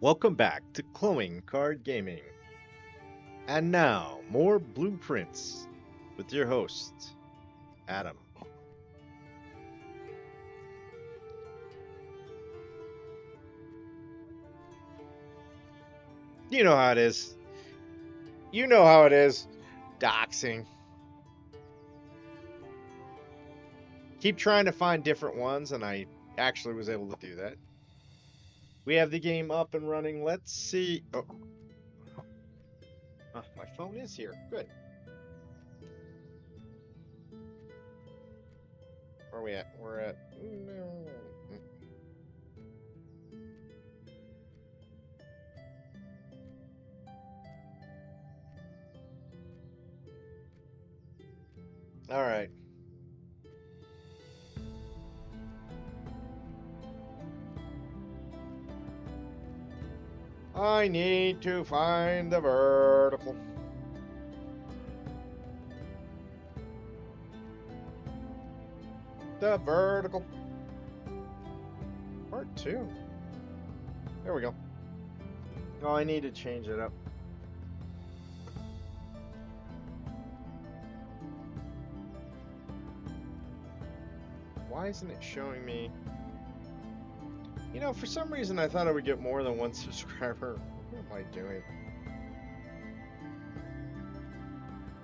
Welcome back to Glowing Card Gaming. And now, more blueprints with your host, Adam. You know how it is. You know how it is. Doxing. Keep trying to find different ones, and I actually was able to do that. We have the game up and running. Let's see. Oh, my phone is here. Good. Where are we at? We're at. All right. I need to find the vertical. The vertical. Part 2. There we go. Oh, I need to change it up. Why isn't it showing me? You know, for some reason I thought I would get more than one subscriber. What am I doing?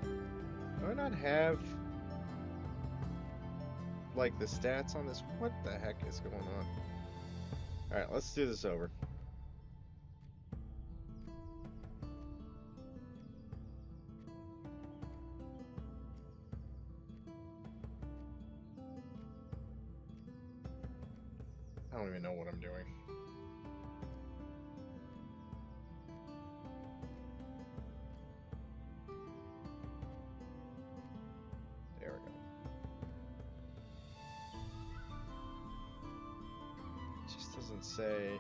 Do I not have like the stats on this? What the heck is going on? Alright, let's do this over. I don't even know what I'm doing. There we go. It just doesn't say.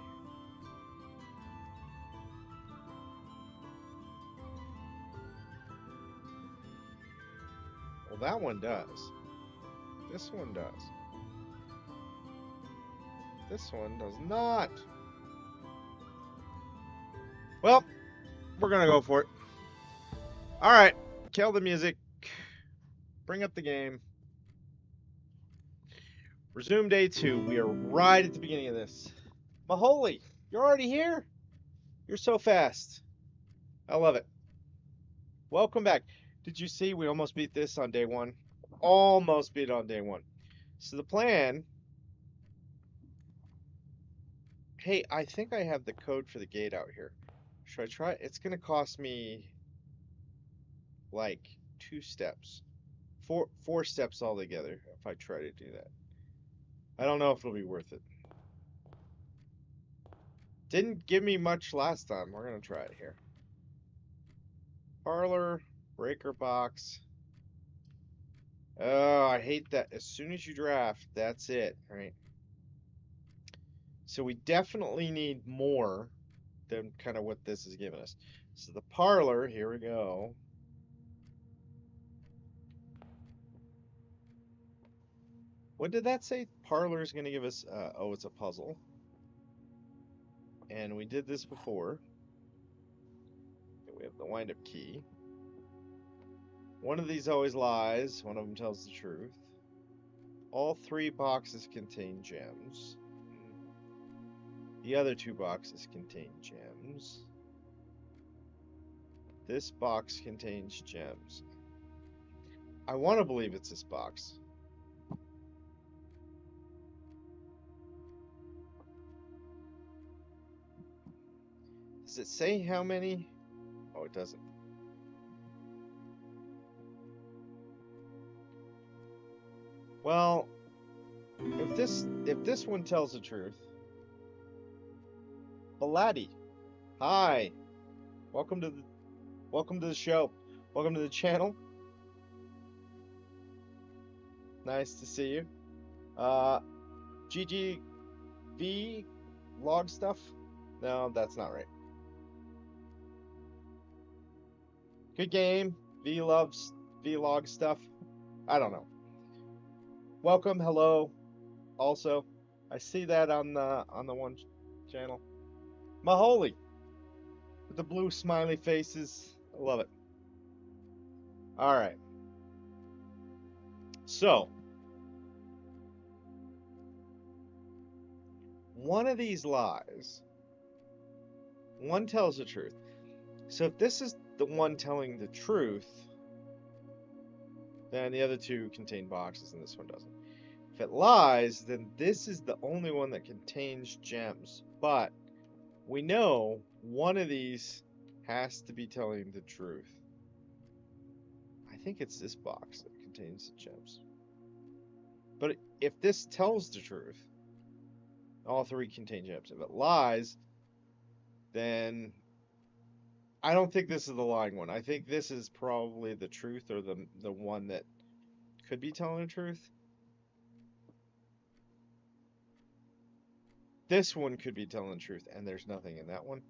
Well, that one does. This one does. This one does not. Well, we're gonna go for it. Alright, kill the music. Bring up the game. Resume day 2. We are right at the beginning of this. Maholy, you're already here? You're so fast. I love it. Welcome back. Did you see we almost beat this on day 1? Almost beat it on day 1. So the plan... Hey, I think I have the code for the gate out here. Should I try? It's going to cost me like 2 steps. Four steps altogether if I try to do that. I don't know if it'll be worth it. Didn't give me much last time. We're going to try it here. Parlor, breaker box. Oh, I hate that. As soon as you draft, that's it, right? So we definitely need more than kind of what this is giving us. So the parlor, here we go. What did that say? Parlor is going to give us, oh, it's a puzzle. And we did this before. We have the wind-up key. One of these always lies. One of them tells the truth. All 3 boxes contain gems. The other 2 boxes contain gems. This box contains gems. I want to believe it's this box. Does it say how many? Oh, it doesn't. Well, if this one tells the truth, Baladi, hi, welcome to the show, welcome to the channel. Nice to see you. GGV log stuff. No, that's not right. Good game. Vlog stuff. I don't know. Welcome, hello. Also, I see that on the one channel. Maholi with the blue smiley faces. I love it. All right. So, one of these lies, one tells the truth. So if this is the one telling the truth, then the other two contain boxes and this one doesn't. If it lies, then this is the only one that contains gems. But we know one of these has to be telling the truth. I think it's this box that contains the gems. But if this tells the truth, all three contain gems. If it lies, then I don't think this is the lying one. I think this is probably the truth, or the one that could be telling the truth. This one could be telling the truth, and there's nothing in that one.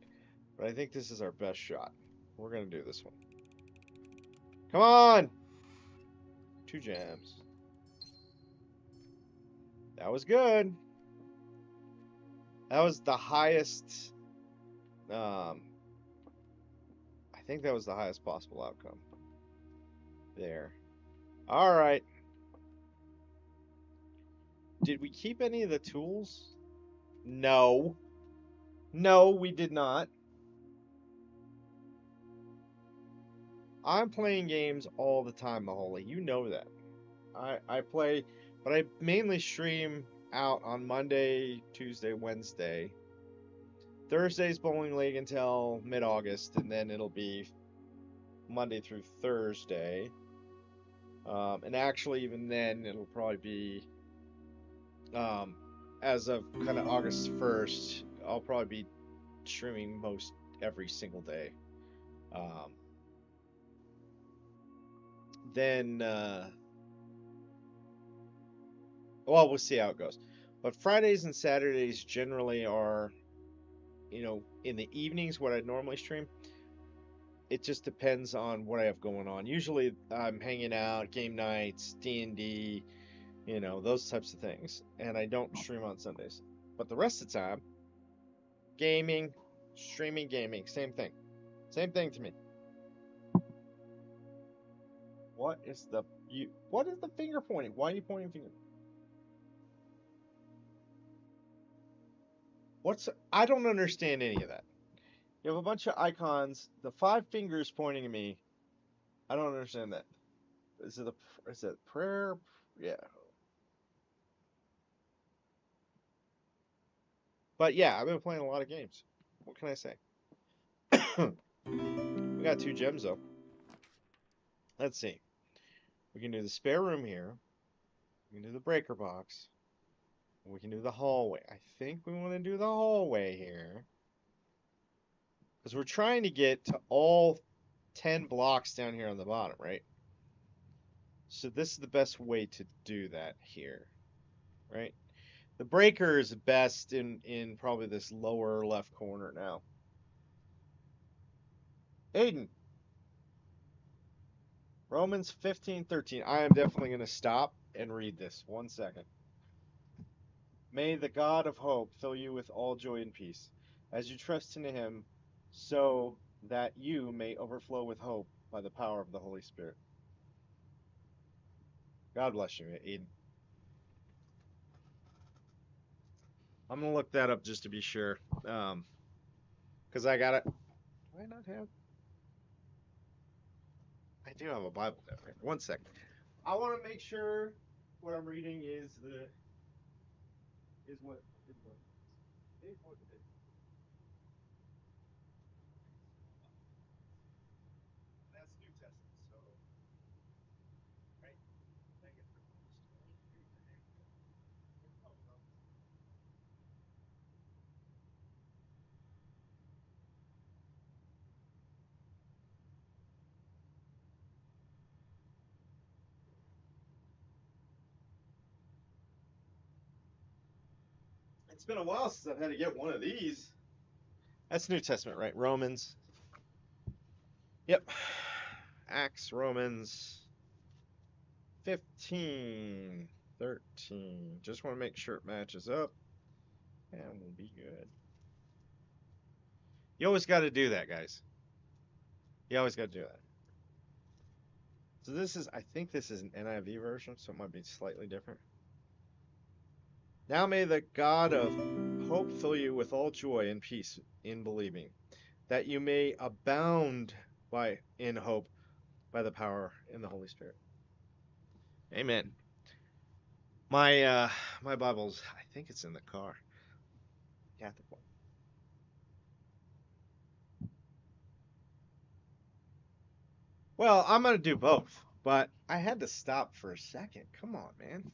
But I think this is our best shot. We're going to do this one. Come on! 2 gems. That was good. That was the highest. I think that was the highest possible outcome. There. All right. Did we keep any of the tools? No. No, we did not. I'm playing games all the time, Maholi. You know that. I play, but I mainly stream out on Monday, Tuesday, Wednesday. Thursday's bowling league until mid-August, and then it'll be Monday through Thursday. And actually, even then, it'll probably be as of kind of August 1st. I'll probably be streaming most every single day. Then, well, we'll see how it goes. But Fridays and Saturdays generally are, in the evenings, what I normally stream. It just depends on what I have going on. Usually I'm hanging out, game nights, D&D, those types of things. And I don't stream on Sundays. But the rest of the time, gaming, streaming, gaming, same thing. Same thing to me. What is the finger pointing? Why are you pointing finger? I don't understand any of that. You have a bunch of icons, the 5 fingers pointing at me. I don't understand that. Is it prayer? Yeah. But yeah, I've been playing a lot of games. What can I say? We got 2 gems though. Let's see. We can do the spare room here. We can do the breaker box. We can do the hallway. I think we want to do the hallway here. Because we're trying to get to all 10 blocks down here on the bottom, right? So this is the best way to do that here, right? The breaker is best in probably this lower left corner now. Aiden. Romans 15:13. I am definitely going to stop and read this. 1 second. May the God of hope fill you with all joy and peace as you trust in him, so that you may overflow with hope by the power of the Holy Spirit. God bless you, Aiden. I'm going to look that up just to be sure. Because I got it. Do I not have? I do have a Bible down here. 1 second. I want to make sure what I'm reading is what it is. That's New Testament, so right. It's been a while since I've had to get one of these. That's New Testament, right? Romans. Yep. Acts, Romans 15:13. Just want to make sure it matches up, and we'll be good. You always got to do that, guys. You always got to do that. So this is, I think this is an NIV version, so it might be slightly different. Now may the God of hope fill you with all joy and peace in believing, that you may abound in hope by the power in the Holy Spirit. Amen. My Bible's, I think it's in the car. Catholic one. Well, I'm gonna do both, but I had to stop for a second. Come on, man.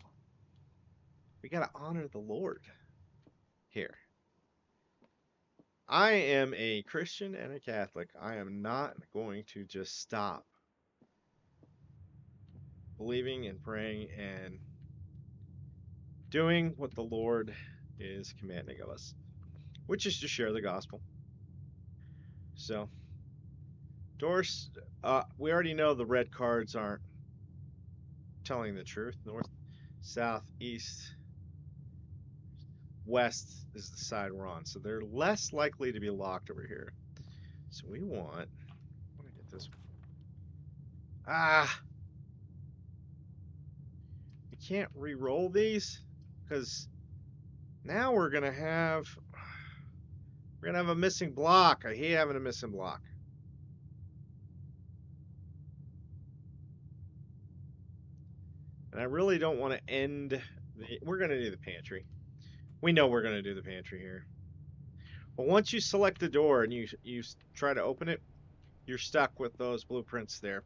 We gotta honor the Lord here. I am a Christian and a Catholic. I am not going to just stop believing and praying and doing what the Lord is commanding of us, which is to share the gospel. So, Doris, we already know the red cards aren't telling the truth. North, south, east, west is the side we're on, so they're less likely to be locked over here. So we want to get this. Ah, we can't re-roll these because now we're gonna have a missing block. I hate having a missing block. And I really don't want to end we're gonna do the pantry. We know we're gonna do the pantry here. But once you select the door and you try to open it, you're stuck with those blueprints there.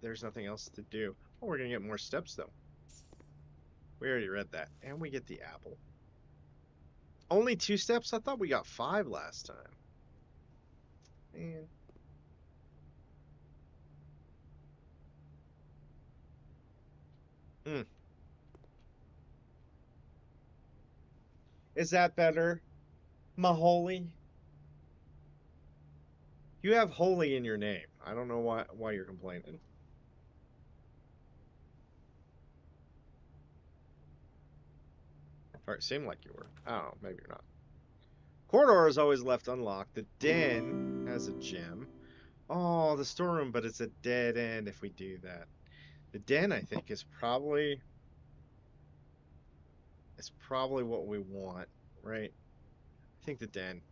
There's nothing else to do. Oh, we're gonna get more steps though. We already read that. And we get the apple. Only 2 steps? I thought we got 5 last time. Man. Mm. Is that better? Maholy? You have holy in your name. I don't know why you're complaining. Or it seemed like you were. Oh, maybe you're not. Corridor is always left unlocked. The den has a gem. Oh, the storeroom, but it's a dead end if we do that. The den, I think, is probably what we want, right? I think the den,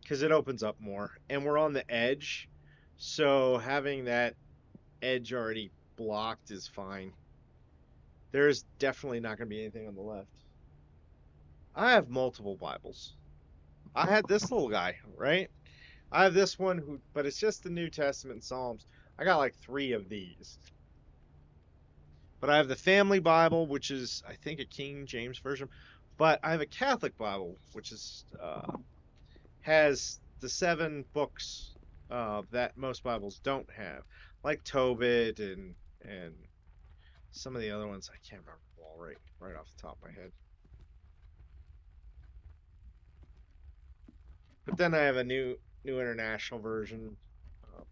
because it opens up more, and we're on the edge, so having that edge already blocked is fine. There's definitely not going to be anything on the left. I have multiple Bibles. I had this little guy, right? I have this one but it's just the New Testament and Psalms. I got like 3 of these. But I have the Family Bible, which is, I think, a King James version. But I have a Catholic Bible, which is has the 7 books that most Bibles don't have, like Tobit and some of the other ones. I can't remember them all right off the top of my head. But then I have a new international version. Um,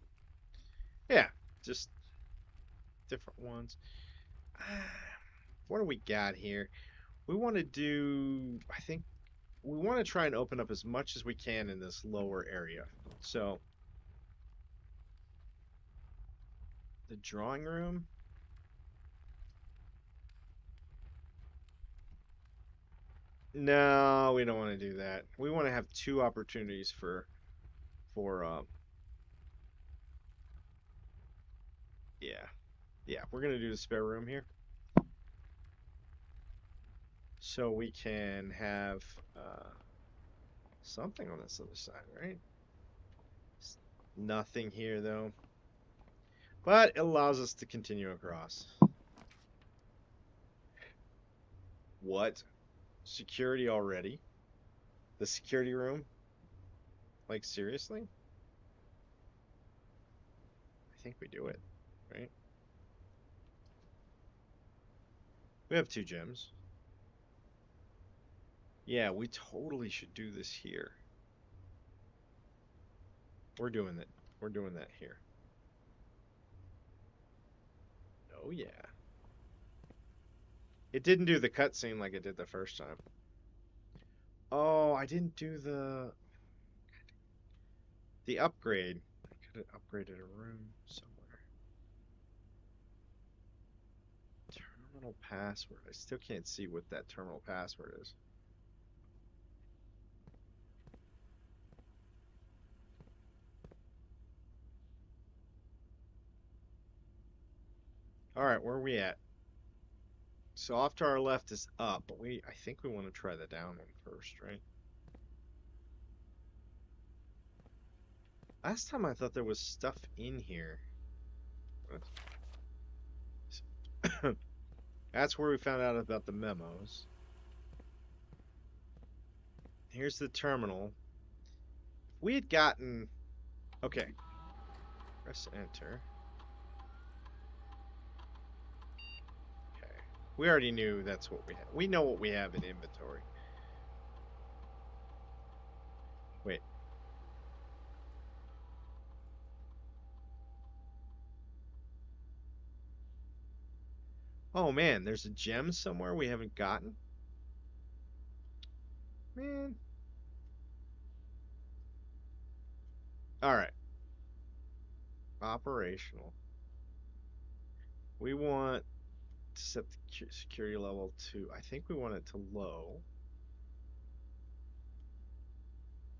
yeah, just different ones. What do we got here? We want to do, I think, we want to try and open up as much as we can in this lower area. So, the drawing room. No, we don't want to do that. We want to have 2 opportunities for yeah. Yeah, we're going to do the spare room here. So we can have something on this other side, right? Nothing here though. But it allows us to continue across. What? Security already? The security room? Like, seriously? I think we do it, right? We have 2 gems. Yeah, we totally should do this here. We're doing it. We're doing that here. Oh, yeah. It didn't do the cutscene like it did the first time. Oh, I didn't do the... The upgrade. I could have upgraded a room somewhere. Terminal password. I still can't see what that terminal password is. Alright, where are we at? So off to our left is up, but I think we want to try the down one first, right? Last time I thought there was stuff in here. That's where we found out about the memos. Here's the terminal. If we had gotten... Okay. Press enter. Okay. We already knew that's what we have. We know what we have in inventory. Wait. Oh man, there's a gem somewhere we haven't gotten? Man. Alright. Operational. We want to set the security level to, I think we want it to low.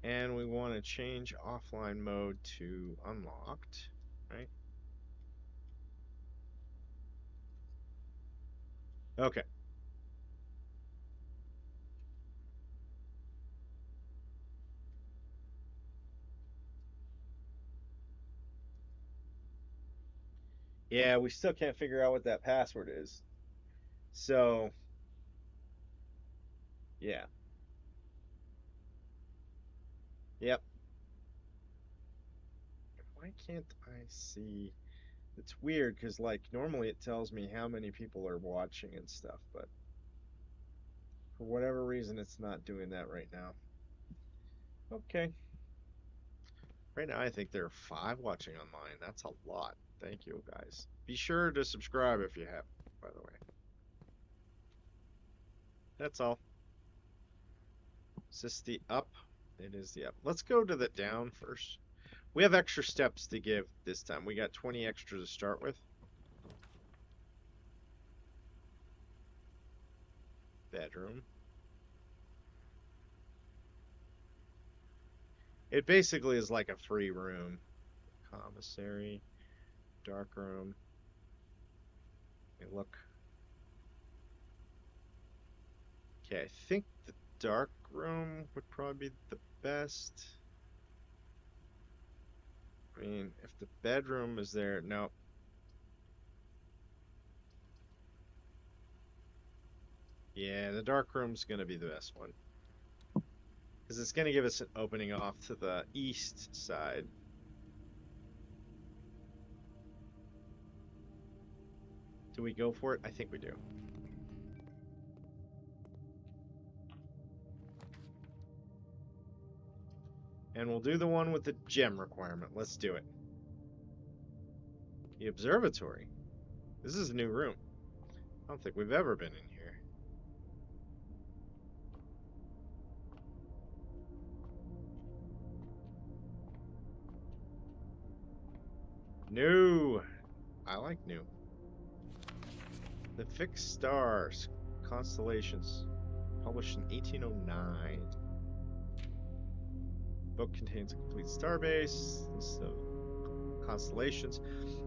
And we want to change offline mode to unlocked, right? Okay. Yeah, we still can't figure out what that password is. So, yeah. Yep. Why can't I see? It's weird because, like, normally it tells me how many people are watching and stuff, but for whatever reason, it's not doing that right now. Okay. Right now, I think there are 5 watching online. That's a lot. Thank you, guys. Be sure to subscribe if you have, by the way. That's all. Is this the up? It is the up. Let's go to the down first. We have extra steps to give this time. We got 20 extra to start with. Bedroom. It basically is like a free room. Commissary. Dark room. Hey, look. Okay, I think the dark room would probably be the best. I mean, if the bedroom is there, no. Yeah, the dark room's gonna be the best one. Because it's gonna give us an opening off to the east side. Do we go for it? I think we do. And we'll do the one with the gem requirement. Let's do it. The observatory. This is a new room. I don't think we've ever been in here. New. I like new. The Fixed Stars. Constellations. Published in 1809. Book contains a complete starbase, list of constellations,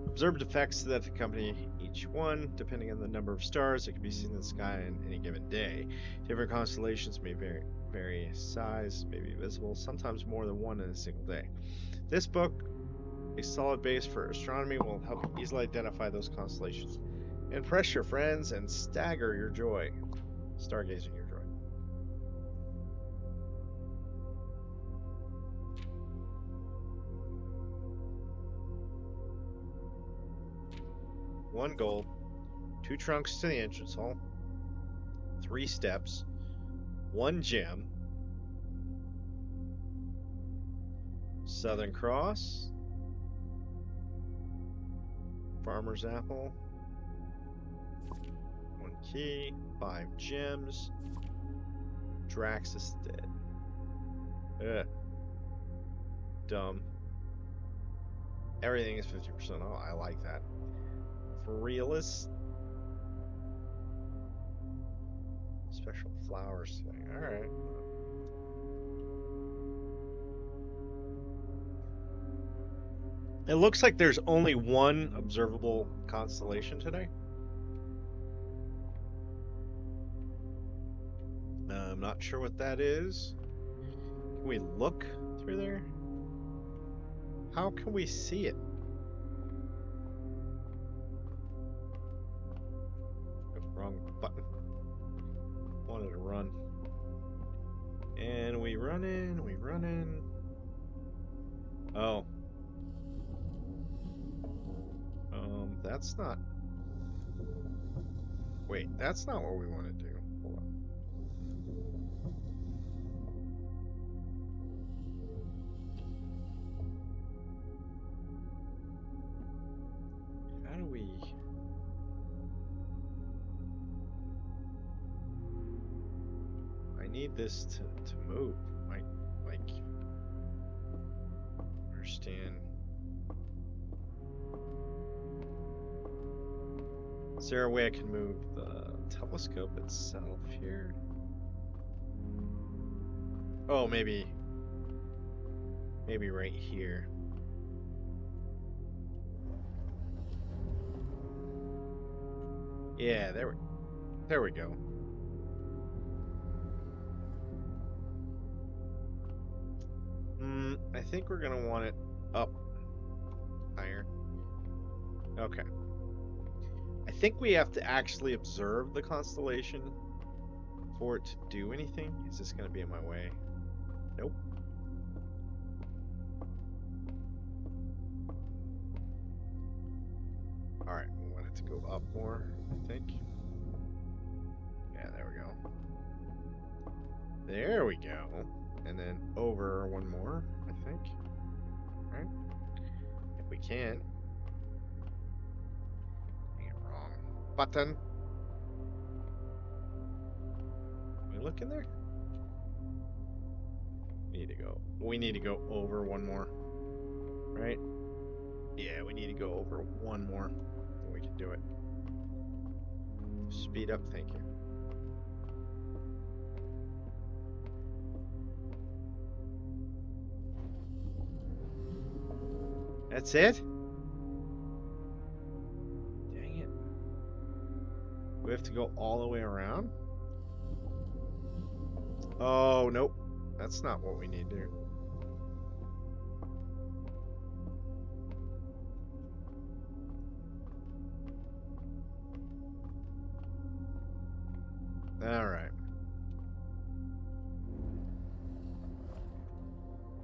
observed effects that accompany each one. Depending on the number of stars that can be seen in the sky on any given day. Different constellations may vary size, may be visible, sometimes more than one in a single day. This book, a solid base for astronomy, will help you easily identify those constellations. Impress your friends and stagger your joy. Stargazing your joy. One gold, 2 trunks to the entrance hall, 3 steps, 1 gem, Southern Cross, Farmer's Apple, 1 key, 5 gems, Drax is dead. Ugh. Dumb. Everything is 50% off. I like that. For realist. Special flowers thing. Alright. It looks like there's only one observable constellation today. I'm not sure what that is. Can we look through there? How can we see it? Wrong button. Wanted to run. And we run in, we run in. Oh. That's not... Wait, that's not what we want to do. Hold on. How do we... I need this to move. Like... Understand... Is there a way I can move the telescope itself here? Oh, maybe right here. Yeah, there we go. I think we're gonna want it up higher. Okay. I think we have to actually observe the constellation for it to do anything. Is this going to be in my way? Nope. Alright, we want it to go up more, I think. Yeah, there we go. There we go. And then over one more, I think. Right? If we can. Button. Can we look in there? We need to go over one more. Right? Yeah, we need to go over one more. We can do it. Speed up, thank you. That's it? We have to go all the way around? Oh, nope. That's not what we need to do. Alright.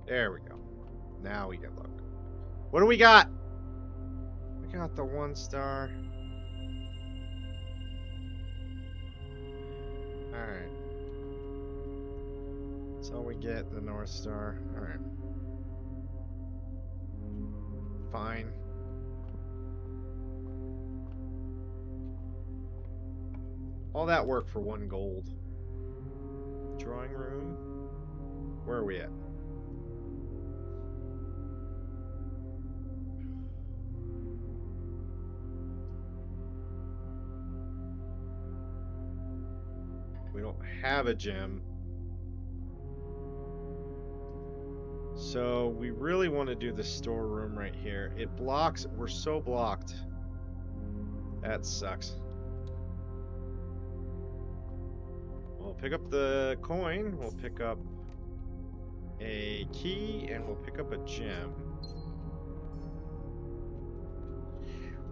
There we go. Now we can look. What do we got? We got the 1 star. Alright. So we get the North Star. Alright. Fine. All that work for 1 gold. Drawing room. Where are we at? We don't have a gem. So we really want to do the storeroom right here. It blocks, we're so blocked. That sucks. We'll pick up the coin, we'll pick up a key, and we'll pick up a gem.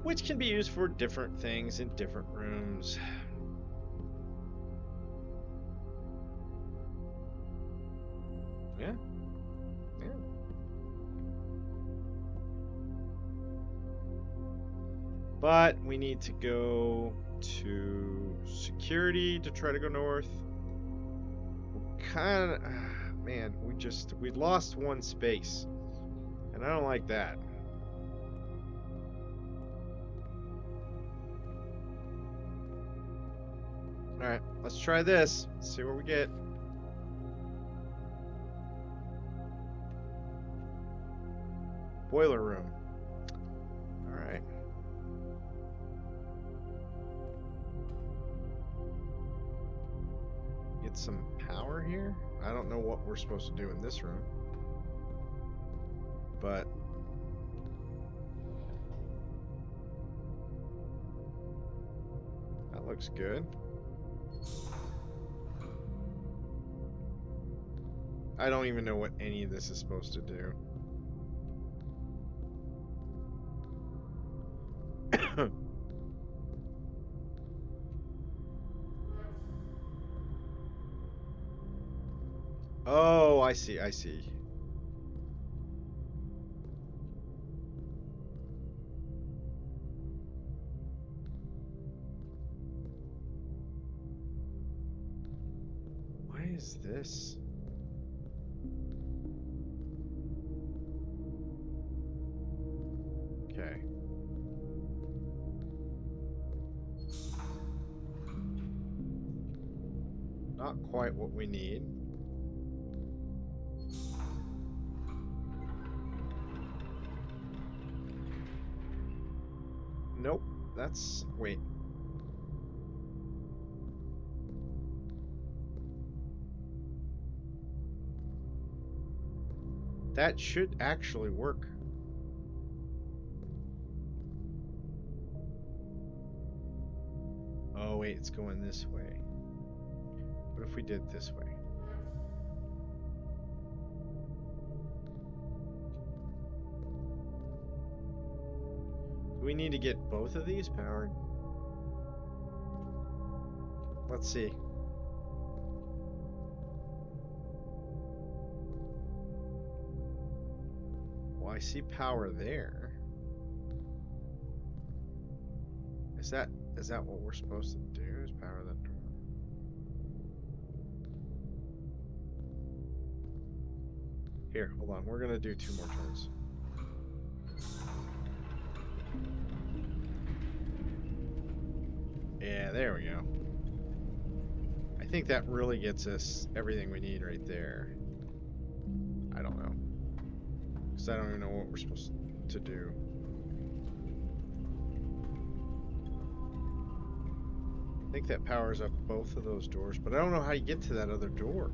Which can be used for different things in different rooms. Yeah. Yeah. But we need to go to security to try to go north. Kind of, man, we lost 1 space, and I don't like that. All right, let's try this. See what we get. Boiler room. get some power here. I don't know what we're supposed to do in this room, but that looks good. I don't even know what any of this is supposed to do. Oh, I see, I see. Why is this? Okay. Not quite what we need. Nope. That's... wait. That should actually work. Oh, wait, it's going this way. What if we did this way? Do we need to get both of these powered? Let's see. Well, I see power there. Is that what we're supposed to do? Is power that door? Here, hold on. We're gonna do 2 more turns. Yeah, there we go. I think that really gets us everything we need right there. I don't know. Because I don't even know what we're supposed to do. I think that powers up both of those doors, but I don't know how you get to that other door.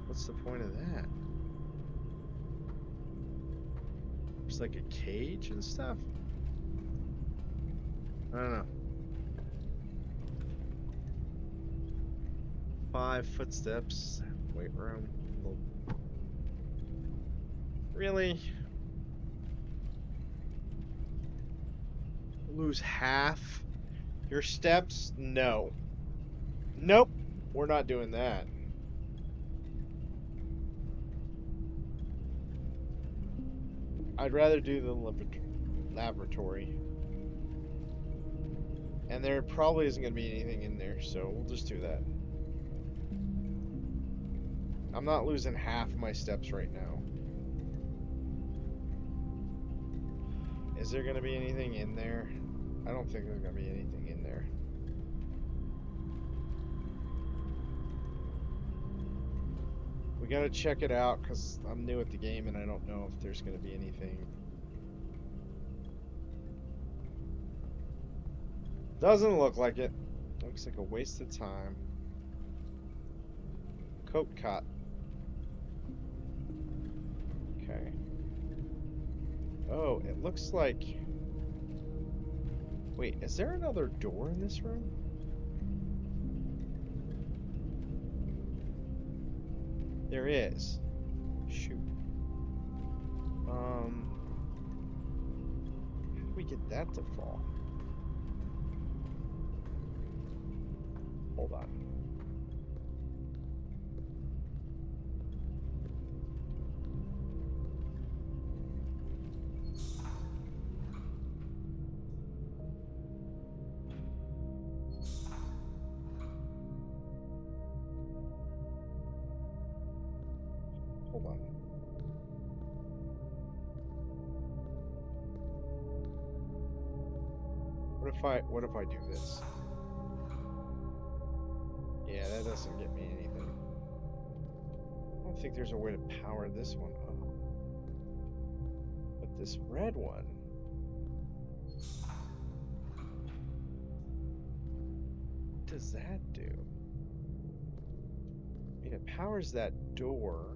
What's the point of that? There's like a cage and stuff? I don't know. 5 footsteps. Weight room. Really? Lose half your steps? No. Nope. We're not doing that. I'd rather do the laboratory. And there probably isn't going to be anything in there, so we'll just do that. I'm not losing half my steps right now. Is there going to be anything in there? I don't think there's going to be anything in there. We got to check it out because I'm new at the game and I don't know if there's going to be anything. Doesn't look like it. Looks like a waste of time. Coat cut. Okay. Oh, it looks like... Wait, is there another door in this room? There is. Shoot. How do we get that to fall? Hold on. Hold on. What if I do this? Yeah, that doesn't get me anything. I don't think there's a way to power this one up. But this red one... What does that do? mean, it powers that door.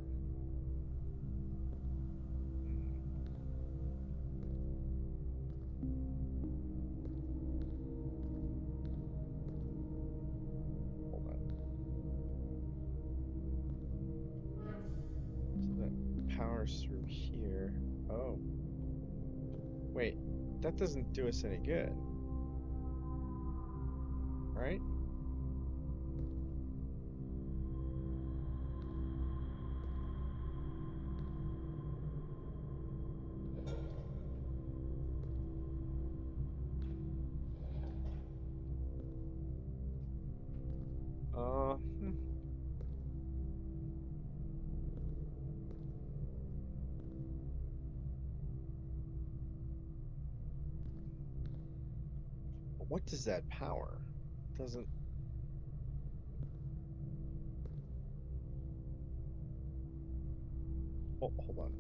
Hold on. So that powers through here. Oh. Wait, that doesn't do us any good. Right? Hmm. What does that power? Doesn't. Oh, hold on.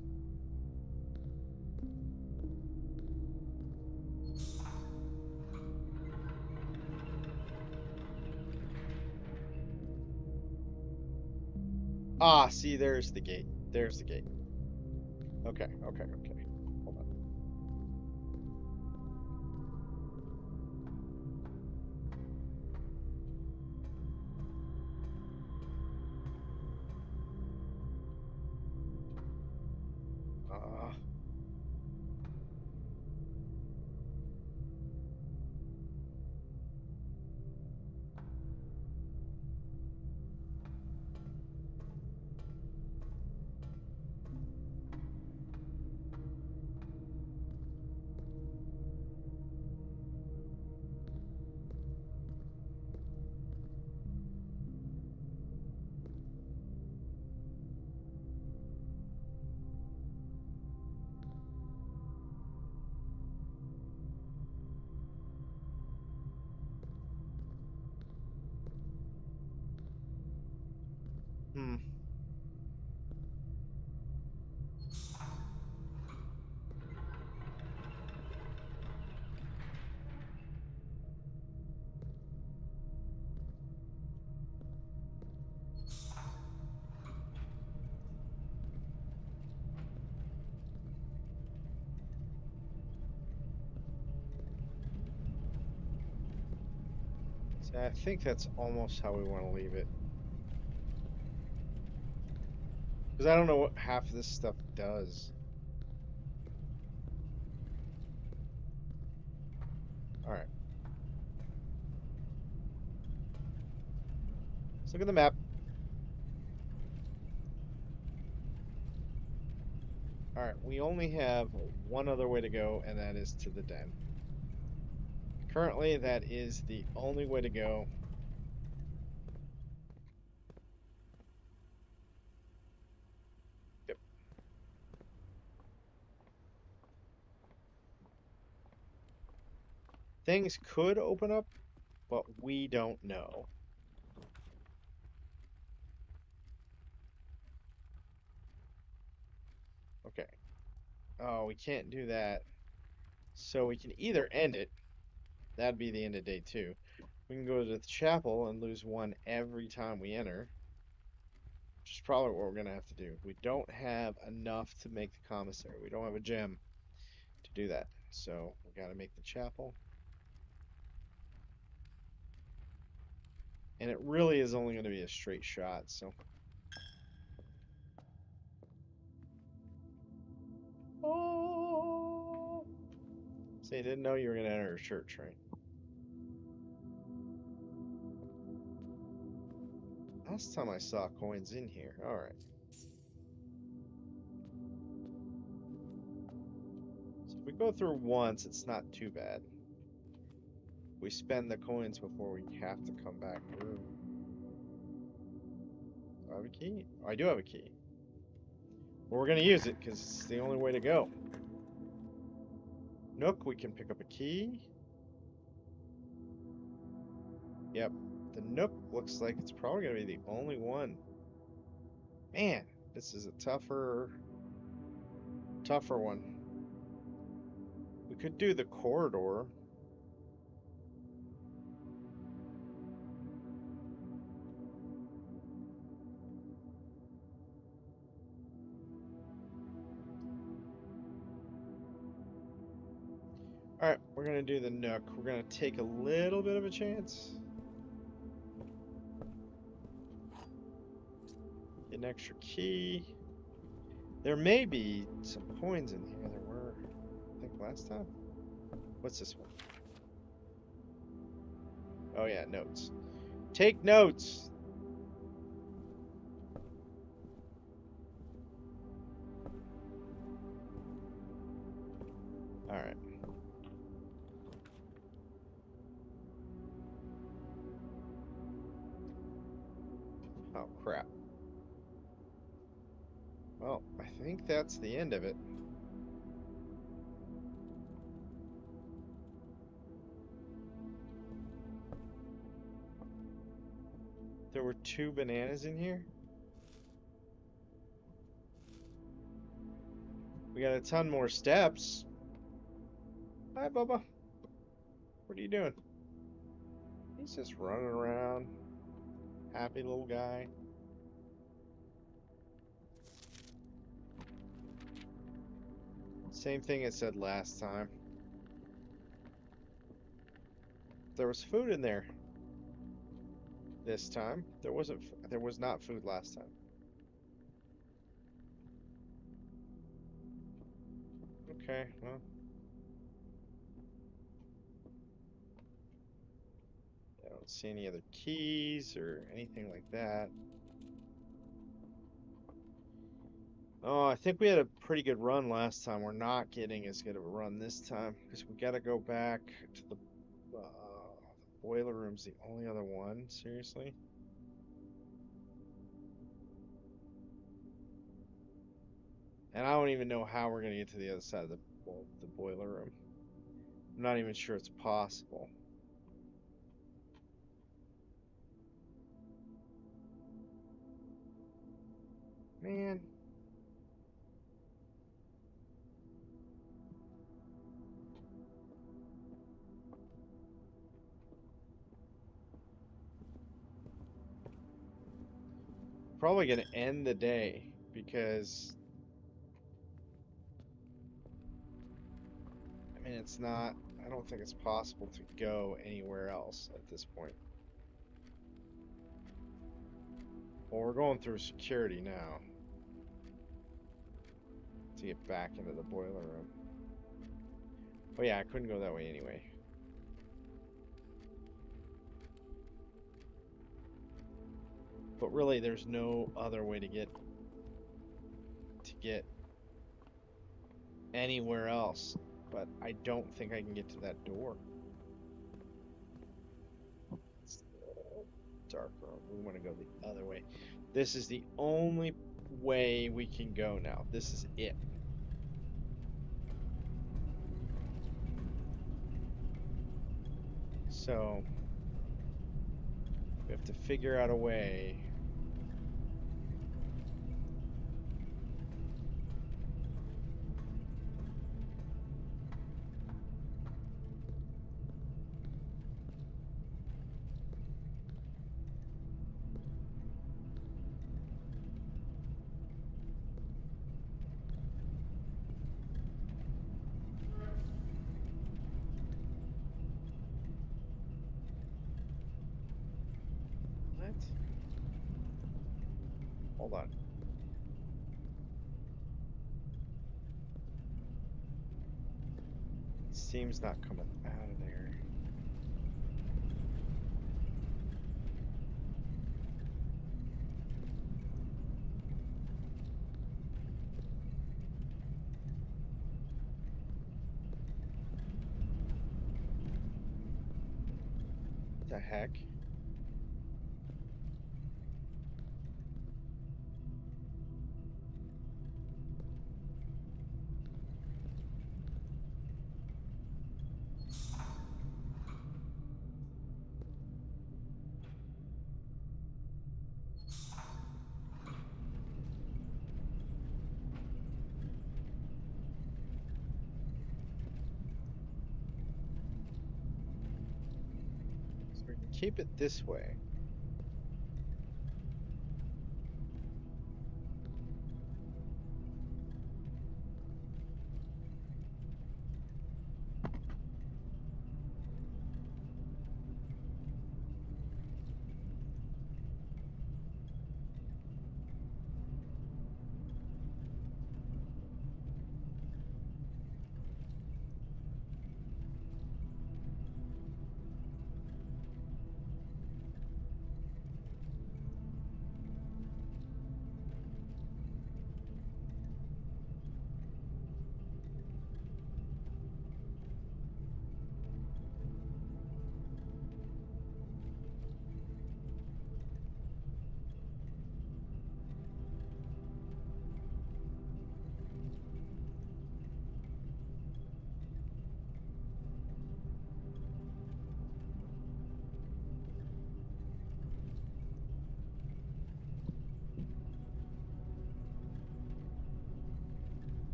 Ah, see, there's the gate. There's the gate. Okay, okay, okay. Hold on. Uh, hmm. See, I think that's almost how we want to leave it. Because I don't know what half of this stuff does. Alright. Let's look at the map. Alright, we only have one other way to go, and that is to the den. Currently, that is the only way to go. Yep. Things could open up, but we don't know. Okay. Oh, we can't do that. So we can either end it. That'd be the end of day 2. We can go to the chapel and lose 1 every time we enter. Which is probably what we're going to have to do. We don't have enough to make the commissary. We don't have a gem to do that. So we got to make the chapel. And it really is only going to be a straight shot, so. Oh. So you didn't know you were going to enter a church, right? Last time I saw coins in here. Alright. So if we go through once, it's not too bad. We spend the coins before we have to come back through. Do I have a key? Oh, I do have a key. Well, we're going to use it because it's the only way to go. Nook, we can pick up a key. Yep. The Nook looks like it's probably going to be the only one. Man, this is a tougher one. We could do the corridor. Alright, we're gonna do the Nook. We're gonna take a little bit of a chance. Get an extra key. There may be some coins in here. There were, I think, last time. What's this one? Oh yeah, notes. Take notes! Alright. Oh, crap. Well, I think that's the end of it. There were 2 bananas in here? We got a ton more steps. Hi, Bubba. What are you doing? He's just running around. Happy little guy. Same thing it said last time. There was food in there. This time. There was not food last time. Okay, well. I don't see any other keys or anything like that. Oh, I think we had a pretty good run last time. We're not getting as good of a run this time because we got to go back to the boiler room's the only other one. Seriously? And I don't even know how we're gonna get to the other side of the boiler room. I'm not even sure it's possible. Man. Probably gonna end the day because I mean it's not, I don't think it's possible to go anywhere else at this point. Well, we're going through security now to get back into the boiler room. Oh yeah, I couldn't go that way anyway. But really, there's no other way to get anywhere else. But I don't think I can get to that door. It's dark room. We want to go the other way. This is the only way we can go now. This is it. So we have to figure out a way. What? Hold on. Steam's not coming out of there. What the heck? So we can keep it this way.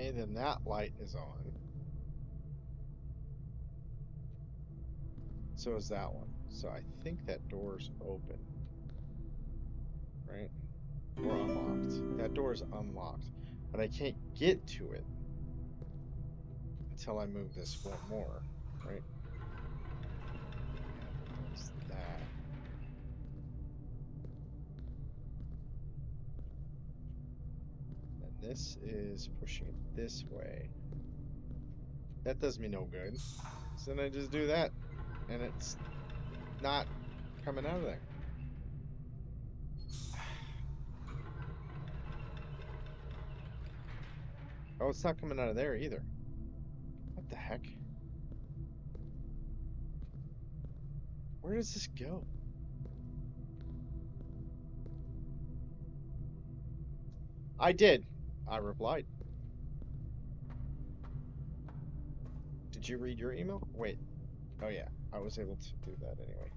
Okay, then that light is on. So is that one. So I think that door's open. Right? Or unlocked. That door is unlocked. But I can't get to it until I move this one more. Right? What's that? And this is pushing it this way. That does me no good. So then I just do that. And it's not coming out of there. Oh, it's not coming out of there either. What the heck? Where does this go? I did. I replied. Did you read your email? Wait. Oh yeah, I was able to do that anyway.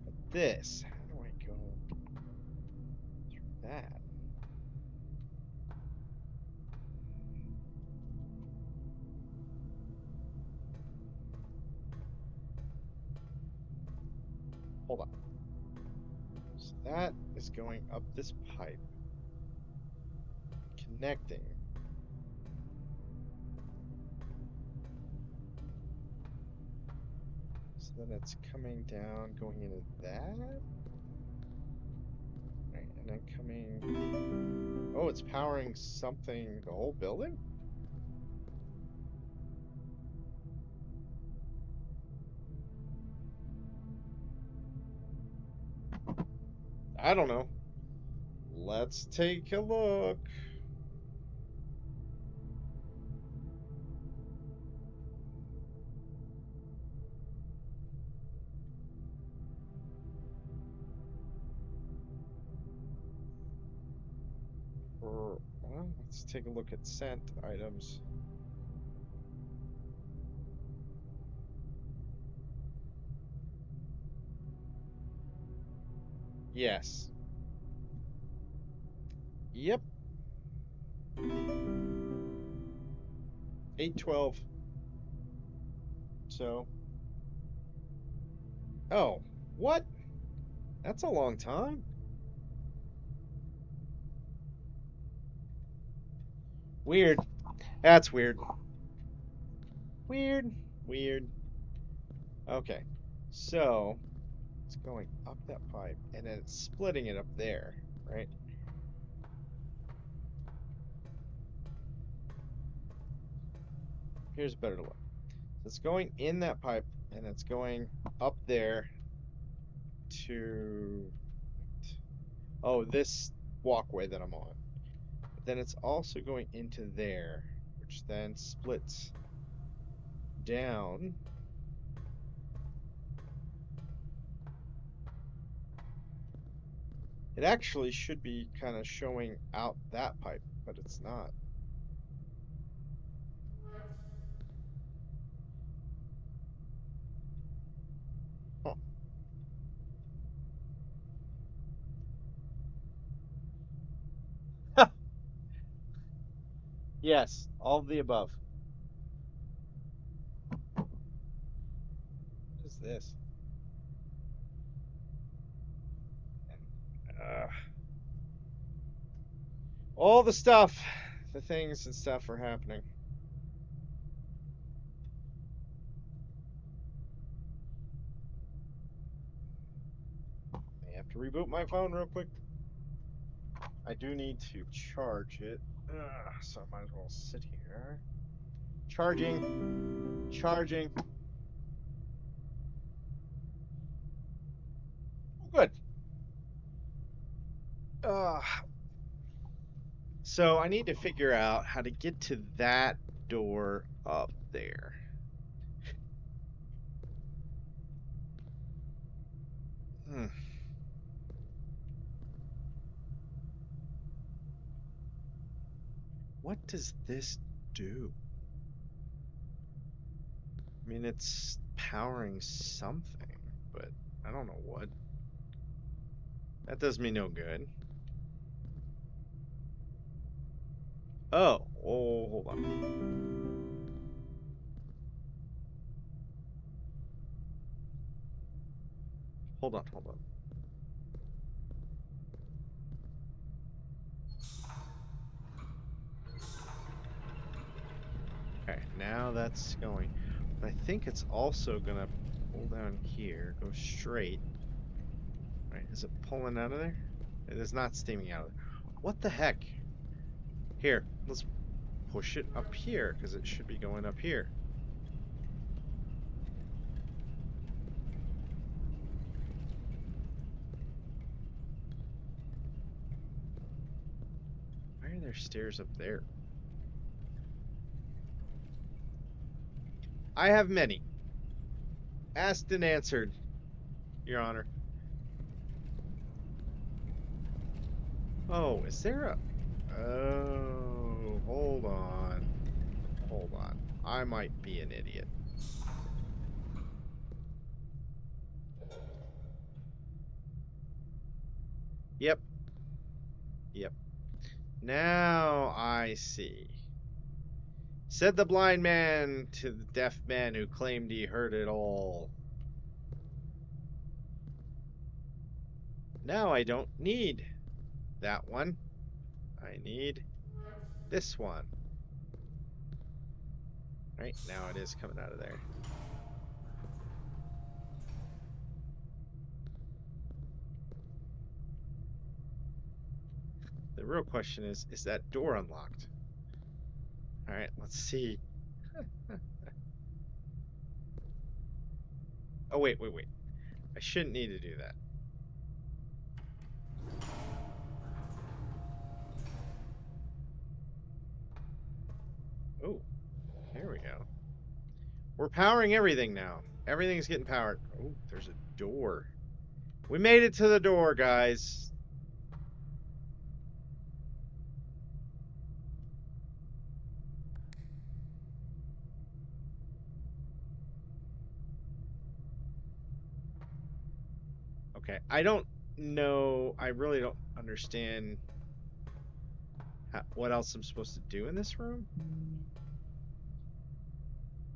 But this, how do I go through that? Hold on. So that is going up this pipe, connecting. So then it's coming down, going into that. Right, and then coming. Oh, it's powering something, the whole building? I don't know. Let's take a look. Well, let's take a look at sent items. Yes. Yep. 8/12. So. Oh, what? That's a long time. Weird. That's weird. Weird. Weird. Okay. So, it's going up that pipe, and then it's splitting it up there, right? Here's a better look. It's going in that pipe, and it's going up there to, oh, this walkway that I'm on. But then it's also going into there, which then splits down. It actually should be kind of showing out that pipe, but it's not. Huh. Yes, all of the above. What is this? Uh, all the stuff, the things and stuff are happening. I have to reboot my phone real quick. I do need to charge it, so I might as well sit here. Charging, charging. Good. So I need to figure out how to get to that door up there. Hmm. What does this do? I mean, it's powering something, but I don't know what. That does me no good. Oh, hold on. Hold on. Okay, now that's going. But I think it's also gonna pull down here, go straight. Right, is it pulling out of there? It is not steaming out of there. What the heck? Here, let's push it up here, because it should be going up here. Why are there stairs up there? I have many. Asked and answered, Your Honor. Oh, is there a... Oh, hold on. Hold on. I might be an idiot. Yep. Now I see. Said the blind man to the deaf man who claimed he heard it all. Now I don't need that one. I need this one. Right, now it is coming out of there. The real question is that door unlocked? Alright, let's see. Oh, wait. I shouldn't need to do that. Oh, there we go. We're powering everything now. Everything's getting powered. Oh, there's a door. We made it to the door, guys. Okay, I don't know. I really don't understand what else I'm supposed to do in this room.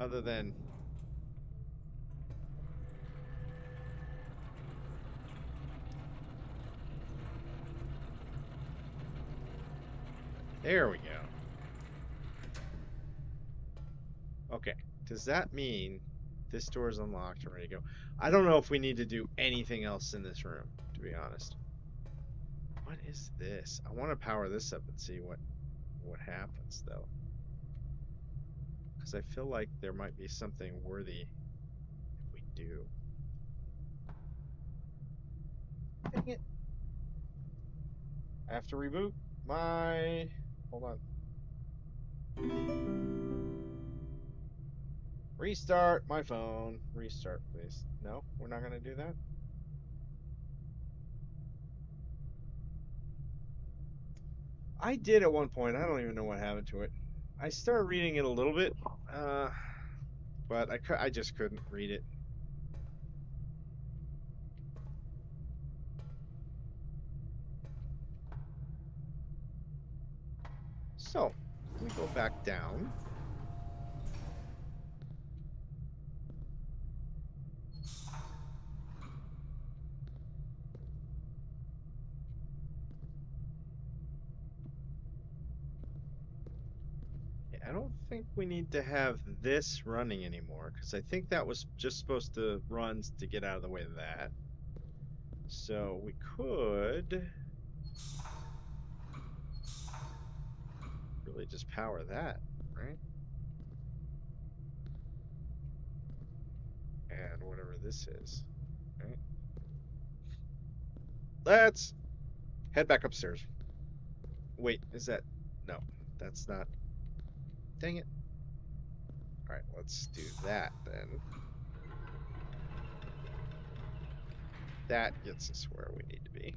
Other than... There we go. Okay, does that mean this door is unlocked and ready to go? I don't know if we need to do anything else in this room, to be honest. What is this? I want to power this up and see what happens, though. Because I feel like there might be something worthy if we do. Dang it. I have to reboot my... Hold on. Restart my phone. Restart, please. No, we're not going to do that? I did at one point. I don't even know what happened to it. I started reading it a little bit, but I just couldn't read it. So, we go back down. I don't think we need to have this running anymore, because I think that was just supposed to run to get out of the way of that. So we could really just power that, right? And whatever this is, right? Let's head back upstairs. Wait, is that... No, that's not... Dang it. Alright, let's do that then. That gets us where we need to be.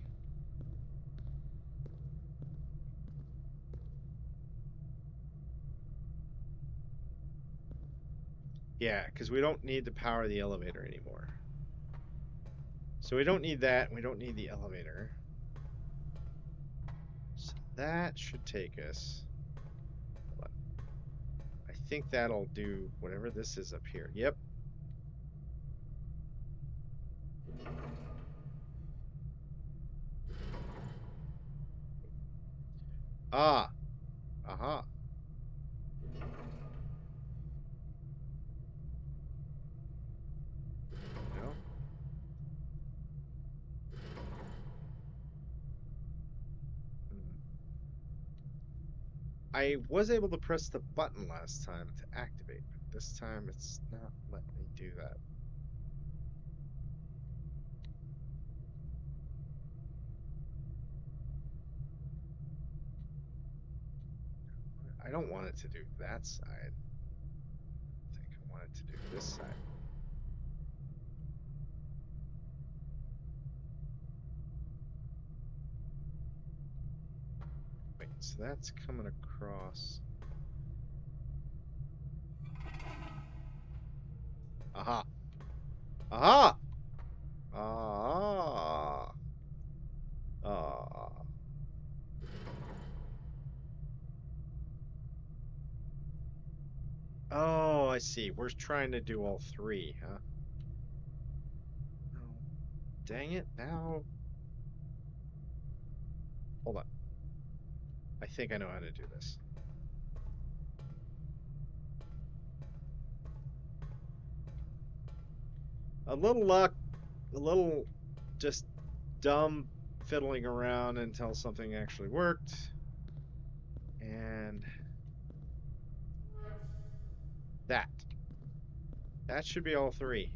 Yeah, because we don't need to power the elevator anymore. So we don't need that, we don't need the elevator. So that should take us think that'll do whatever this is up here. Yep. Ah. Aha. No. I was able to press the button last time to activate, but this time it's not letting me do that. I don't want it to do that side. I think I want it to do this side. Wait, so that's coming across. Aha! Aha! Ah! Ah! Oh, I see. We're trying to do all three, huh? No. Dang it, now. Hold on. I think I know how to do this. A little luck, a little just dumb fiddling around until something actually worked. And that. That should be all three.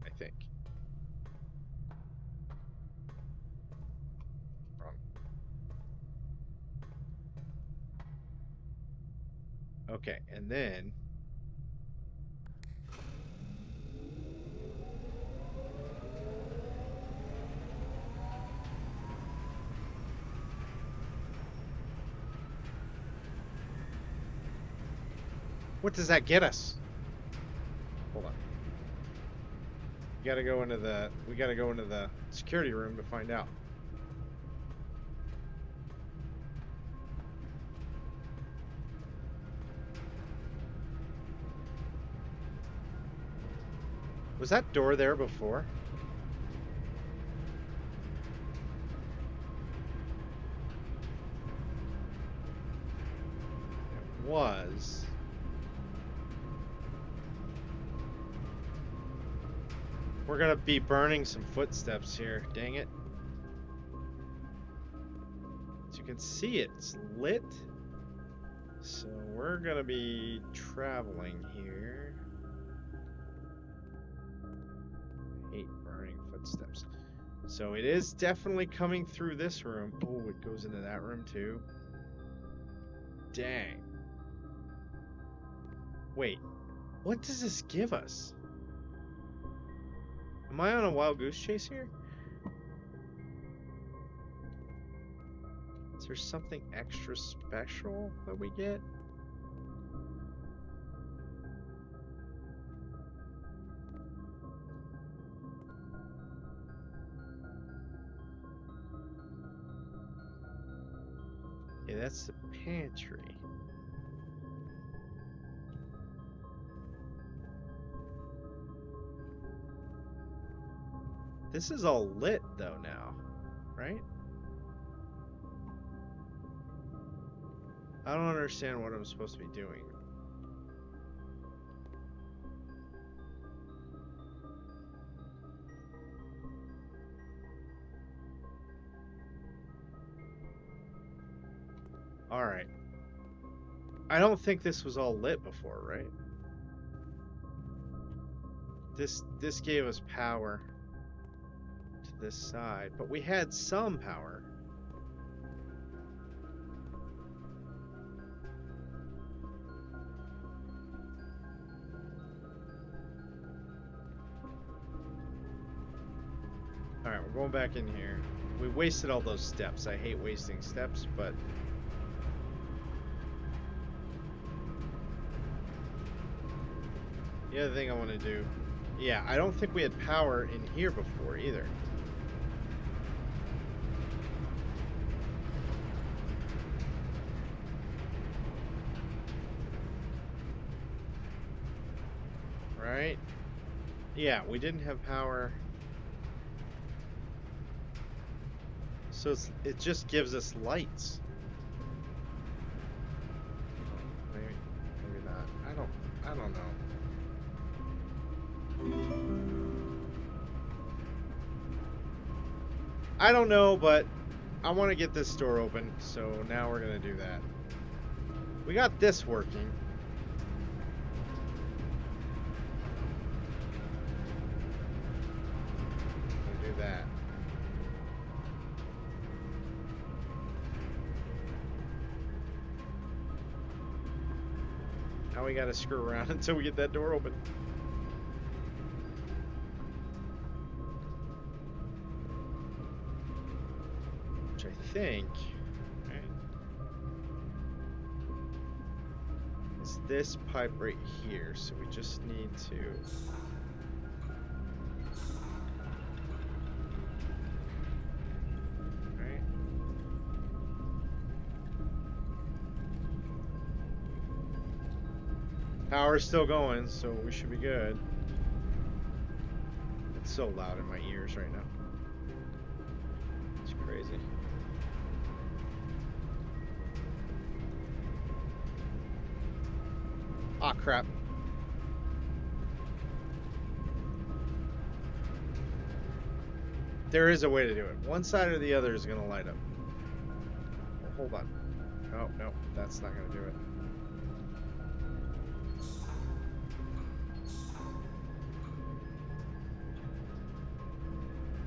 I think. Wrong. Okay, and then what does that get us? Hold on. We gotta go into the security room to find out. Was that door there before? It was. We're gonna be burning some footsteps here, dang it. As you can see, it's lit. So we're gonna be traveling here. I hate burning footsteps. So it is definitely coming through this room. Oh, it goes into that room too. Dang. Wait, what does this give us? Am I on a wild goose chase here? Is there something extra special that we get? Yeah, that's the pantry. This is all lit though now, right? I don't understand what I'm supposed to be doing. All right. I don't think this was all lit before, right? This gave us power to this side, but we had some power. All right, we're going back in here. We wasted all those steps. I hate wasting steps, but the other thing I want to do, yeah, I don't think we had power in here before either. right? Yeah, we didn't have power. So it just gives us lights. Maybe not. I don't know. I don't know, but I want to get this door open, so now we're gonna do that. We got this working. We'll do that. Now we gotta screw around until we get that door open. Which I think, right, is this pipe right here. So we just need to. Right. Power's still going, so we should be good. It's so loud in my ears right now. It's crazy. Ah, crap. There is a way to do it. One side or the other is going to light up. Oh, hold on. Oh, no, that's not going to do it.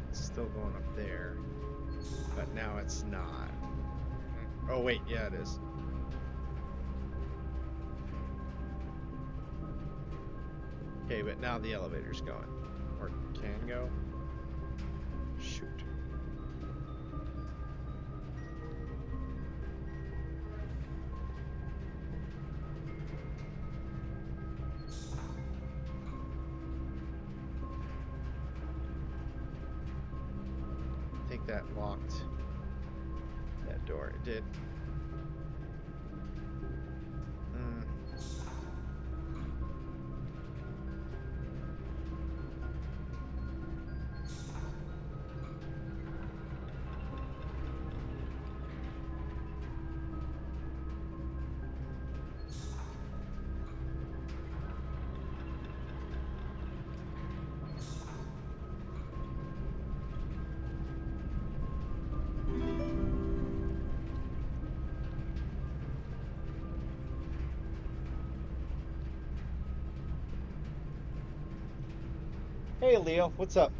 It's still going up there, but now it's not. Oh, wait, yeah, it is. Okay, but now the elevator's going. Or can go. Shoot. I think that locked that door. It did. Hey, Leo, what's up?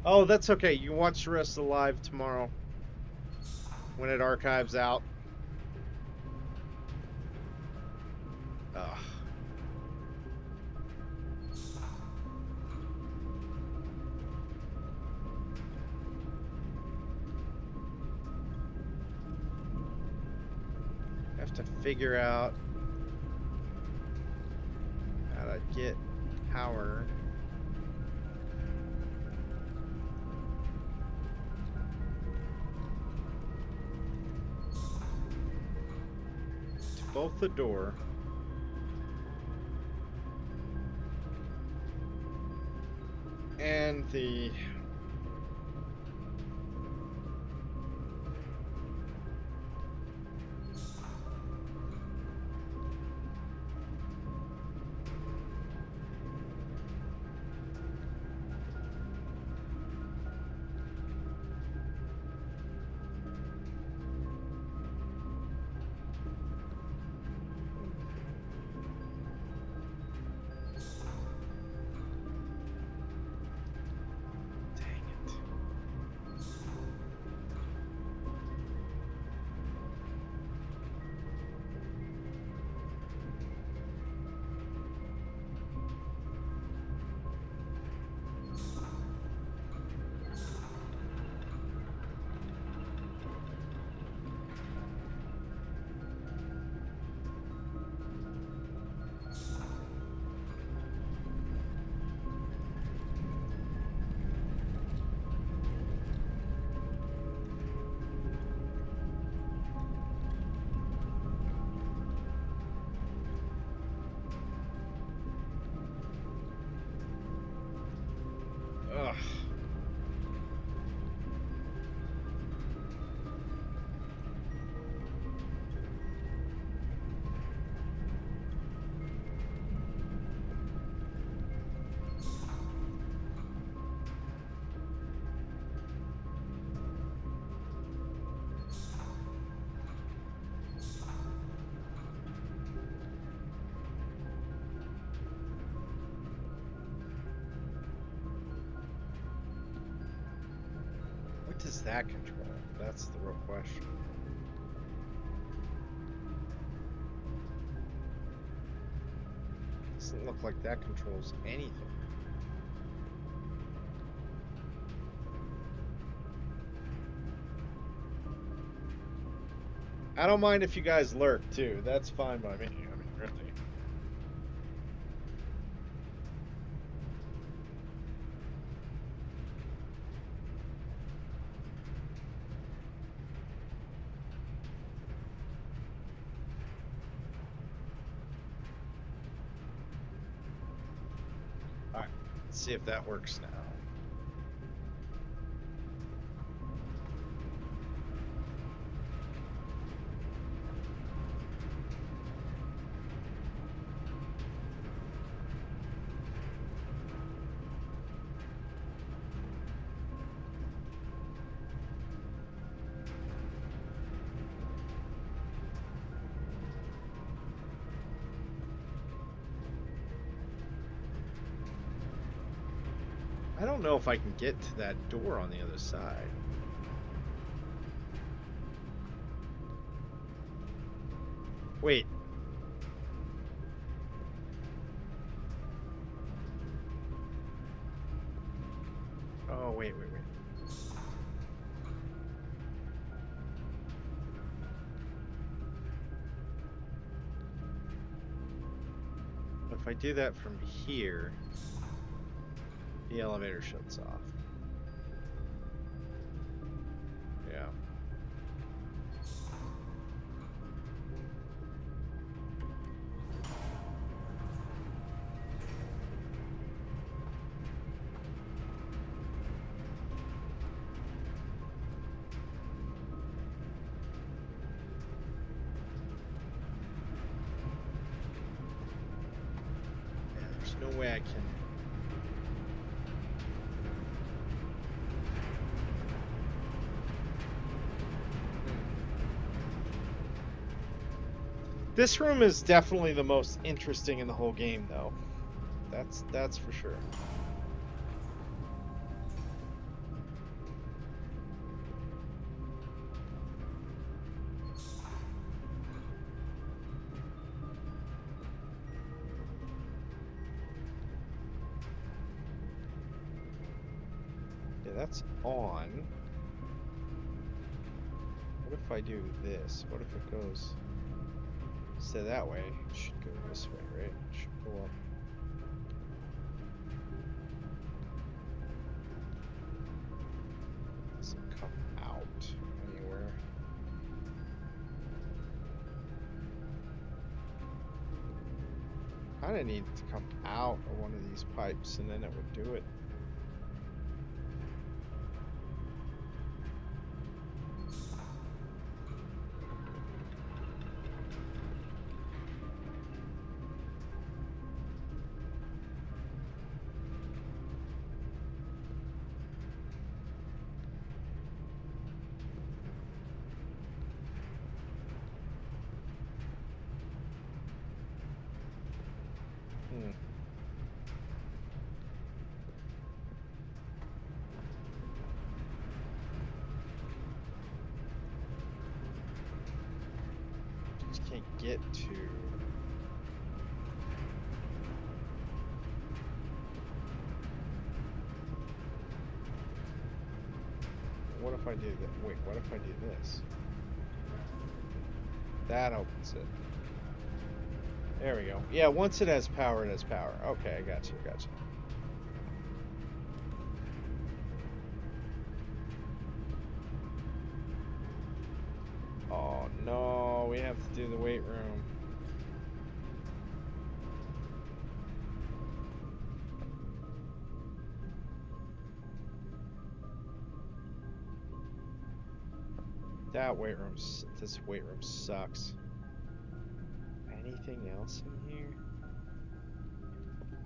Oh, that's okay. You can watch the rest of the live tomorrow when it archives out. Ugh. I have to figure out how to get power. To both the door and the does that control? That's the real question. Doesn't look like that controls anything. I don't mind if you guys lurk too. That's fine by me. I mean, really. All right, let's see if that works now. I don't know if I can get to that door on the other side. Wait. Oh, wait. If I do that from here, the elevator shuts off. Yeah. Yeah, there's no way I can. This room is definitely the most interesting in the whole game, though. That's for sure. Yeah, that's on. What if I do this? What if it goes... So that way, it should go this way, right? It should go up. Doesn't come out anywhere. Kinda need it to come out of one of these pipes and then it would do it. Can't get to. What if I do that? Wait, what if I do this? That opens it. There we go. Yeah, once it has power, it has power. Okay, I got you, Oh no, we have to do the weight room. That weight room, this weight room sucks. Anything else in here?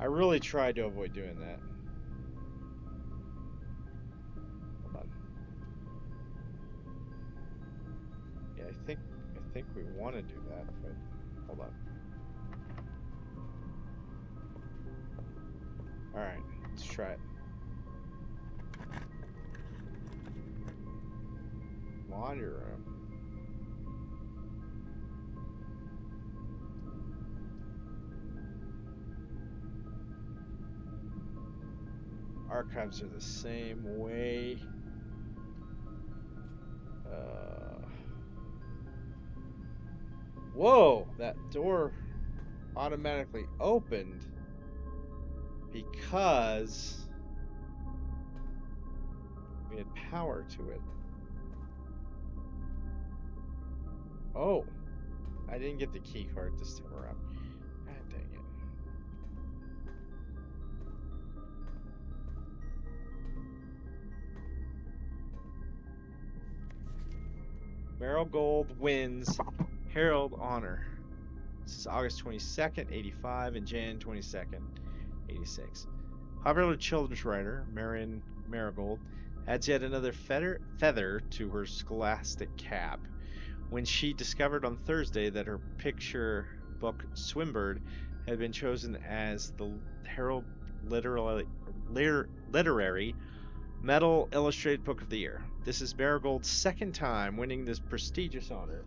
I really tried to avoid doing that. Hold on. Yeah, I think we want to do that, but hold on. All right, let's try it. laundry room. Archives are the same way. Whoa! That door automatically opened because we had power to it. Oh, I didn't get the key card this time around. God dang it. Marigold wins Herald Honor. This is August 22nd, 85, and Jan 22nd, 86. Popular children's writer Marion Marigold adds yet another feather to her scholastic cap when she discovered on Thursday that her picture book Swimbird had been chosen as the Herald Literary Metal Illustrated Book of the Year. This is Marigold's second time winning this prestigious honor.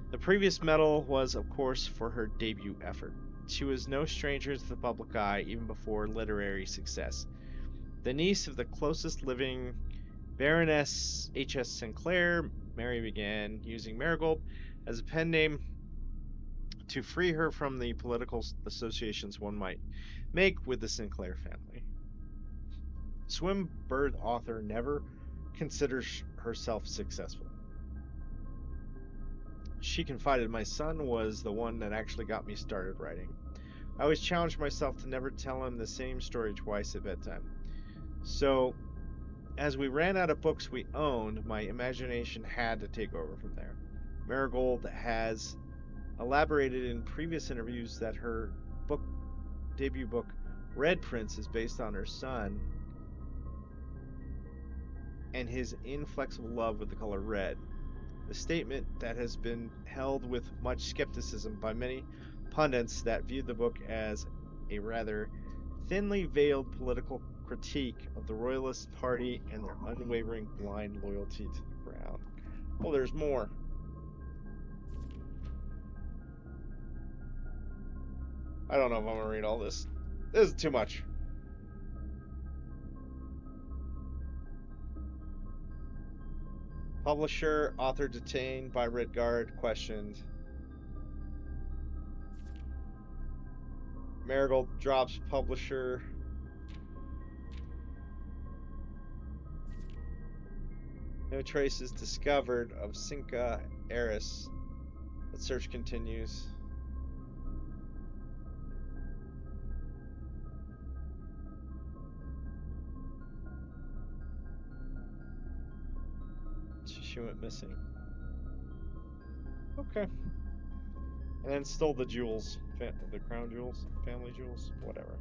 The previous medal was, of course, for her debut effort. She was no stranger to the public eye even before literary success. The niece of the closest living Baroness H.S. Sinclair, Mary began using Marigold as a pen name to free her from the political associations one might make with the Sinclair family. Swimbird author never considers herself successful. She confided, my son was the one that actually got me started writing. I always challenged myself to never tell him the same story twice at bedtime. So, as we ran out of books we owned, my imagination had to take over from there. Marigold has elaborated in previous interviews that her debut book, Red Prince, is based on her son and his inflexible love with the color red. The statement that has been held with much skepticism by many pundits that viewed the book as a rather thinly veiled political critique of the Royalist Party and their unwavering blind loyalty to the crown. Oh, there's more. I don't know if I'm going to read all this. This is too much. Publisher, author detained by Red Guard, questioned. Marigold drops publisher. No traces discovered of Cinca heiress. The search continues. She went missing. Okay. And then stole the jewels, the crown jewels, family jewels, whatever.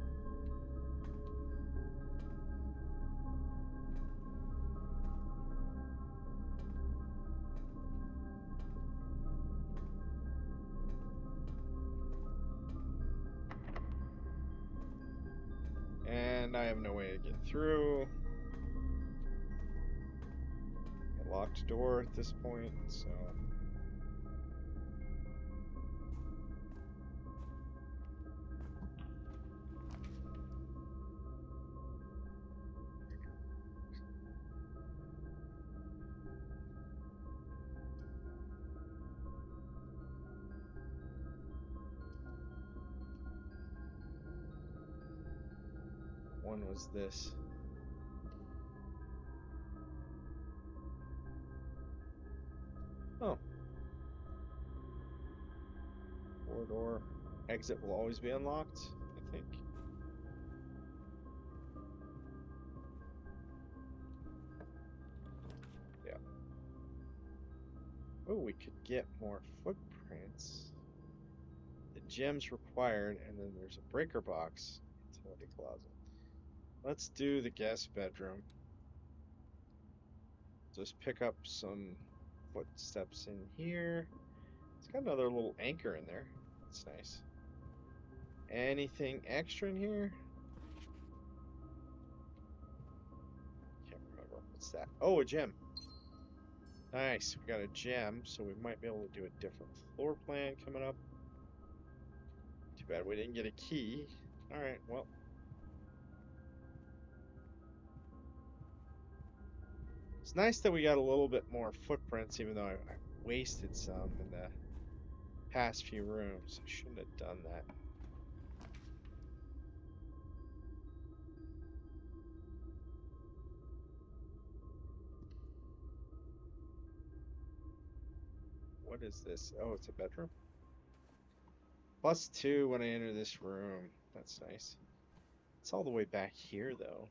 And I have no way to get through. A locked door at this point, so... One was this. Oh. Corridor. Exit will always be unlocked, I think. Yeah. Oh, we could get more footprints. The gems required, and then there's a breaker box. Utility closet. Let's do the guest bedroom. Just pick up some footsteps in here. It's got another little anchor in there. That's nice. Anything extra in here? What's that? Oh, a gem. Nice. We got a gem, so we might be able to do a different floor plan coming up. Too bad we didn't get a key. Alright, well. It's nice that we got a little bit more footprints, even though I wasted some in the past few rooms. I shouldn't have done that. What is this? Oh, it's a bedroom? +2 when I enter this room. That's nice. It's all the way back here, though.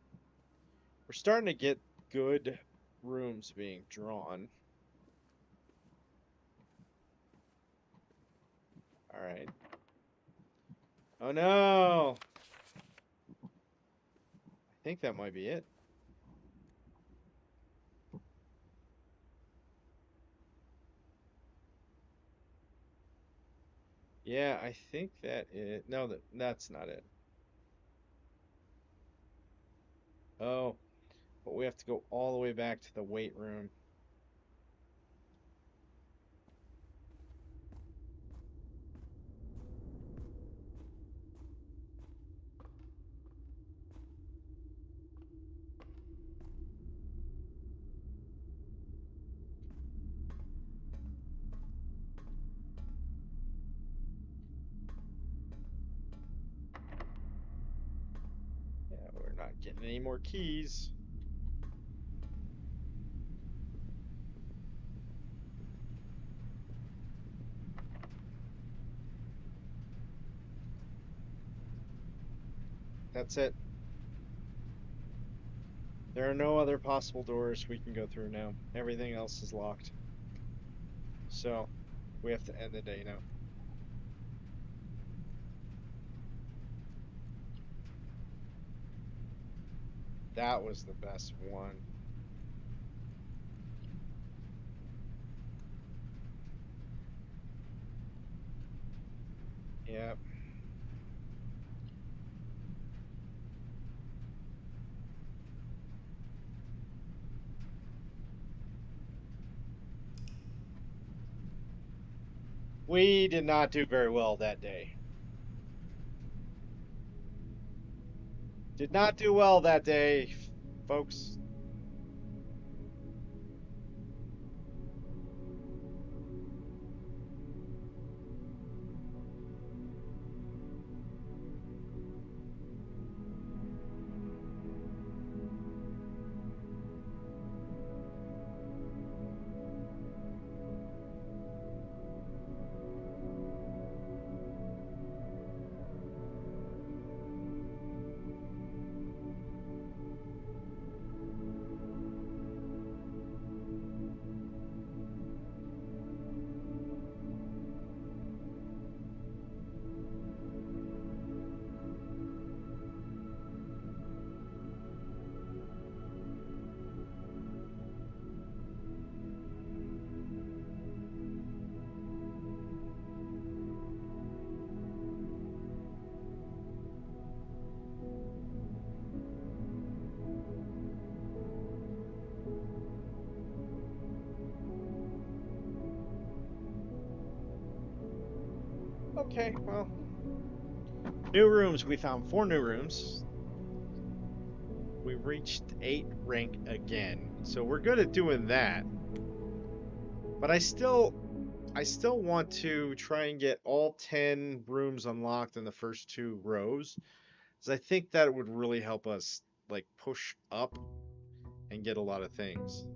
We're starting to get good rooms being drawn. Alright. Oh no! I think that might be it. Yeah, I think that it. No, that's not it. Oh, but we have to go all the way back to the weight room. Yeah, we're not getting any more keys. That's it. There are no other possible doors we can go through now. Everything else is locked. So, we have to end the day now. That was the best one. Yep. We did not do very well that day. Did not do well that day, folks. Okay, well. New rooms. We found 4 new rooms. We reached 8 rank again. So we're good at doing that. But I still want to try and get all 10 rooms unlocked in the first 2 rows. Because I think that would really help us like push up and get a lot of things.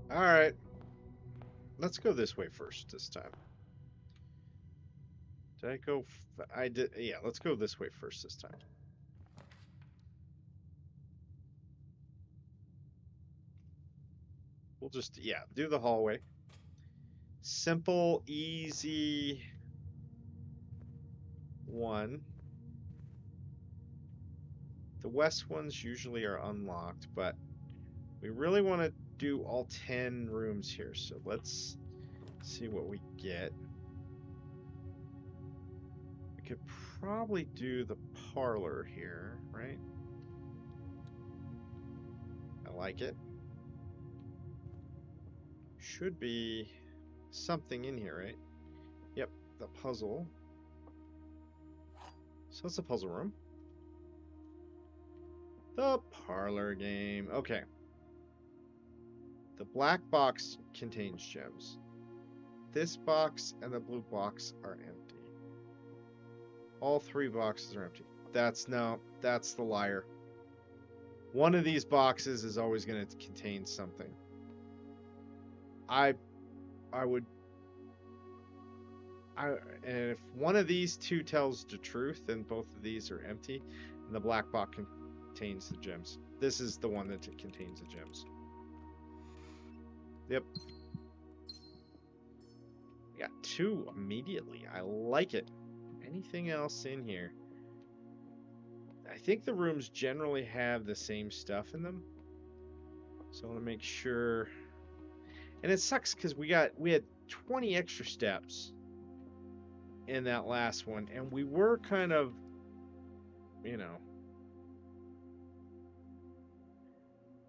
All right. Let's go this way first this time. Did I go? I did. Yeah, let's go this way first this time. We'll just, yeah, do the hallway. Simple, easy one. The west ones usually are unlocked, but we really want to do all 10 rooms here. So let's see what we get. We could probably do the parlor here, right? I like it. Should be something in here, right? Yep, the puzzle. So it's a puzzle room. The parlor game. Okay. The black box contains gems. This box and the blue box are empty. All three boxes are empty. That's the liar. One of these boxes is always going to contain something. And if one of these two tells the truth, then both of these are empty, and the black box contains the gems. This is the one that contains the gems. Yep. We got 2 immediately. I like it. Anything else in here? I think the rooms generally have the same stuff in them. So I want to make sure. And it sucks because we had 20 extra steps in that last one, and we were kind of, you know,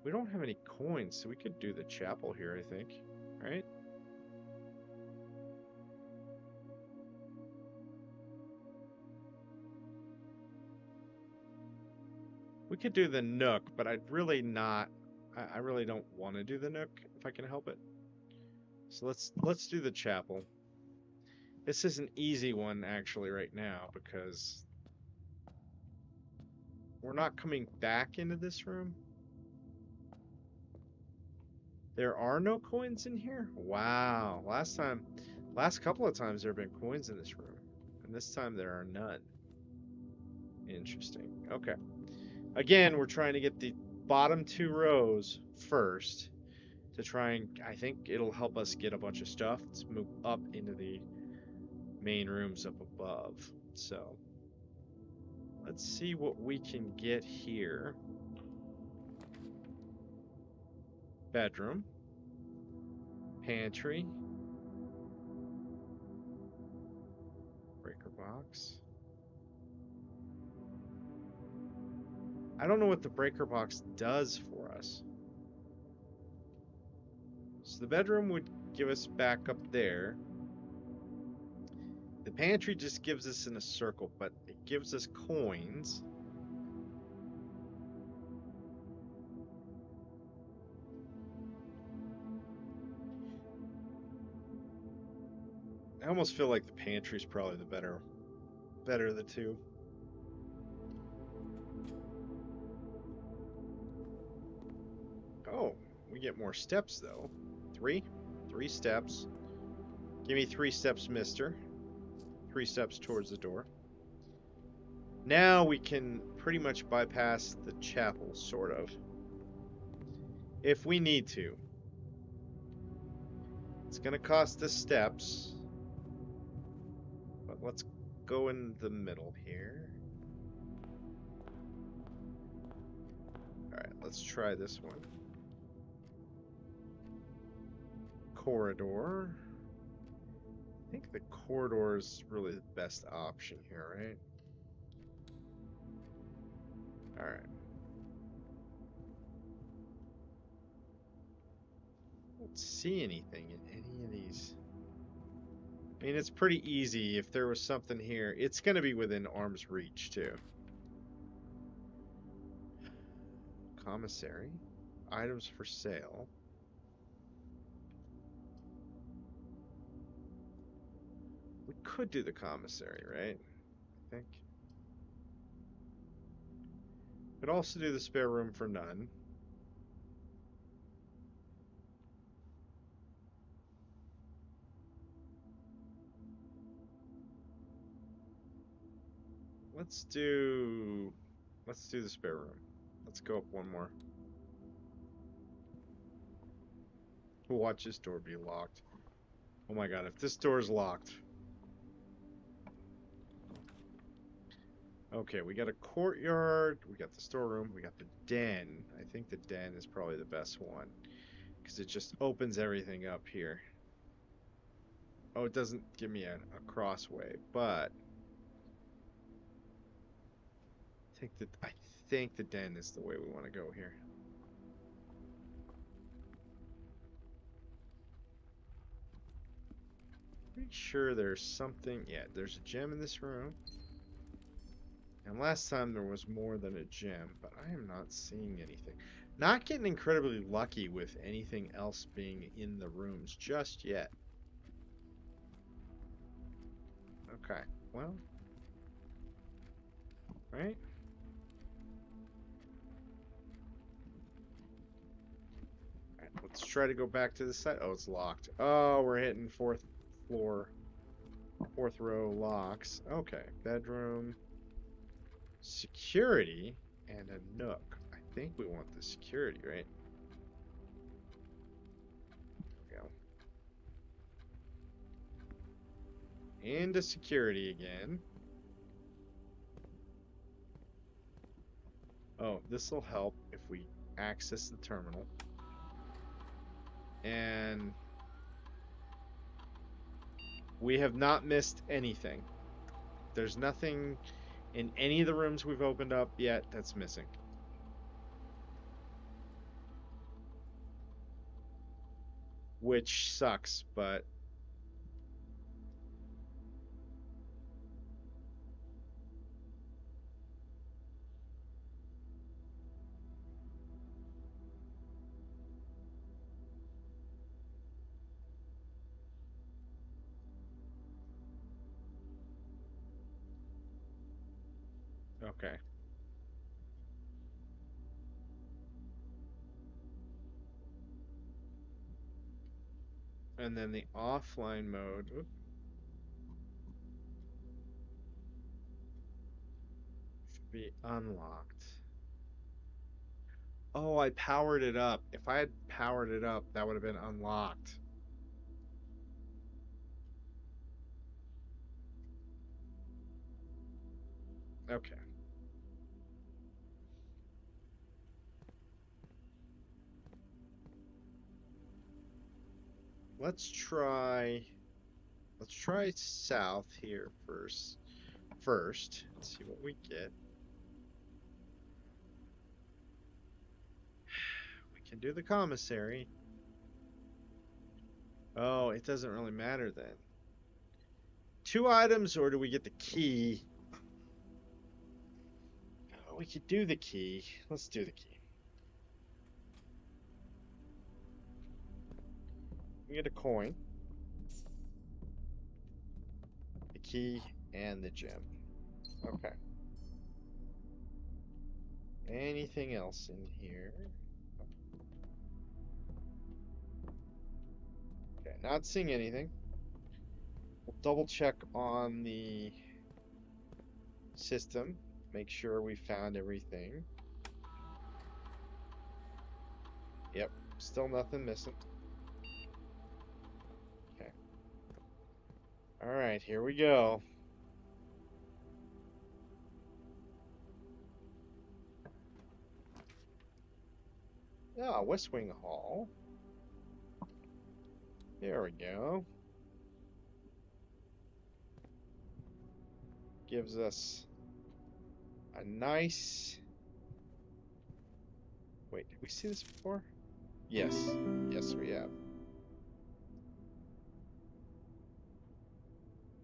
we don't have any coins, so we could do the chapel here, I think, right? We could do the Nook, but I'd really not. I really don't want to do the Nook if I can help it. So let's do the chapel. This is an easy one actually right now because we're not coming back into this room. There are no coins in here? Wow. Last couple of times there have been coins in this room. And this time there are none. Interesting. Okay. Again, we're trying to get the bottom 2 rows first to try and, I think it'll help us get a bunch of stuff. Let's move up into the main rooms up above. So let's see what we can get here. Bedroom. Pantry. Breaker box. I don't know what the breaker box does for us. So the bedroom would give us back up there. The pantry just gives us in a circle, but it gives us coins. I almost feel like the pantry's probably the better of the two. Oh, we get more steps though. 3 steps. Give me 3 steps, mister. 3 steps towards the door. Now we can pretty much bypass the chapel, sort of. If we need to. It's gonna cost us steps. But let's go in the middle here. Alright, let's try this one. Corridor. I think the corridor is really the best option here, right? Alright. I don't see anything in any of these. I mean, it's pretty easy. If there was something here, it's going to be within arm's reach, too. Commissary. Items for sale. We could do the commissary, right? I think. Could also do the spare room for none. Let's do the spare room. Let's go up one more. We'll watch this door be locked. Oh my god, if this door is locked. Okay, we got a courtyard, we got the storeroom, we got the den. I think the den is probably the best one because it just opens everything up here. Oh, it doesn't give me a crossway, but I think the den is the way we want to go here. Pretty sure there's something. Yeah, there's a gem in this room. And last time there was more than a gem, but I am not seeing anything. Not getting incredibly lucky with anything else being in the rooms just yet. Okay, well, right? Alright, let's try to go back to the site. Oh, it's locked. Oh, we're hitting fourth row locks. Okay, bedroom, security, and a nook. I think we want the security, right? There we go. Into security again. Oh, this will help if we access the terminal. And we have not missed anything. There's nothing in any of the rooms we've opened up yet that's missing. Which sucks, but okay. And then the offline mode. Oop. Should be unlocked. Oh, I powered it up. If I had powered it up, that would have been unlocked. Okay. Let's try south here first. Let's see what we get. We can do the commissary. Oh, it doesn't really matter then. 2 items, or do we get the key? Oh, we could do the key. Let's do the key. We get a coin, the key, and the gem. Okay. Anything else in here? Okay, not seeing anything. We'll double check on the system, make sure we found everything. Yep, still nothing missing. Okay. Alright, here we go. Ah, West Wing Hall. There we go. Gives us a nice... Wait, did we see this before? Yes. Yes, we have.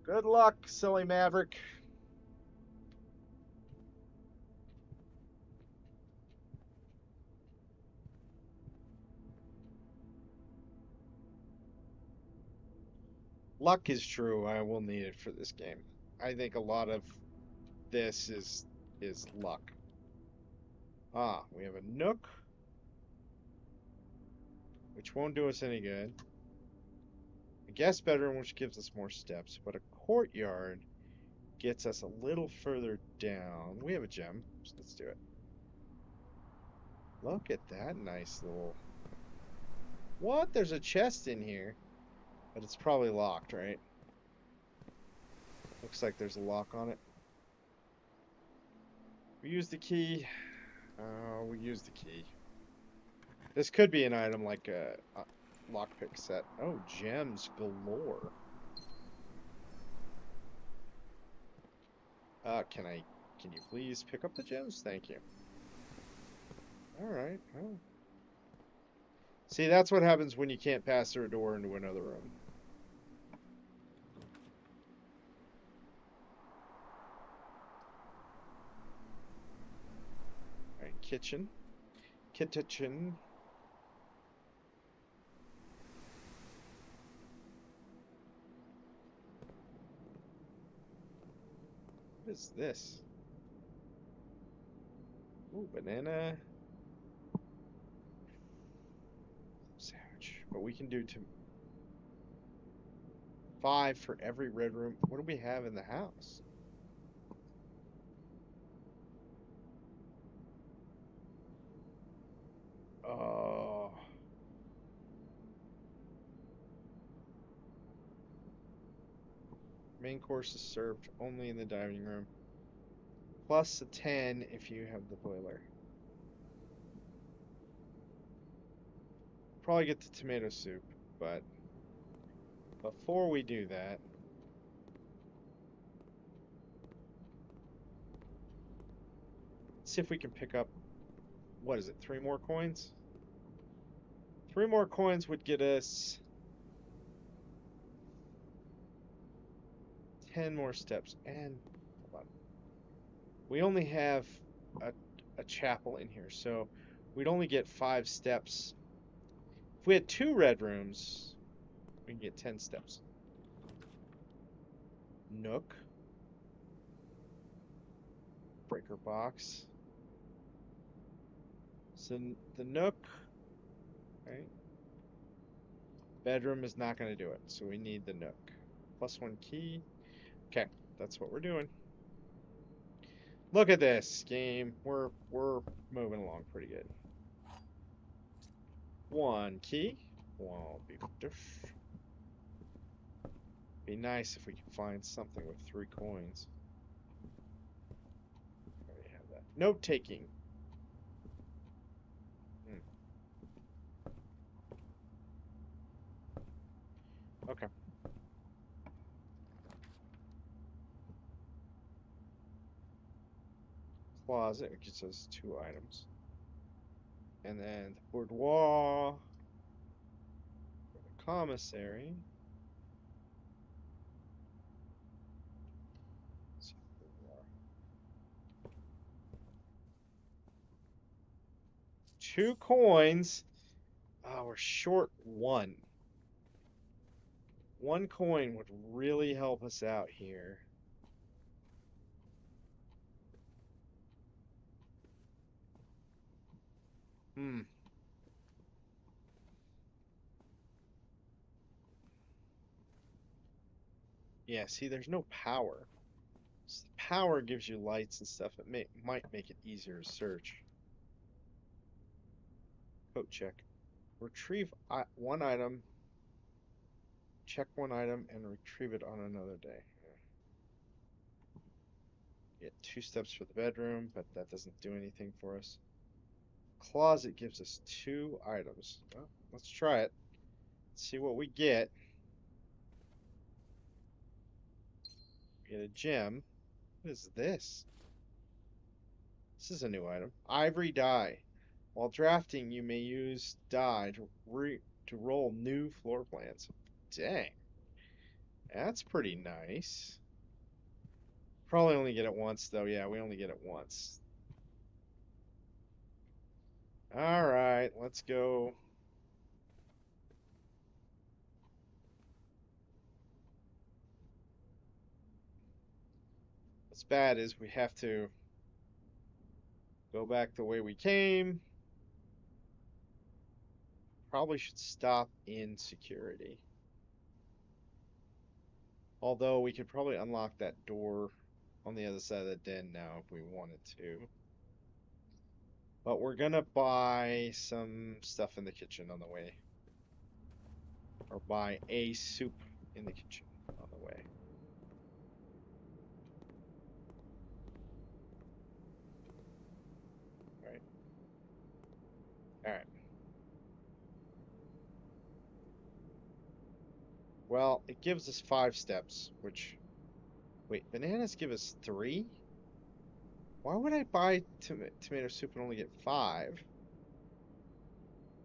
Good luck, silly Maverick. Luck is true. I will need it for this game. I think a lot of this is luck. Ah, we have a nook, which won't do us any good. A guest bedroom, which gives us more steps, but a courtyard gets us a little further down. We have a gem, so let's do it. Look at that nice little... What? There's a chest in here. But it's probably locked, right? Looks like there's a lock on it. We use the key. We use the key. This could be an item like a lockpick set. Oh, gems galore. Can you please pick up the gems? Thank you. Alright, oh. See, that's what happens when you can't pass through a door into another room. Alright, kitchen. Kitchen. What is this? Ooh, banana. Sandwich. But we can do 5 for every red room. What do we have in the house? Oh. Main course is served only in the dining room. Plus a 10 if you have the boiler. Probably get the tomato soup, but before we do that, see if we can pick up, what is it, 3 more coins? 3 more coins would get us 10 more steps. And hold on, we only have a chapel in here, so we'd only get 5 steps. If we had 2 red rooms, we can get 10 steps. Nook. Breaker box. So the Nook, right? Bedroom is not going to do it, so we need the Nook. Plus 1 key. Okay, that's what we're doing. Look at this game. We're moving along pretty good. 1 key. Well, be nice if we could find something with 3 coins. Already have that. Note taking. Okay. Closet, it gives us 2 items. And then the boudoir. The commissary. 2 coins. Oh, we're short 1. 1 coin would really help us out here. Yeah, see, there's no power. So the power gives you lights and stuff. It might make it easier to search. Coat check. Retrieve 1 item. Check 1 item and retrieve it on another day. Get 2 steps for the bedroom, but that doesn't do anything for us. Closet gives us 2 items. Well, let's try it. Let's see what we get. We get a gem. What is this? This is a new item. Ivory die. While drafting, you may use die to roll new floor plans. Dang. That's pretty nice. Probably only get it once, though. Yeah, we only get it once. Alright, let's go. What's bad is we have to go back the way we came. Probably should stop in security. Although we could probably unlock that door on the other side of the den now if we wanted to. But we're gonna buy some stuff in the kitchen on the way. Or buy a soup in the kitchen on the way. Alright. Alright. Well, it gives us 5 steps, which Wait, bananas give us 3? Why would I buy tomato soup and only get 5?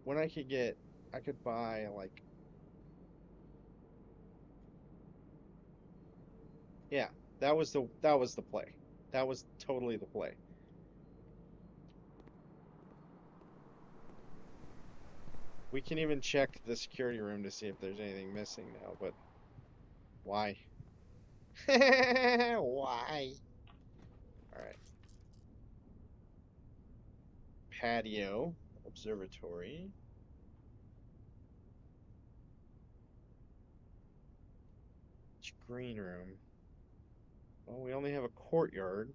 When I could buy like, yeah, that was the play. That was totally the play. We can even check the security room to see if there's anything missing now, but why? Why? All right. Patio, observatory. Green room. Well, we only have a courtyard.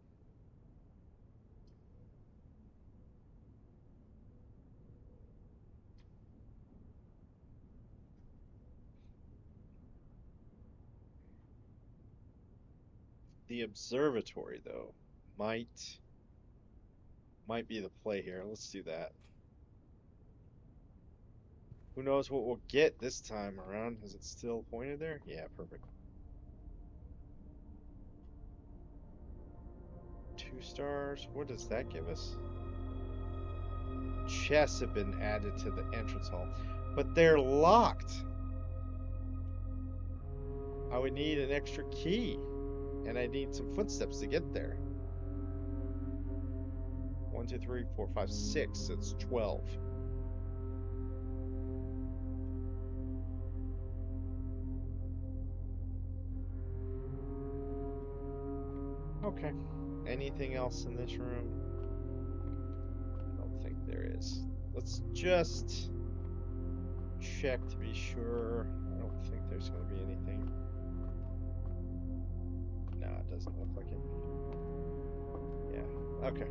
The observatory, though, might be the play here. Let's do that. Who knows what we'll get this time around? Is it still pointed there? Yeah, perfect. 2 stars. What does that give us? Chests have been added to the entrance hall, but they're locked. I would need an extra key, and I need some footsteps to get there. 1, 2, 3, 4, 5, 6. It's 12. Okay. Anything else in this room? I don't think there is. Let's just check to be sure. I don't think there's going to be anything. No, it doesn't look like it. Yeah, okay.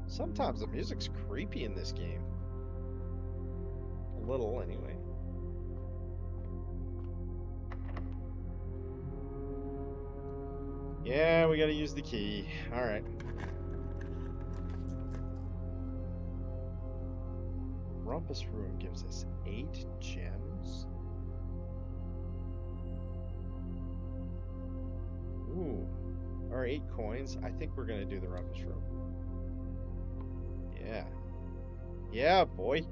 Sometimes the music's creepy in this game. A little, anyway. Yeah, we gotta use the key. Alright. Rumpus Room gives us 8 gems. Ooh. Or 8 coins. I think we're gonna do the Rumpus Room. Yeah. Yeah, boy.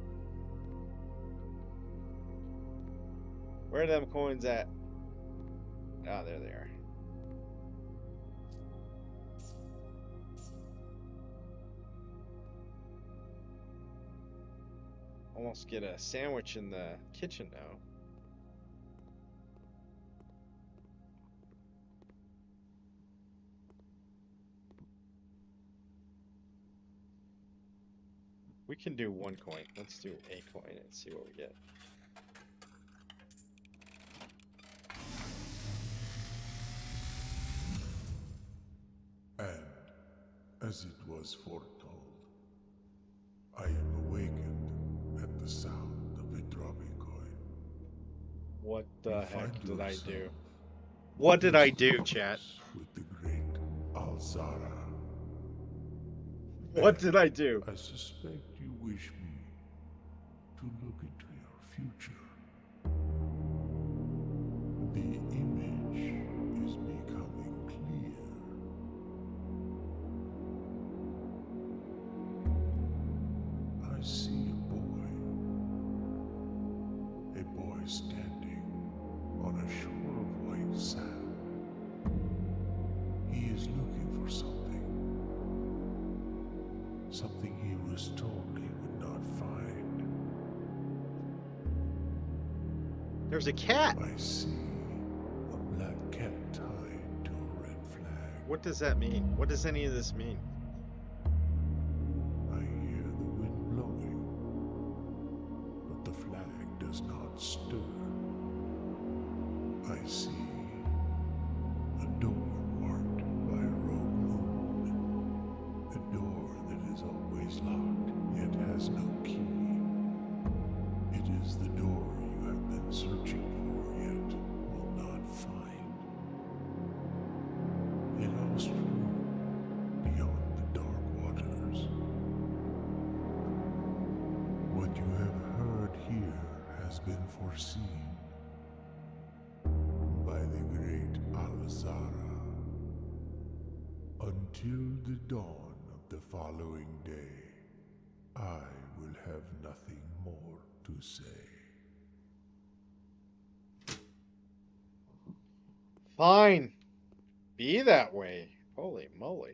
Where are them coins at? Ah, there they are. Almost get a sandwich in the kitchen now. We can do 1 coin. Let's do a coin and see what we get. And, as it was foretold, I am awakened at the sound of a dropping coin. What the You heck find did I do? yourself What did I do, face chat? with the great Alzara. What did I do? I suspect you wish me to look into your future. The image is becoming clear. I see a boy standing on a shore of white sand. He is looking for something he was told he would not find. There's a cat. I see a black cat tied to a red flag. What does that mean? What does any of this mean? I hear the wind blowing, but the flag does not stir. I see a door marked by a rogue moon. A door that is always locked, yet has no key. It is the door you have been searching for, yet will not find. A lost room beyond the dark waters. What you have heard here has been foreseen until the dawn of the following day, I will have nothing more to say. Fine. Be that way. Holy moly.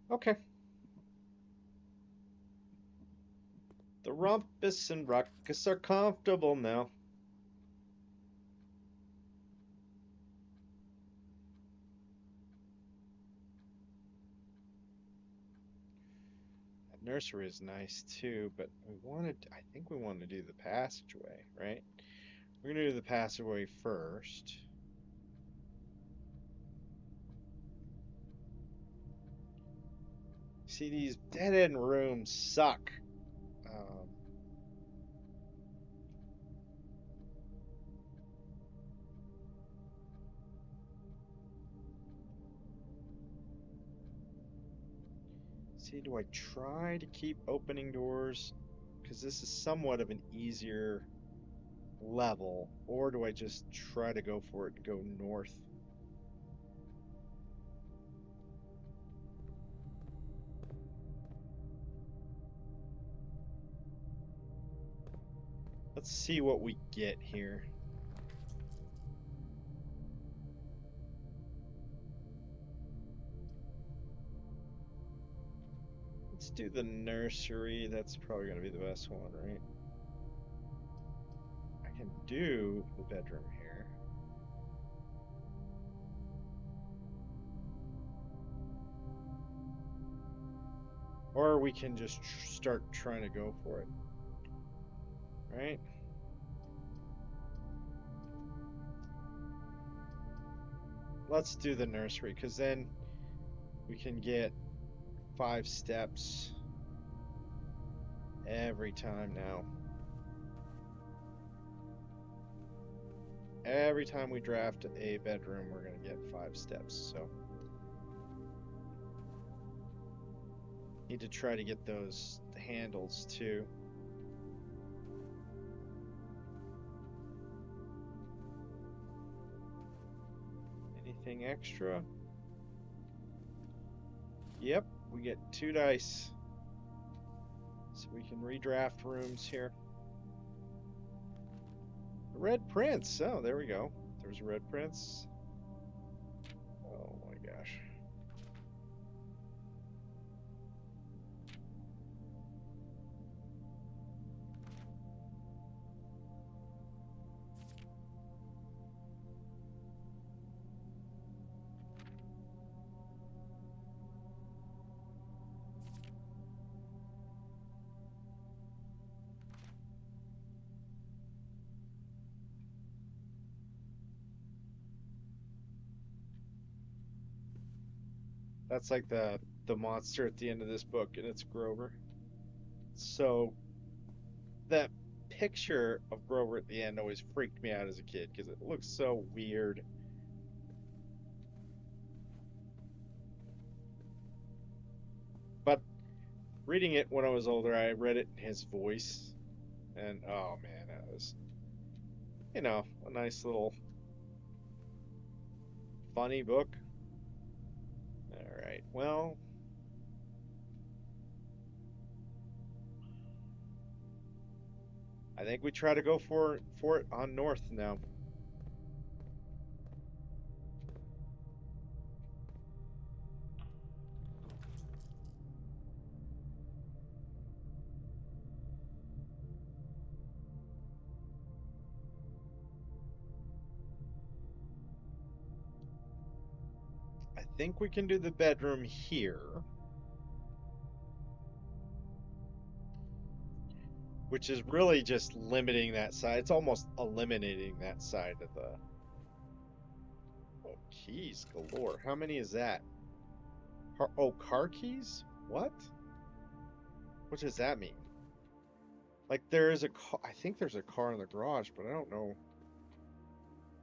Okay. The Rumpus and Ruckus are comfortable now. That nursery is nice too, but I think we want to do the passageway, right? We're gonna do the passageway first. See, these dead-end rooms suck. See, do I try to keep opening doors? Because this is somewhat of an easier level. Or do I just try to go for it and go north? Let's see what we get here. Let's do the nursery. That's probably going to be the best one, right? I can do the bedroom here. Or we can just start trying to go for it. Right? Let's do the nursery, because then we can get 5 steps every time now. Every time we draft a bedroom, we're going to get 5 steps, so. Need to try to get those handles too. Anything extra? Yep, we get 2 dice. So we can redraft rooms here. The Red Prince. Oh, there we go. There's a Red Prince. Oh my gosh. That's like the monster at the end of this book, and it's Grover. So that picture of Grover at the end always freaked me out as a kid because it looks so weird. But reading it when I was older, I read it in his voice, and oh man, that was, you know, a nice little funny book. All right, well. I think we try to go for it on north now. I think we can do the bedroom here. Which is really just limiting that side. It's almost eliminating that side of the... Oh, keys galore. How many is that? Oh, car keys? What? What does that mean? Like there is a car. I think there's a car in the garage, but I don't know.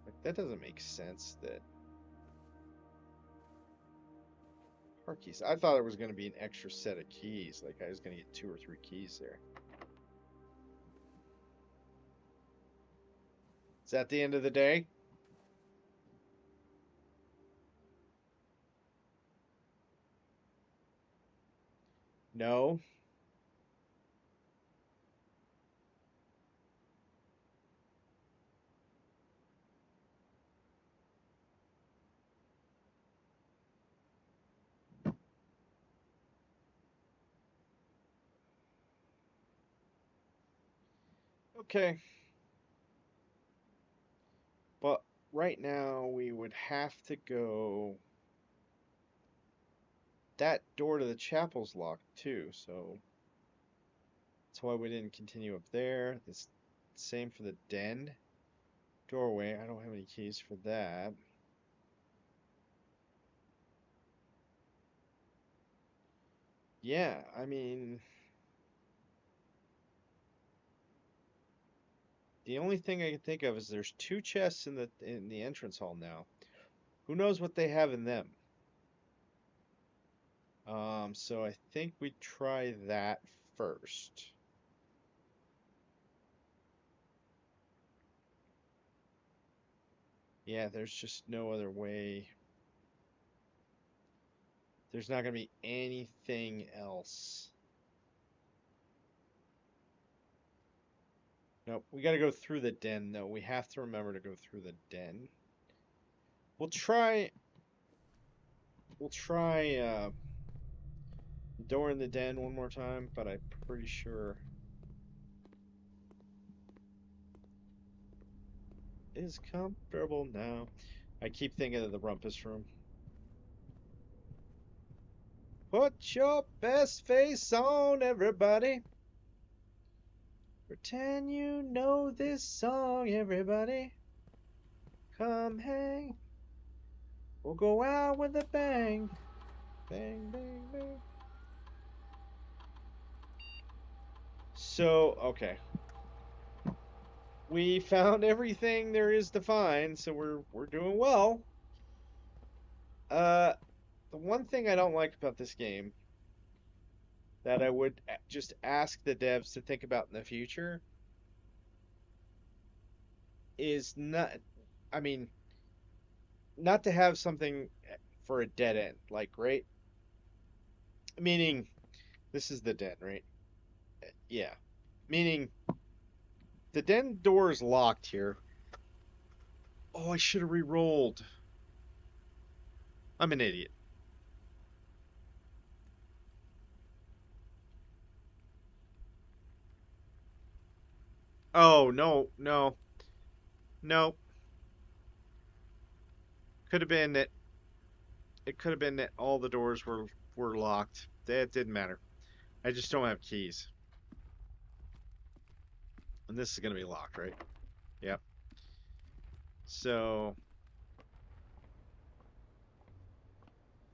Like that doesn't make sense. That car keys. I thought it was going to be an extra set of keys. Like I was going to get 2 or 3 keys there. Is that the end of the day? No. Okay. But right now we would have to go. That door to the chapel's locked too, so that's why we didn't continue up there. This same for the den doorway. I don't have any keys for that. Yeah, I mean, the only thing I can think of is there's 2 chests in the entrance hall now. Who knows what they have in them? So I think we try that first. Yeah, there's just no other way. There's not gonna be anything else. Nope, we gotta go through the den though. We have to remember to go through the den. We'll try door in the den one more time, but I'm pretty sure is comfortable now. I keep thinking of the rumpus room. Put your best face on, everybody. Pretend you know this song, everybody. Come hang. We'll go out with a bang. Bang, bang, bang. So, okay. We found everything there is to find, so we're doing well. The one thing I don't like about this game that I would just ask the devs to think about in the future is not, I mean, not to have something for a dead end, like, right? Meaning, this is the den, right? Yeah. Meaning, the den door is locked here. Oh, I should have re-rolled. I'm an idiot. Oh, no, no, no. Could have been that it could have been that all the doors were locked. That didn't matter. I just don't have keys. And this is going to be locked, right? Yep. So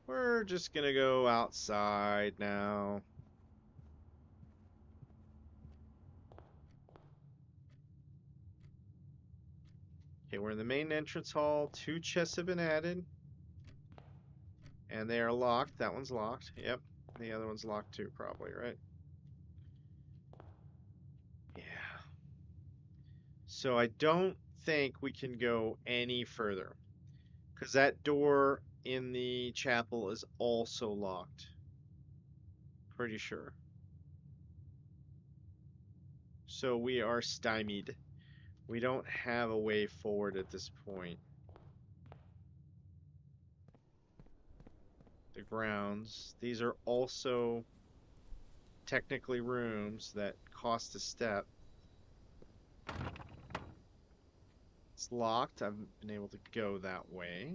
we're just going to go outside now. Okay, we're in the main entrance hall. 2 chests have been added. And they are locked. That one's locked. Yep. The other one's locked too, probably, right? Yeah. So I don't think we can go any further. Because that door in the chapel is also locked. Pretty sure. So we are stymied. We don't have a way forward at this point. The grounds. These are also technically rooms that cost a step. It's locked. I haven't been able to go that way.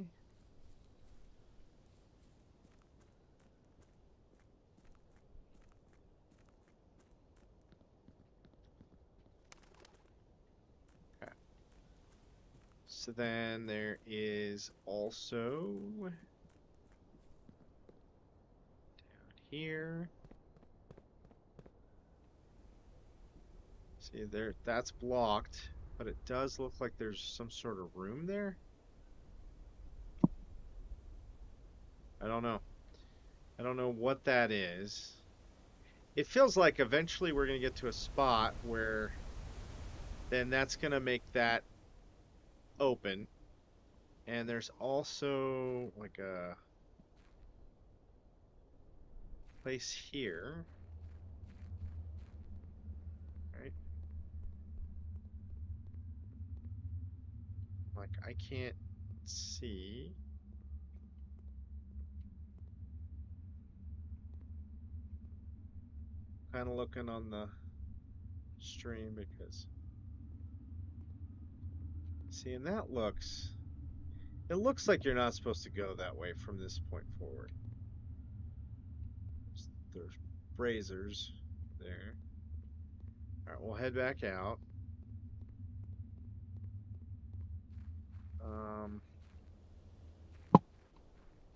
Okay. So then there is also down here. See there, that's blocked, but it does look like there's some sort of room there. I don't know. I don't know what that is. It feels like eventually we're going to get to a spot where then that's going to make that open. And there's also like a place here, right? Like I can't see. Kind of looking on the stream because see, and that looks, it looks like you're not supposed to go that way from this point forward. There's braziers there. All right, we'll head back out. Um,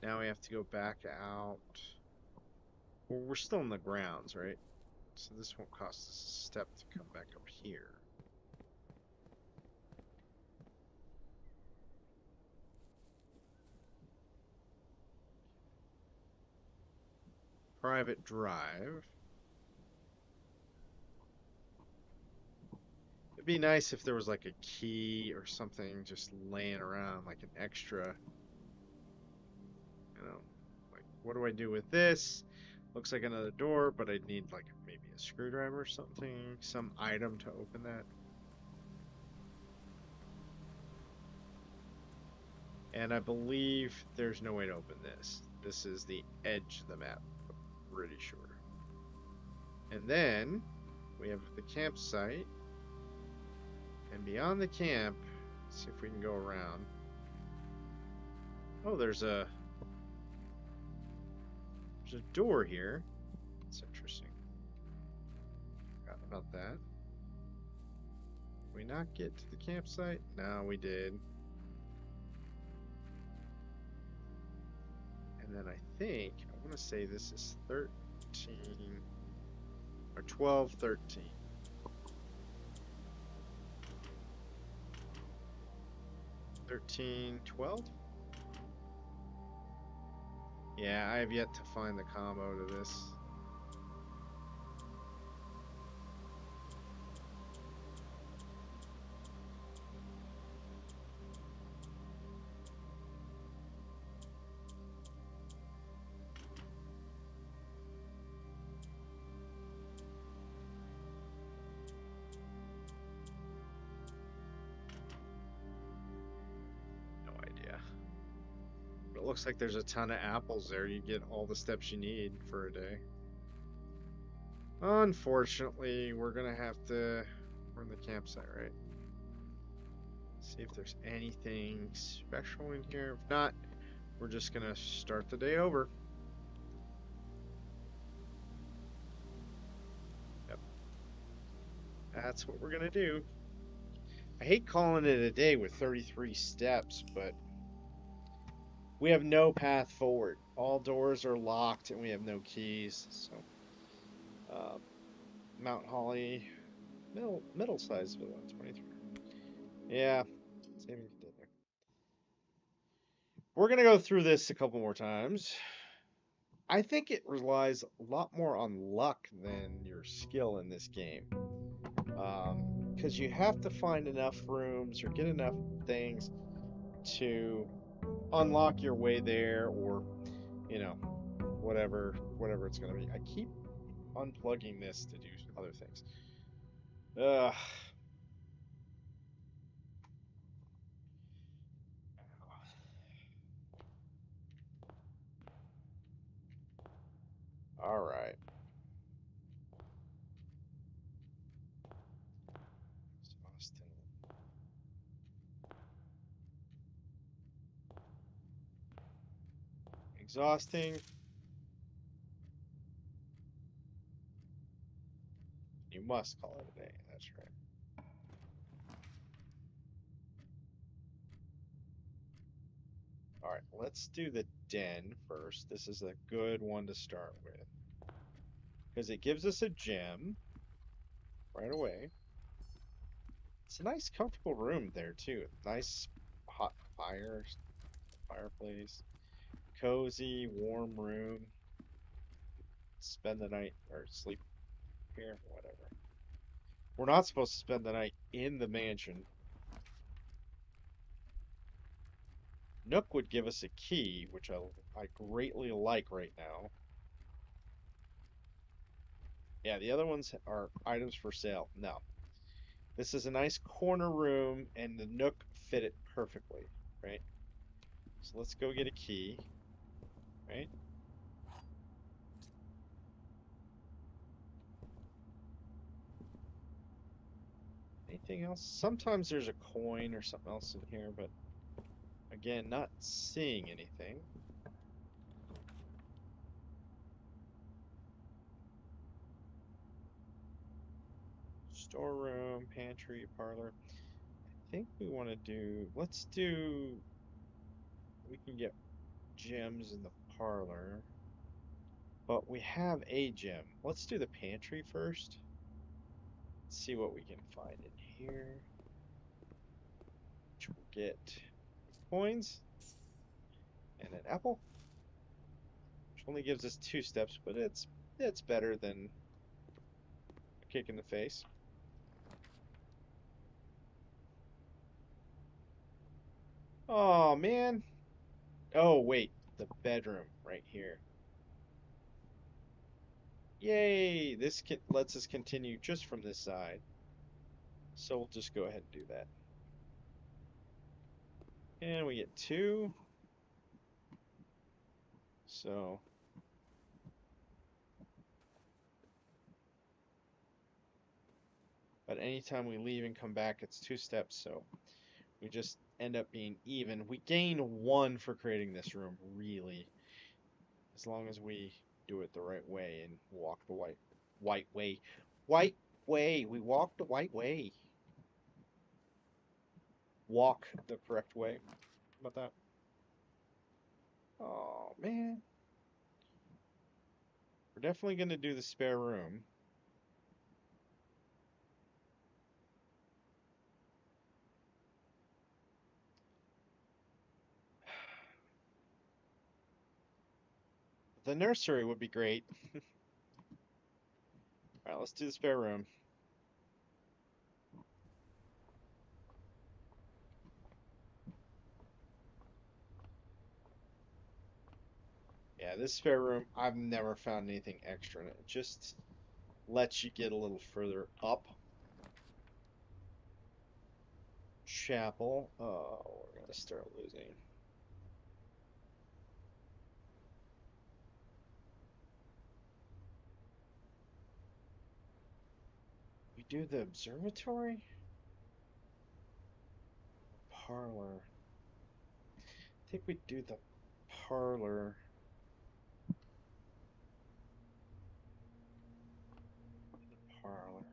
now we have to go back out. Well, we're still in the grounds, right? So this won't cost us a step to come back up here. Private drive. It'd be nice if there was like a key or something just laying around, like an extra, you know, like what do I do with this? Looks like another door, but I'd need like maybe a screwdriver or something, some item to open that. And I believe there's no way to open this. This is the edge of the map, I'm pretty sure. And then we have the campsite. And beyond the camp, let's see if we can go around. Oh, there's a door here. That's interesting. Forgot about that. Did we not get to the campsite? No, we did. And then I think, I want to say this is 13 or 12, 13. 13, 12? Yeah, I have yet to find the combo to this. Looks like there's a ton of apples there. You get all the steps you need for a day. Unfortunately, we're gonna have to, we're in the campsite, right? See if there's anything special in here. If not, we're just gonna start the day over. Yep. That's what we're gonna do. I hate calling it a day with 33 steps, but we have no path forward. All doors are locked and we have no keys. So, Mount Holly, middle-sized villa, 23. Yeah, saving dinner. We're gonna go through this a couple more times. I think it relies a lot more on luck than your skill in this game. Because you have to find enough rooms or get enough things to unlock your way there, or you know, whatever it's gonna be. I keep unplugging this to do other things. Ugh. All right. Exhausting. You must call it a day. That's right. All right, let's do the den first. This is a good one to start with because it gives us a gem right away. It's a nice, comfortable room there too. Nice hot fireplace, cozy, warm room. Spend the night or sleep here, whatever. We're not supposed to spend the night in the mansion. Nook would give us a key, which I greatly like right now. Yeah, the other ones are items for sale. No. This is a nice corner room, and the Nook fit it perfectly, right? So let's go get a key, right? Anything else? Sometimes there's a coin or something else in here, but again, not seeing anything. Storeroom, pantry, parlor. I think we want to do, we can get gems in the parlor, but we have a gem. Let's do the pantry first. Let's see what we can find in here. Which will get coins and an apple, which only gives us 2 steps, but it's better than a kick in the face. Oh man. Oh wait, the bedroom right here. Yay! This lets us continue just from this side. So we'll just go ahead and do that. And we get 2. So but anytime we leave and come back, it's 2 steps, so we just end up being even. We gain 1 for creating this room, really. As long as we do it the right way and walk the white way. White way. We walk the white way. Walk the correct way. How about that? Oh man. We're definitely gonna do the spare room. The nursery would be great. Alright, let's do the spare room. Yeah, this spare room, I've never found anything extra in it. It just lets you get a little further up. Chapel. Oh, we're gonna start losing. We do the observatory? Parlor. I think we do the parlor. The parlor.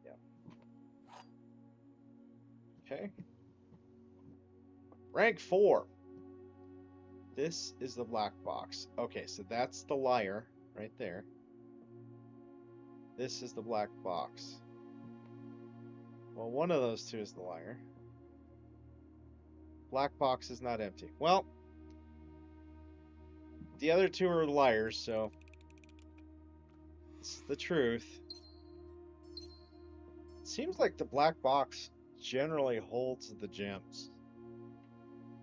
Yeah. Okay. Rank 4. This is the black box. Okay, so that's the liar right there. This is the black box. Well, one of those 2 is the liar. Black box is not empty. Well, the other 2 are liars, so it's the truth. It seems like the black box generally holds the gems,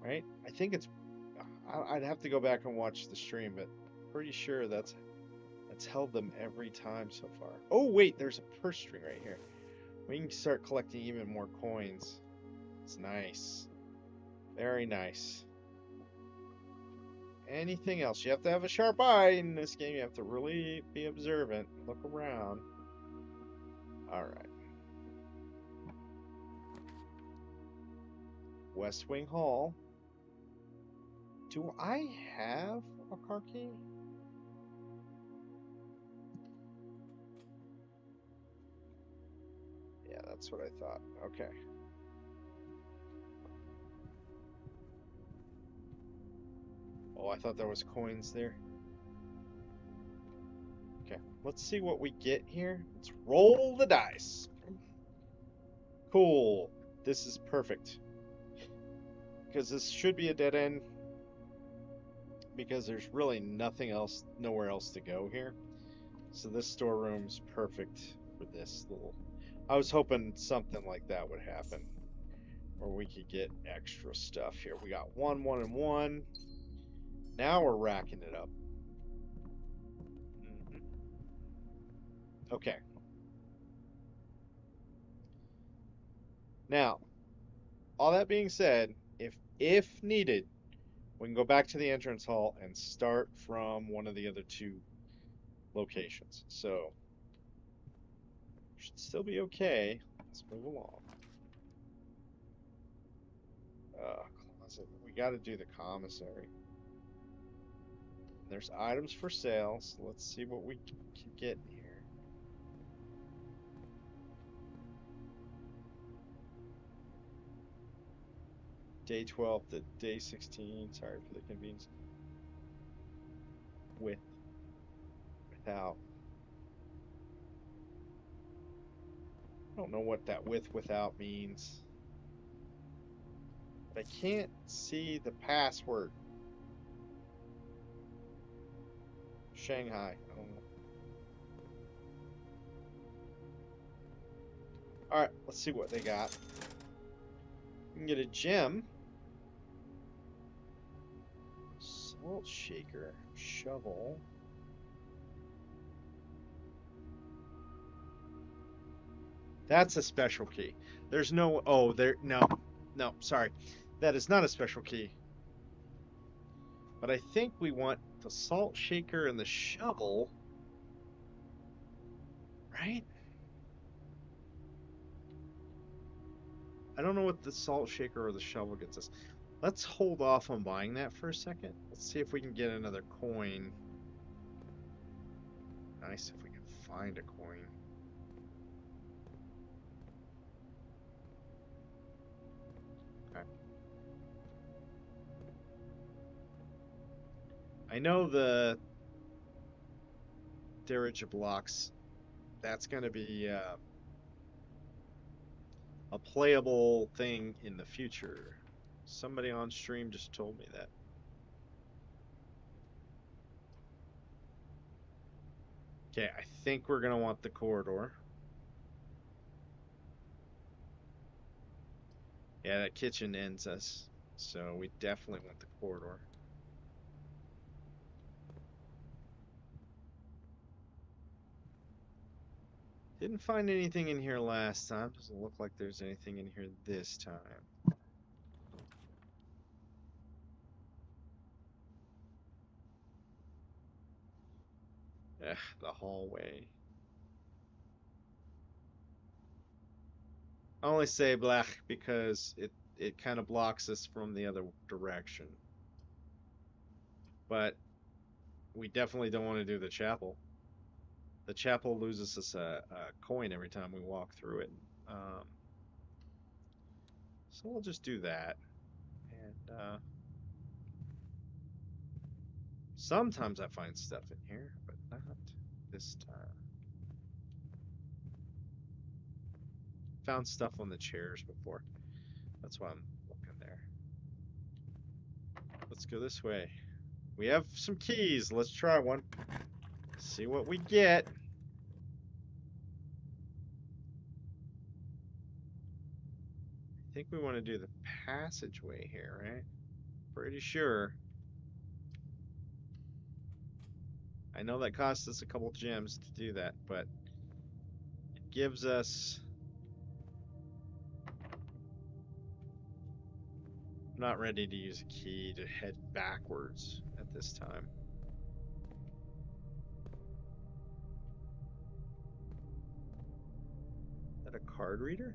right? I think it's. I'd have to go back and watch the stream, but pretty sure that's held them every time so far. Oh wait, there's a purse string right here. We can start collecting even more coins. It's nice. Very nice. Anything else? You have to have a sharp eye in this game. You have to really be observant. Look around. Alright. West Wing Hall. Do I have a car key? Yeah, that's what I thought. Okay. Oh, I thought there was coins there. Okay. Let's see what we get here. Let's roll the dice. Cool. This is perfect. Because this should be a dead end. Because there's really nothing else, nowhere else to go here. So this storeroom's perfect for this little... I was hoping something like that would happen. Or we could get extra stuff here. We got 1, 1, and 1. Now we're racking it up. Okay. Now, all that being said, if needed, we can go back to the entrance hall and start from one of the other 2 locations. So, should still be okay. Let's move along. Closet. We got to do the commissary. There's items for sale, so let's see what we can get here. Day 12 to day 16. Sorry for the convenience. Without. I don't know what that without means. But I can't see the password. Shanghai. I don't know. Alright, let's see what they got. You can get a gem. Salt shaker. Shovel. That's a special key. There's no... Oh, there... No. No, sorry. That is not a special key. But I think we want the salt shaker and the shovel. Right? I don't know what the salt shaker or the shovel gets us. Let's hold off on buying that for a second. Let's see if we can get another coin. Nice if we can find a coin. Okay. I know the Dirigiblocks, that's going to be a playable thing in the future. Somebody on stream just told me that. Okay, I think we're going to want the corridor. Yeah, that kitchen ends us, so we definitely want the corridor. Didn't find anything in here last time. Doesn't look like there's anything in here this time. Ugh, the hallway. I only say black because it kind of blocks us from the other direction. But we definitely don't want to do the chapel. The chapel loses us a coin every time we walk through it. So we'll just do that. And sometimes I find stuff in here, but not this time. Found stuff on the chairs before. That's why I'm looking there. Let's go this way. We have some keys. Let's try one. See what we get. I think we want to do the passageway here, right? Pretty sure. I know that costs us a couple gems to do that, but it gives us... I'm not ready to use a key to head backwards at this time. Is that a card reader?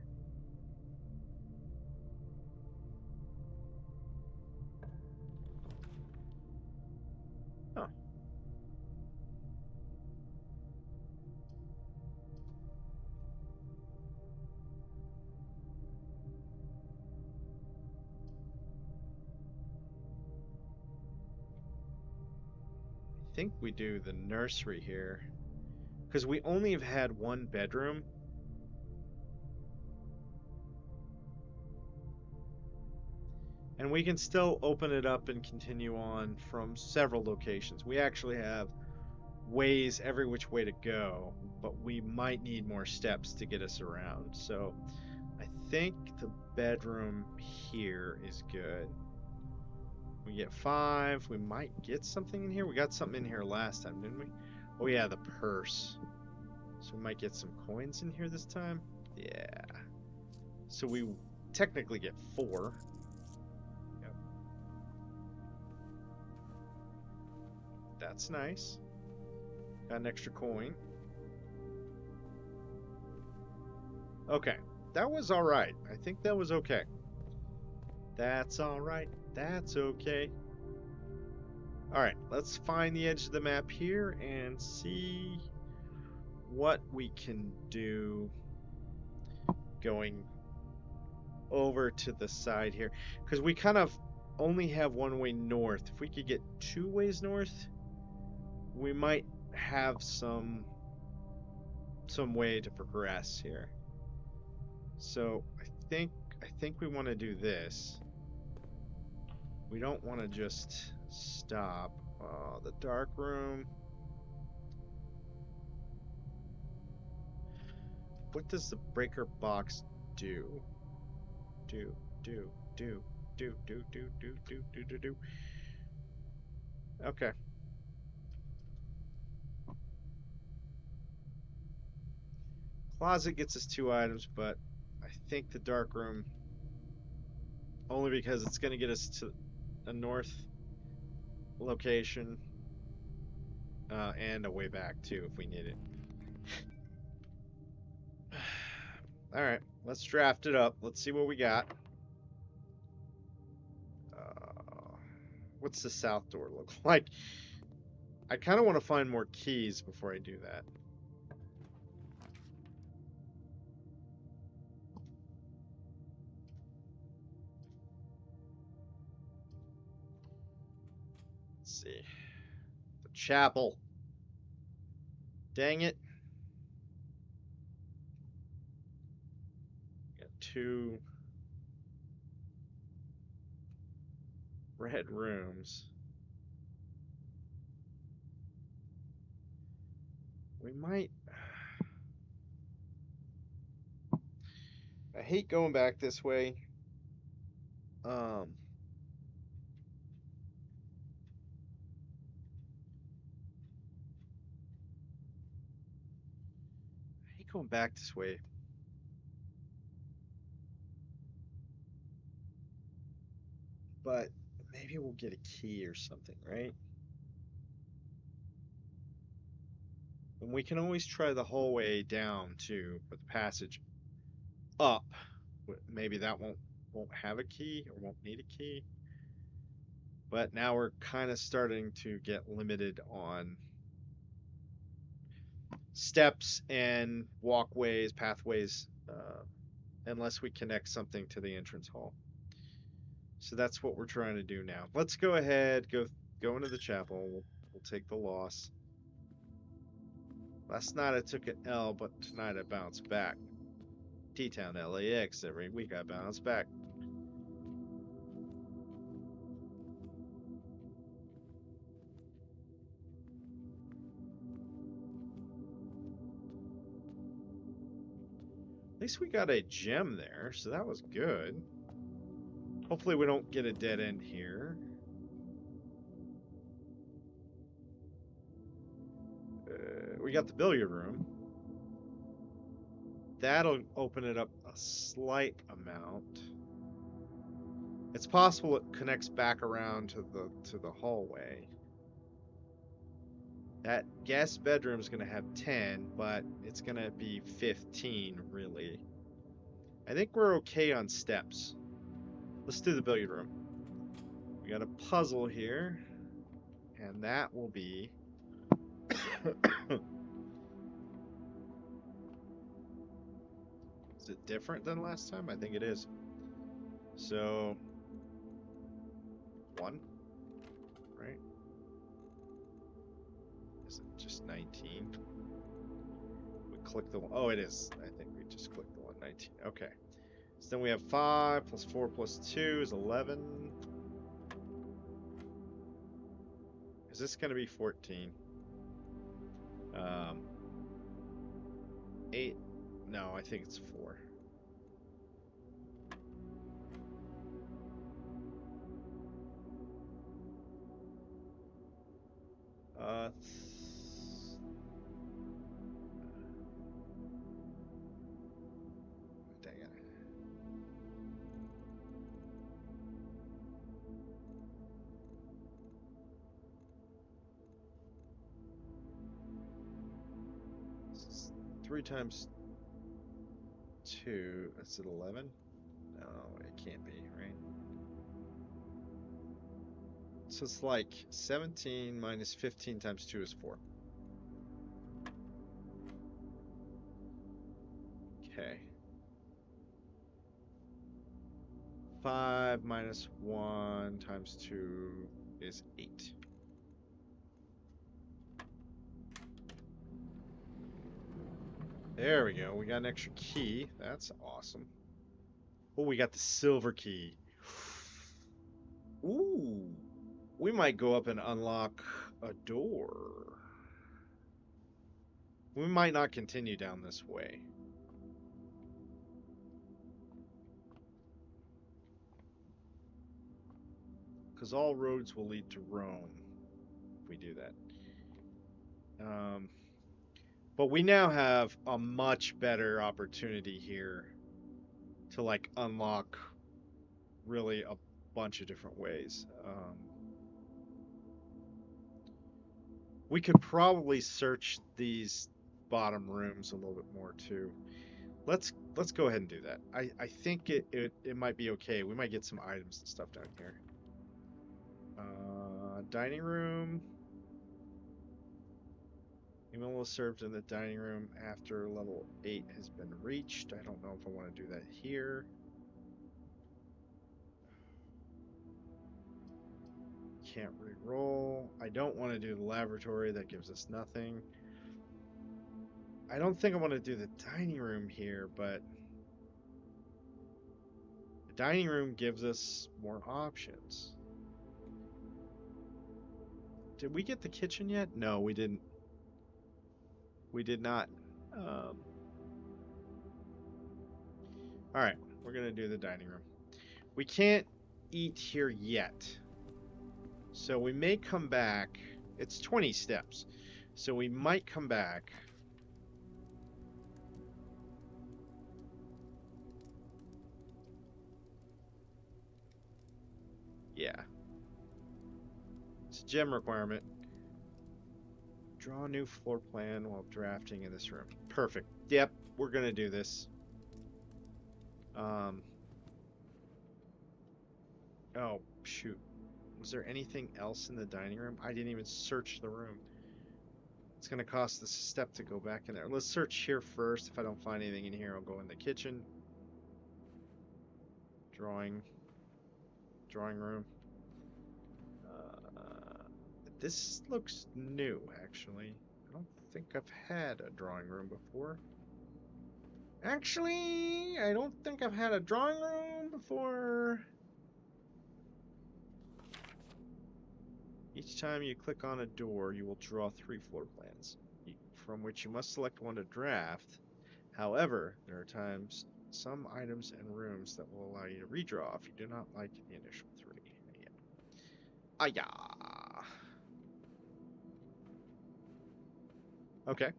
Oh. I think we do the nursery here. Because we only have had one bedroom. And we can still open it up and continue on from several locations. We actually have ways every which way to go, but we might need more steps to get us around. So I think the bedroom here is good. We get 5. We might get something in here. We got something in here last time, didn't we? Oh yeah, the purse. So we might get some coins in here this time. Yeah. So we technically get 4. Yep. That's nice. Got an extra coin. Okay. That was alright. I think that was okay. That's alright. That's okay. Alright, let's find the edge of the map here and see what we can do going over to the side here. Because we kind of only have one way north. If we could get 2 ways north, we might have some way to progress here. So I think we want to do this. We don't want to just stop. The dark room. What does the breaker box do? Do. Okay. Closet gets us 2 items, but I think the dark room, only because it's going to get us to a north location and a way back too if we need it. Alright, let's draft it up. Let's see what we got. What's the south door look like? I kind of want to find more keys before I do that. Let's see. The chapel. Dang it. Got 2 red rooms. We might... I hate going back this way. I hate going back this way. But maybe we'll get a key or something, right? And we can always try the hallway down too, but the passage up, maybe that won't have a key or won't need a key. But now we're kind of starting to get limited on steps and walkways, pathways, unless we connect something to the entrance hall. So that's what we're trying to do now. Let's go ahead, go into the chapel. We'll take the loss. Last night I took an L, but tonight I bounced back. T-Town LAX, every week I bounce back. At least we got a gem there, so that was good. Hopefully we don't get a dead end here. We got the billiard room. That'll open it up a slight amount. It's possible it connects back around to the hallway. That guest bedroom is going to have 10, but it's going to be 15, really. I think we're okay on steps. Let's do the billiard room. We got a puzzle here, and that will be... Is it different than last time? I think it is. So... 1, right? Is it just 19? click the one. Oh, it is. I think we just clicked the 119. Okay. So then we have 5 plus 4 plus 2 is 11. Is this going to be 14? 8. No, I think it's 4. Dang it. This is 3 times 2. Is it 11? No, it can't be, right? So it's like 17 minus 15 times 2 is 4. Okay. 5 minus 1 times 2 is 8. There we go. We got an extra key. That's awesome. Oh, we got the silver key. Ooh. We might go up and unlock a door. We might not continue down this way. Because all roads will lead to Rome if we do that. But we now have a much better opportunity here to like unlock really a bunch of different ways. We could probably search these bottom rooms a little bit more too. Let's go ahead and do that. I think it might be okay. We might get some items and stuff down here. Dining room. A meal is served in the dining room after level 8 has been reached. I don't know if I want to do that here. Can't re-roll. I don't want to do the laboratory. That gives us nothing. I don't think I want to do the dining room here, but the dining room gives us more options. Did we get the kitchen yet? No, we didn't. We did not. All right, we're going to do the dining room. We can't eat here yet. So we may come back. It's 20 steps. So we might come back. Yeah. It's a gem requirement. Draw a new floor plan while drafting in this room. Perfect. Yep, we're going to do this. Oh, shoot. Was there anything else in the dining room? I didn't even search the room. It's going to cost us a step to go back in there. Let's search here first. If I don't find anything in here, I'll go in the kitchen. Drawing room. This looks new, actually. I don't think I've had a drawing room before. Actually, I don't think I've had a drawing room before. Each time you click on a door, you will draw 3 floor plans, from which you must select one to draft. However, there are times some items and rooms that will allow you to redraw if you do not like the initial 3. Ayah. Okay.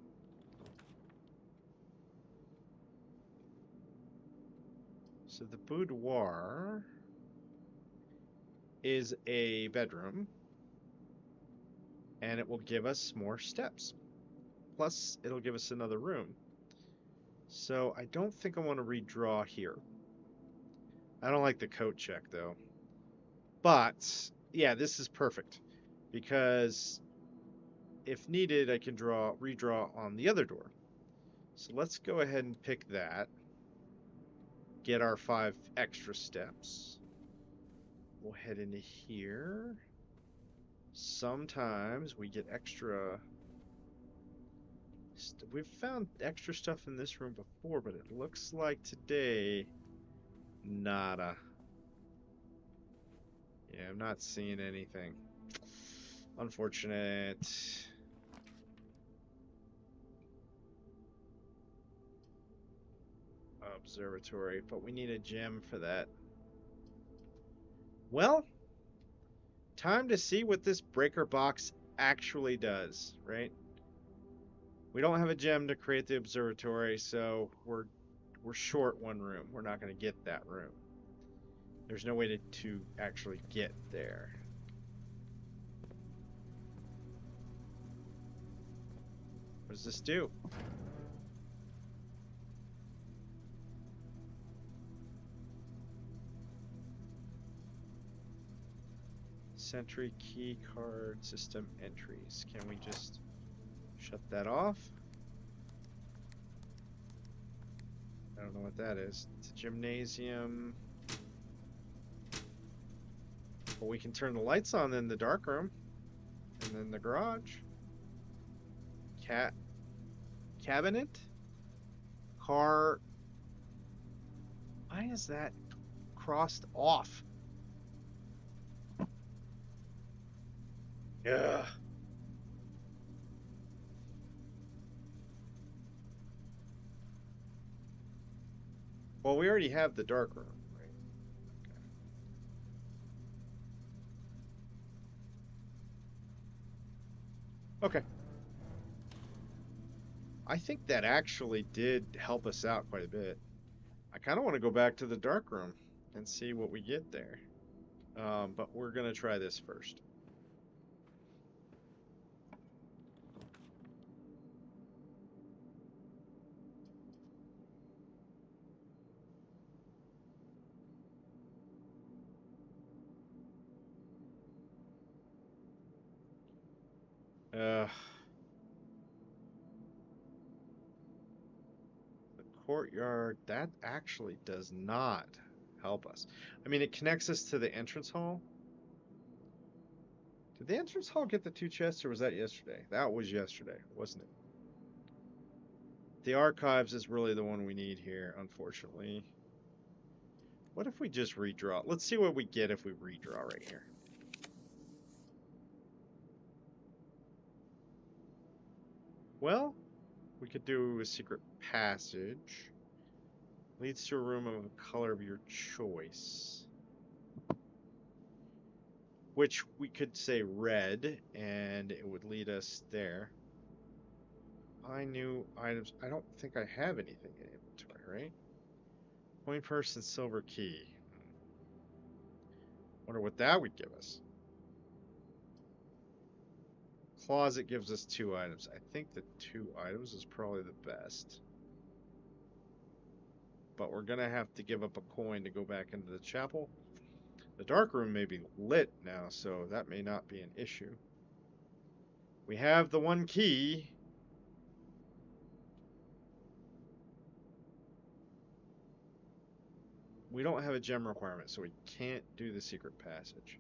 So the boudoir is a bedroom, and it will give us more steps. Plus, it'll give us another room. So I don't think I want to redraw here. I don't like the coat check, though. But, yeah, this is perfect. Because if needed, I can redraw on the other door. So let's go ahead and pick that. Get our 5 extra steps. We'll head into here. Sometimes we get extra We've found extra stuff in this room before, but it looks like today, nada. Yeah, I'm not seeing anything. Unfortunate. Observatory, but we need a gem for that. Well, time to see what this breaker box actually does, right? We don't have a gem to create the observatory, so we're short one room. We're not going to get that room. There's no way to actually get there. What does this do? Sentry key card system entries. Can we just shut that off? I don't know what that is. It's a gymnasium. Well, we can turn the lights on in the dark room. And then the garage. Cabinet? Car. Why is that crossed off? Yeah. Well, we already have the dark room, right? Okay. I think that actually did help us out quite a bit. I kind of want to go back to the dark room and see what we get there. But we're going to try this first. The courtyard, that actually does not help us. I mean, it connects us to the entrance hall. Did the entrance hall get the 2 chests, or was that yesterday? That was yesterday, wasn't it? The archives is really the one we need here, unfortunately. What if we just redraw? Let's see what we get if we redraw right here. Well, we could do a secret passage. Leads to a room of a color of your choice. Which we could say red, and it would lead us there. Find new items. I don't think I have anything in inventory, right? Coin purse and silver key. Wonder what that would give us. Closet gives us 2 items. I think the 2 items is probably the best. But we're going to have to give up a coin to go back into the chapel. The dark room may be lit now, so that may not be an issue. We have the 1 key. We don't have a gem requirement, so we can't do the secret passage.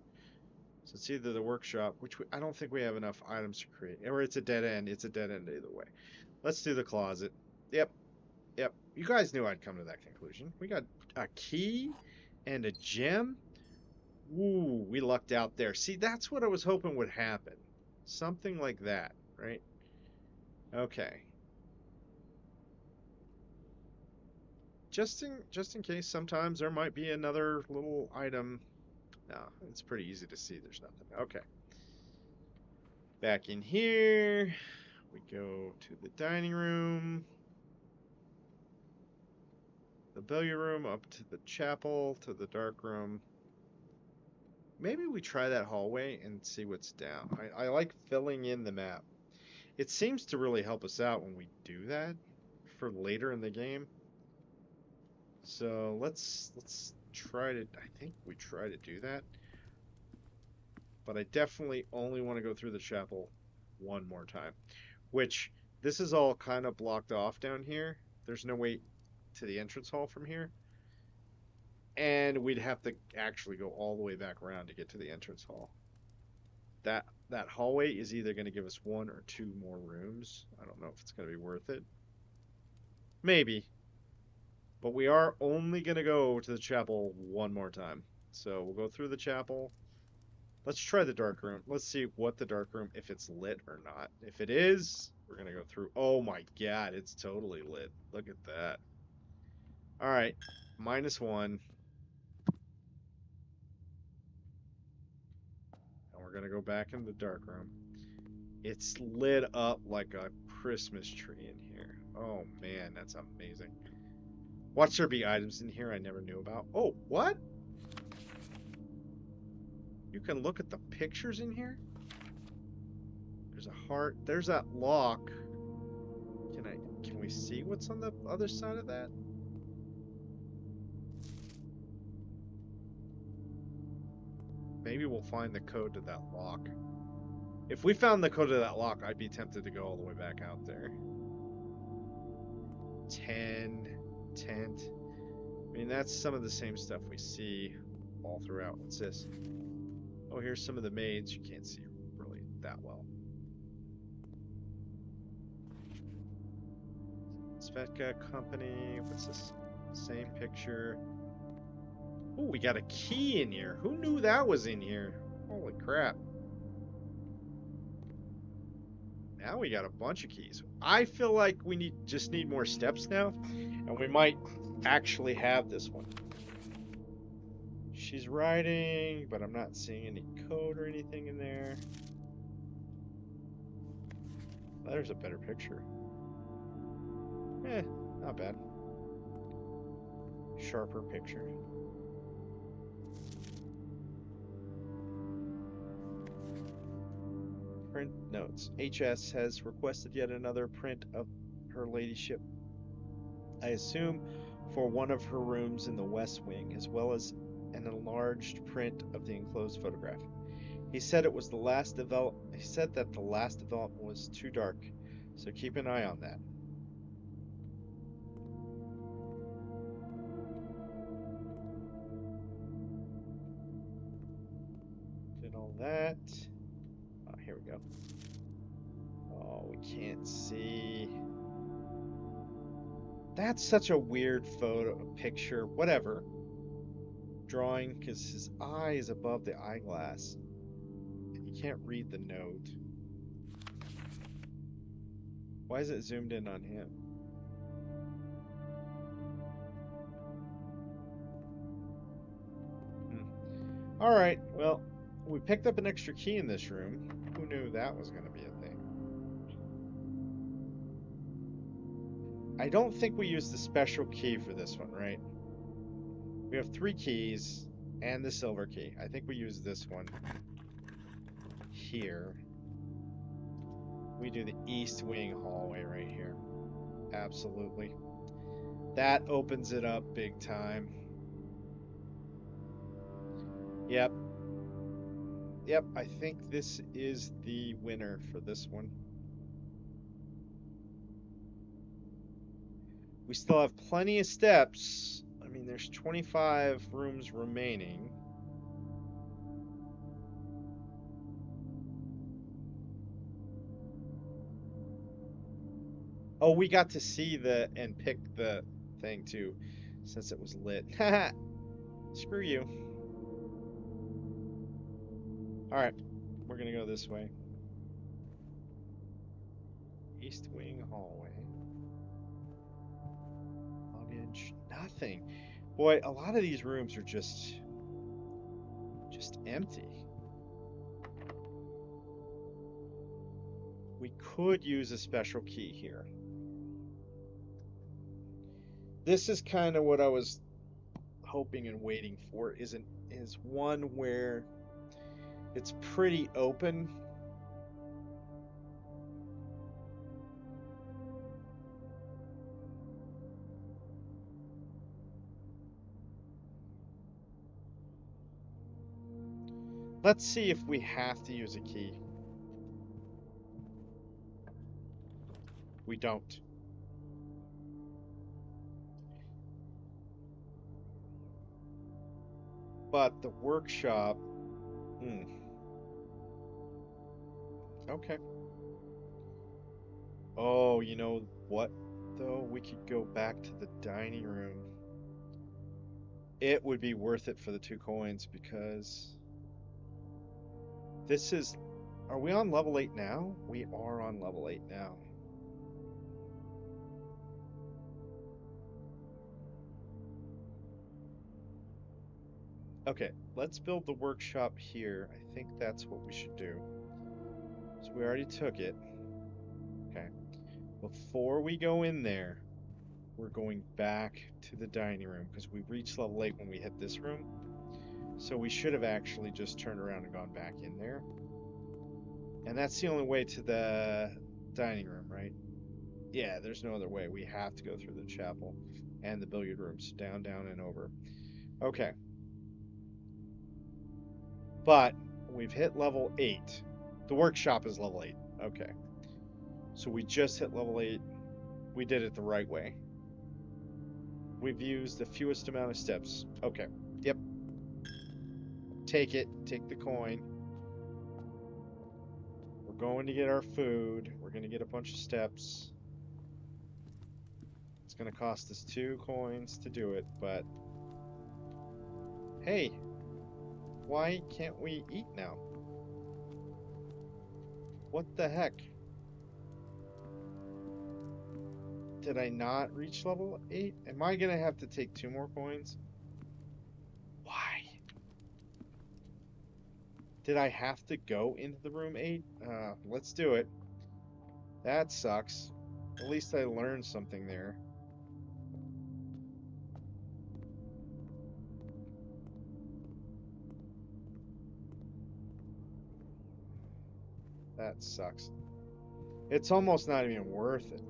So it's either the workshop, which I don't think we have enough items to create, or it's a dead end. It's a dead end either way. Let's do the closet. Yep. You guys knew I'd come to that conclusion. We got a key and a gem. Ooh, we lucked out there. See, that's what I was hoping would happen. Something like that, right? Okay. Just in case, sometimes there might be another little item. No, it's pretty easy to see. There's nothing. Okay. Back in here, we go to the dining room, the billiard room, up to the chapel, to the dark room. Maybe we try that hallway and see what's down. I like filling in the map. It seems to really help us out when we do that for later in the game. So let's try to, I think we try to do that. But I definitely only want to go through the chapel one more time. Which, this is all kind of blocked off down here. There's no way to the entrance hall from here. And we'd have to actually go all the way back around to get to the entrance hall. that hallway is either going to give us 1 or 2 more rooms. I don't know if it's going to be worth it. Maybe. But we are only going to go to the chapel one more time. So we'll go through the chapel. Let's try the dark room. Let's see what the dark room, if it's lit or not. If it is, we're going to go through. Oh my god, it's totally lit. Look at that. All right, -1. And we're going to go back in the dark room. It's lit up like a Christmas tree in here. Oh man, that's amazing. Watch there be items in here I never knew about. Oh, what? You can look at the pictures in here? There's a heart. There's that lock. Can we see what's on the other side of that? Maybe we'll find the code to that lock. If we found the code to that lock, I'd be tempted to go all the way back out there. 10, tent. I mean, that's some of the same stuff we see all throughout. What's this? Oh, here's some of the maids. You can't see really that well. Svetka Company. What's this? Same picture. Oh, we got a key in here. Who knew that was in here? Holy crap. Now we got a bunch of keys. I feel like we just need more steps now, and we might actually have this one. She's writing, but I'm not seeing any code or anything in there. There's a better picture. Not bad. Sharper picture. Print notes. HS has requested yet another print of her ladyship. I assume for one of her rooms in the West Wing, as well as an enlarged print of the enclosed photograph. He said it was the last He said that the last development was too dark, so keep an eye on that. Did all that. Oh, here we go. Oh, we can't see. That's such a weird picture. Whatever. Drawing, because his eye is above the eyeglass. And you can't read the note. Why is it zoomed in on him? Alright, well, we picked up an extra key in this room. Who knew that was going to be a thing? I don't think we used the special key for this one, right? We have 3 keys and the silver key. I think we used this one here. We do the East Wing hallway right here. Absolutely. That opens it up big time. Yep. Yep, I think this is the winner for this one. We still have plenty of steps. I mean, there's 25 rooms remaining. Oh, we got to see and pick the thing too, since it was lit. Haha. Screw you. Alright, we're gonna go this way. East Wing hallway. Luggage, nothing. Boy, a lot of these rooms are just empty. We could use a special key here. This is kind of what I was hoping and waiting for, is one where it's pretty open. Let's see if we have to use a key. We don't. But the workshop... Okay. Oh, you know what, though? We could go back to the dining room. It would be worth it for the 2 coins because this is. Are we on level 8 now? We are on level 8 now. Okay, let's build the workshop here. I think that's what we should do. So we already took it. Okay. Before we go in there, we're going back to the dining room because we reached level 8 when we hit this room. So we should have actually just turned around and gone back in there. And that's the only way to the dining room, right? Yeah, there's no other way. We have to go through the chapel and the billiard rooms. Down, down, and over. Okay. But we've hit level 8. The workshop is level 8. Okay. So we just hit level 8. We did it the right way. We've used the fewest amount of steps. Okay. Yep. Take it. Take the coin. We're going to get our food. We're going to get a bunch of steps. It's going to cost us 2 coins to do it, but... Hey! Why can't we eat now? What the heck? Did I not reach level 8? Am I going to have to take 2 more coins? Why? Did I have to go into the room 8? Let's do it. That sucks. At least I learned something there. That sucks. It's almost not even worth it.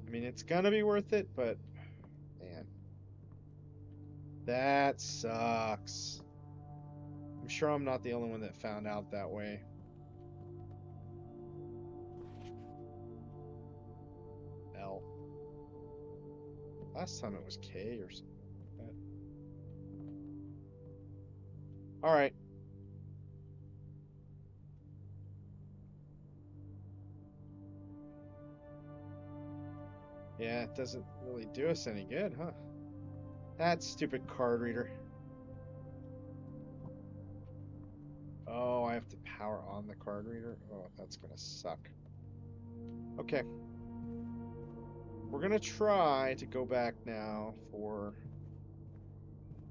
I mean, it's gonna be worth it, but... Man. That sucks. I'm sure I'm not the only one that found out that way. L. Last time it was K or something like that. Alright. Yeah, it doesn't really do us any good, huh? That stupid card reader. Oh, I have to power on the card reader? Oh, that's gonna suck. Okay. We're gonna try to go back now for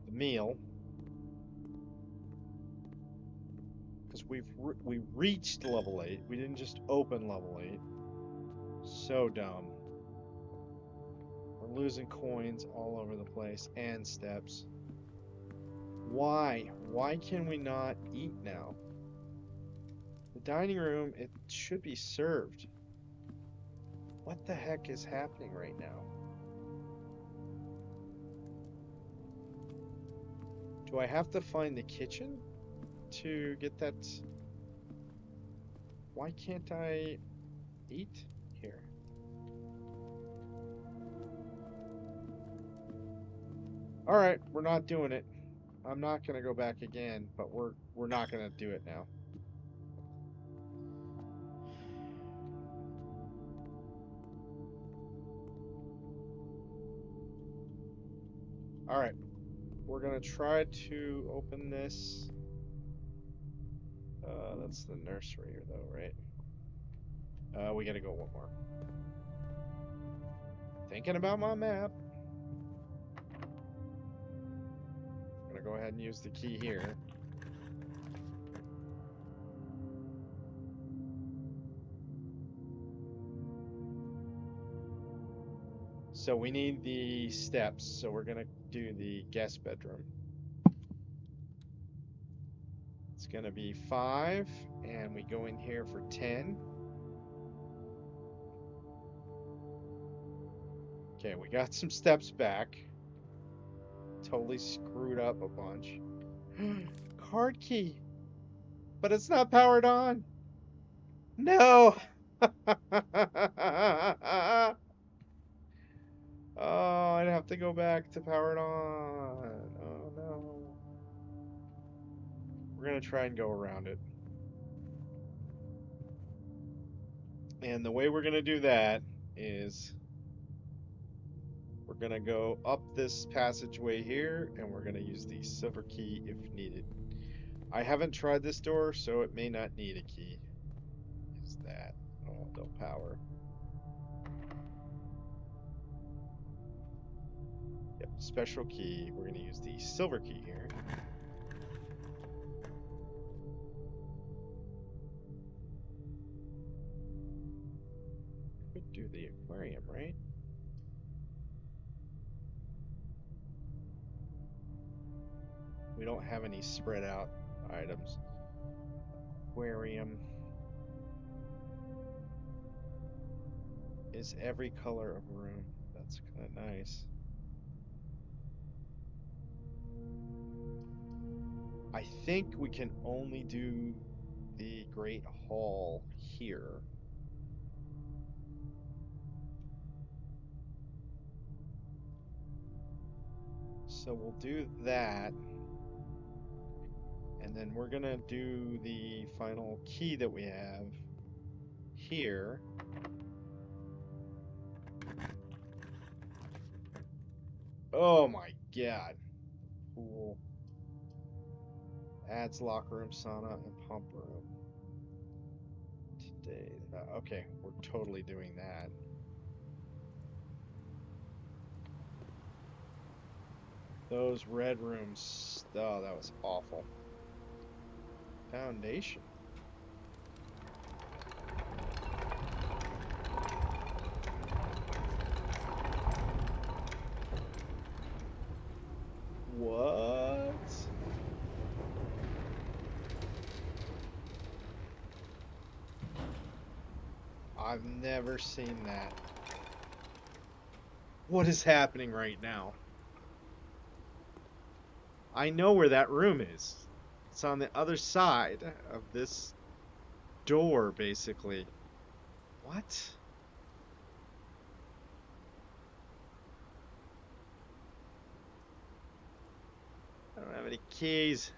the meal. Because we reached level 8. We didn't just open level 8. So dumb. We're losing coins all over the place and steps. Why? Why can we not eat now? The dining room, it should be served. What the heck is happening right now? Do I have to find the kitchen to get that? Why can't I eat here? Alright, we're not doing it. I'm not gonna go back again, but we're not gonna do it now. Alright. We're gonna try to open this. That's the nursery though, right? We gotta go one more. Thinking about my map. I'm gonna go ahead and use the key here. So we need the steps, so we're gonna do the guest bedroom. It's gonna be 5, and we go in here for 10. Okay, we got some steps back. Totally screwed up a bunch. Card key! But it's not powered on! No! Oh, I'd have to go back to power it on. Oh no. We're gonna try and go around it. And the way we're going to do that is we're going to go up this passageway here, and we're going to use the silver key if needed. I haven't tried this door, so it may not need a key. Is that? Oh, no power. Yep, special key. We're going to use the silver key here. Could do the aquarium, right? We don't have any spread out items. Aquarium is every color of a room. That's kind of nice. I think we can only do the Great Hall here. So we'll do that. And then we're gonna do the final key that we have here. Oh my god. Cool. Adds locker room, sauna, and pump room. Today. Okay, we're totally doing that. Those red rooms. Oh, that was awful. Foundation. What? I've never seen that. What is happening right now? I know where that room is. It's on the other side of this door, basically. What? I don't have any keys.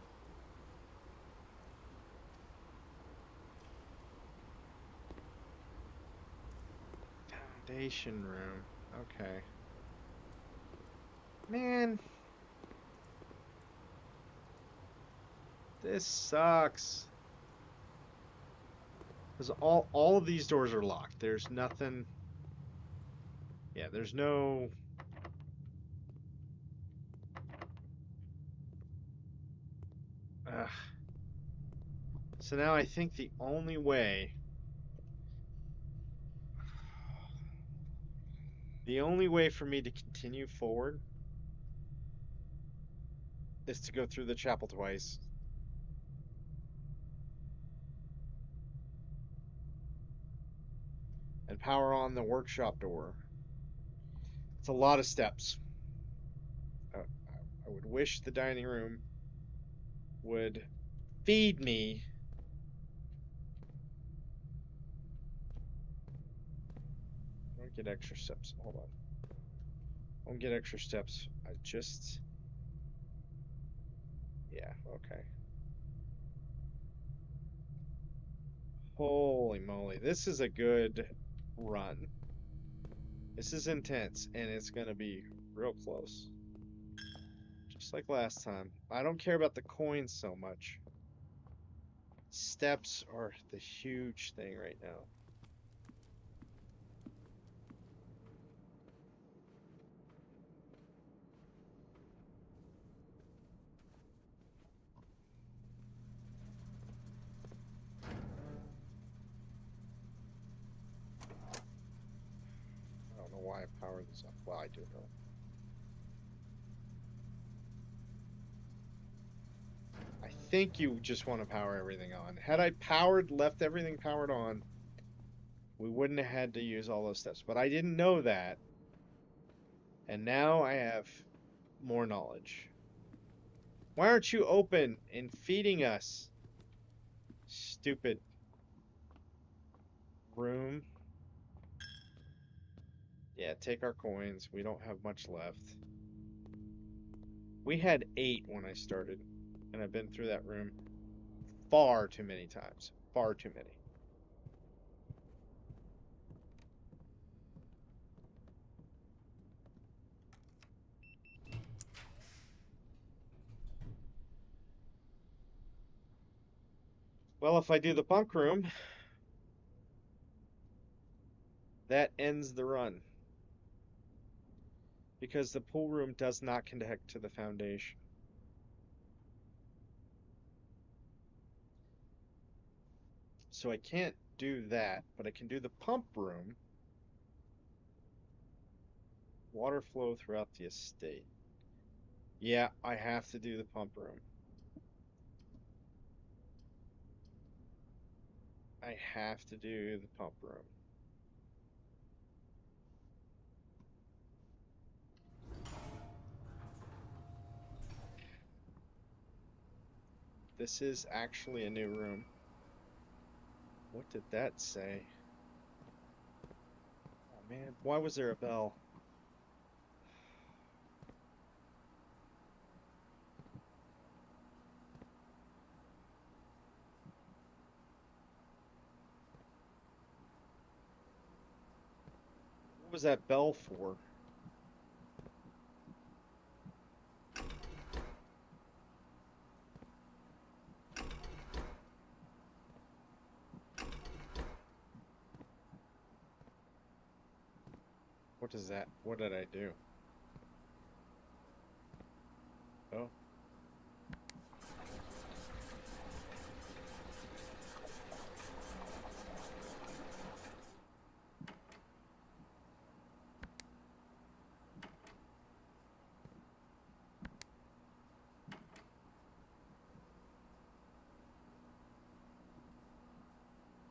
Foundation room. Okay. Man. This sucks. Because all of these doors are locked. There's nothing. Yeah, there's no. Ugh. So now I think the only way. The only way for me to continue forward is to go through the chapel twice. And power on the workshop door. It's a lot of steps. I would wish the dining room would feed me. I don't get extra steps. Hold on. I don't get extra steps. I just. Yeah, okay. Holy moly. This is a good run. This is intense, and it's going to be real close. Just like last time. I don't care about the coins so much. Steps are the huge thing right now. I don't know why I powered this up. Well, I do know. I think you just want to power everything on. Had I left everything powered on, we wouldn't have had to use all those steps. But I didn't know that. And now I have more knowledge. Why aren't you open and feeding us? Stupid room. Yeah, take our coins. We don't have much left. We had 8 when I started. And I've been through that room far too many times. Far too many. Well, if I do the bunk room, that ends the run. Because the pool room does not connect to the foundation. So I can't do that, but I can do the pump room. Water flow throughout the estate. Yeah, I have to do the pump room. I have to do the pump room. This is actually a new room. What did that say? Oh man, why was there a bell? What was that bell for? What is that? What did I do? Oh.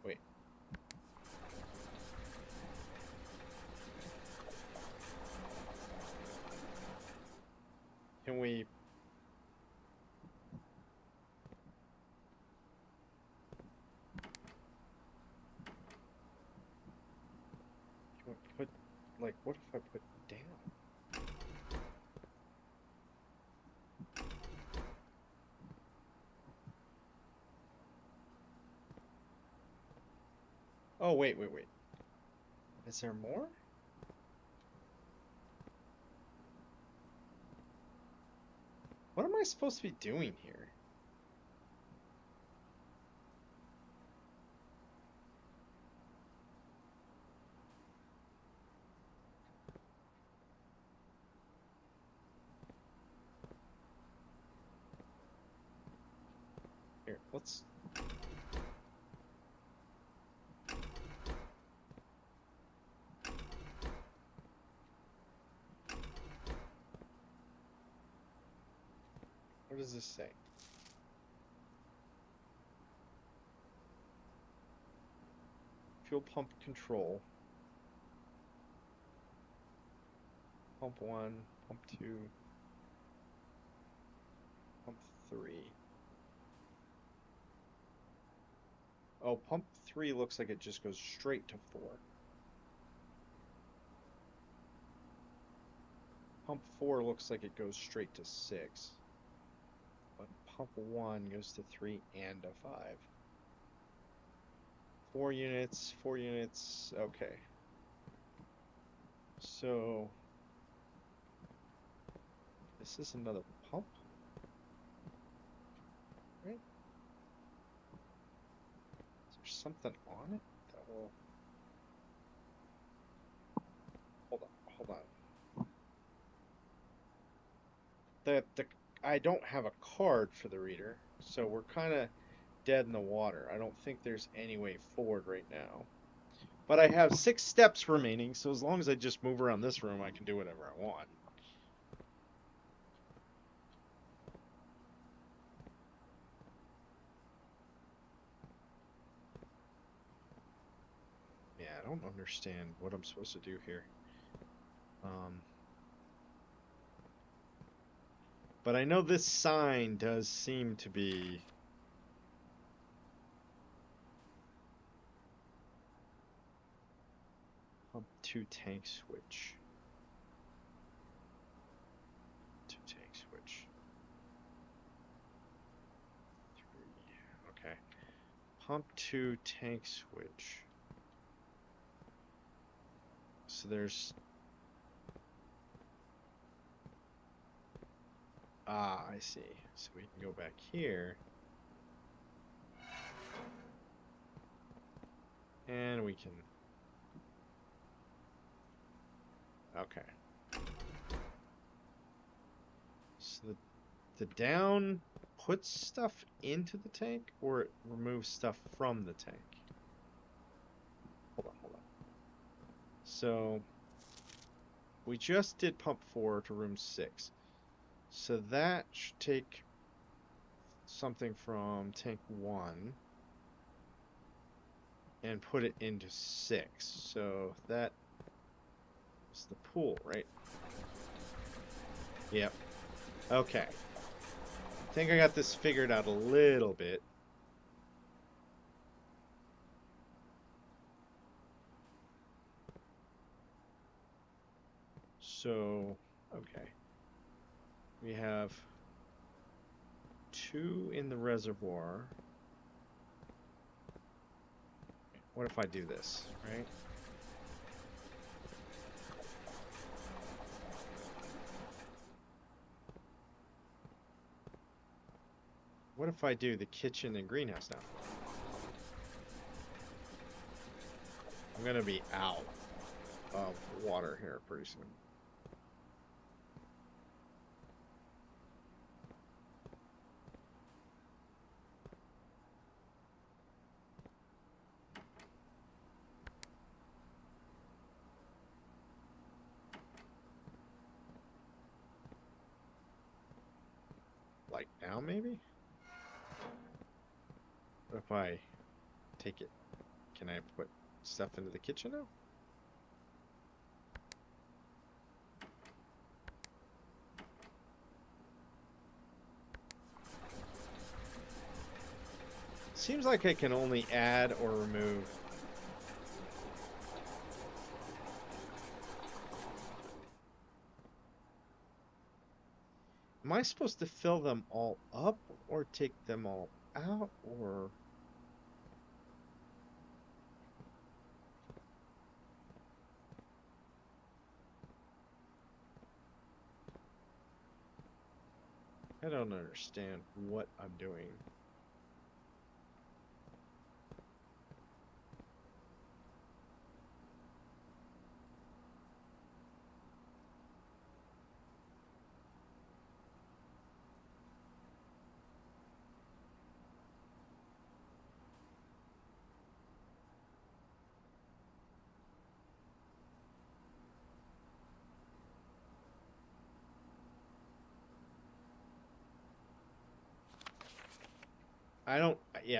Wait. Can we... Can we put... Like, what if I put down? Oh, wait. Is there more? What am I supposed to be doing here? Here, let's... What does this say? Fuel pump control. Pump 1, pump 2, pump 3. Oh, pump 3 looks like it just goes straight to 4. Pump 4 looks like it goes straight to 6. But pump 1 goes to 3 and a 5. 4 units, 4 units, okay. So, this is another pump? Right? Is there something on it that will... Hold on. I don't have a card for the reader, so we're kind of dead in the water. I don't think there's any way forward right now. But I have 6 steps remaining, so as long as I just move around this room, I can do whatever I want. Yeah, I don't understand what I'm supposed to do here. But I know this sign does seem to be... Pump 2 tank switch. 2 tank switch. 3. Okay. Pump 2 tank switch. So there's... Ah, I see. So we can go back here. And we can... Okay. So the down puts stuff into the tank, or it removes stuff from the tank? Hold on. So we just did pump 4 to room 6. So that should take something from tank 1 and put it into 6. So that is the pool, right? Yep. Okay. I think I got this figured out a little bit. So, okay. We have 2 in the reservoir. What if I do this, right? What if I do the kitchen and greenhouse now? I'm gonna be out of water here pretty soon. Like now, maybe? What if I take it? Can I put stuff into the kitchen now? Seems like I can only add or remove. Am I supposed to fill them all up or take them all out, or... I don't understand what I'm doing.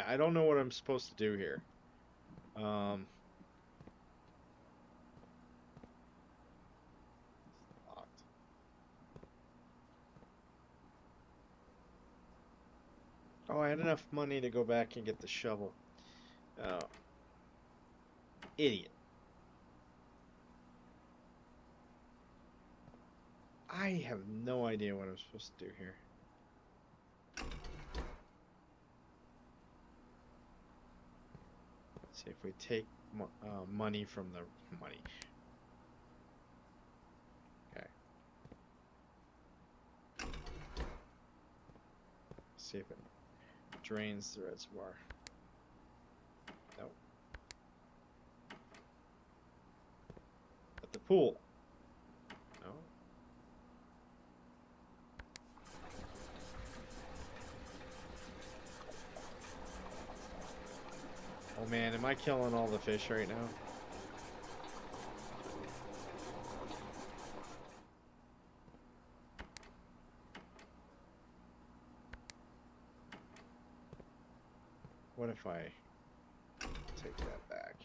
I don't know what I'm supposed to do here. Locked. Oh, I had enough money to go back and get the shovel. Oh. Idiot. I have no idea what I'm supposed to do here. See if we take money from the money. Okay. See if it drains the reservoir. No. But the pool. No. Oh man, am I killing all the fish right now? What if I take that back?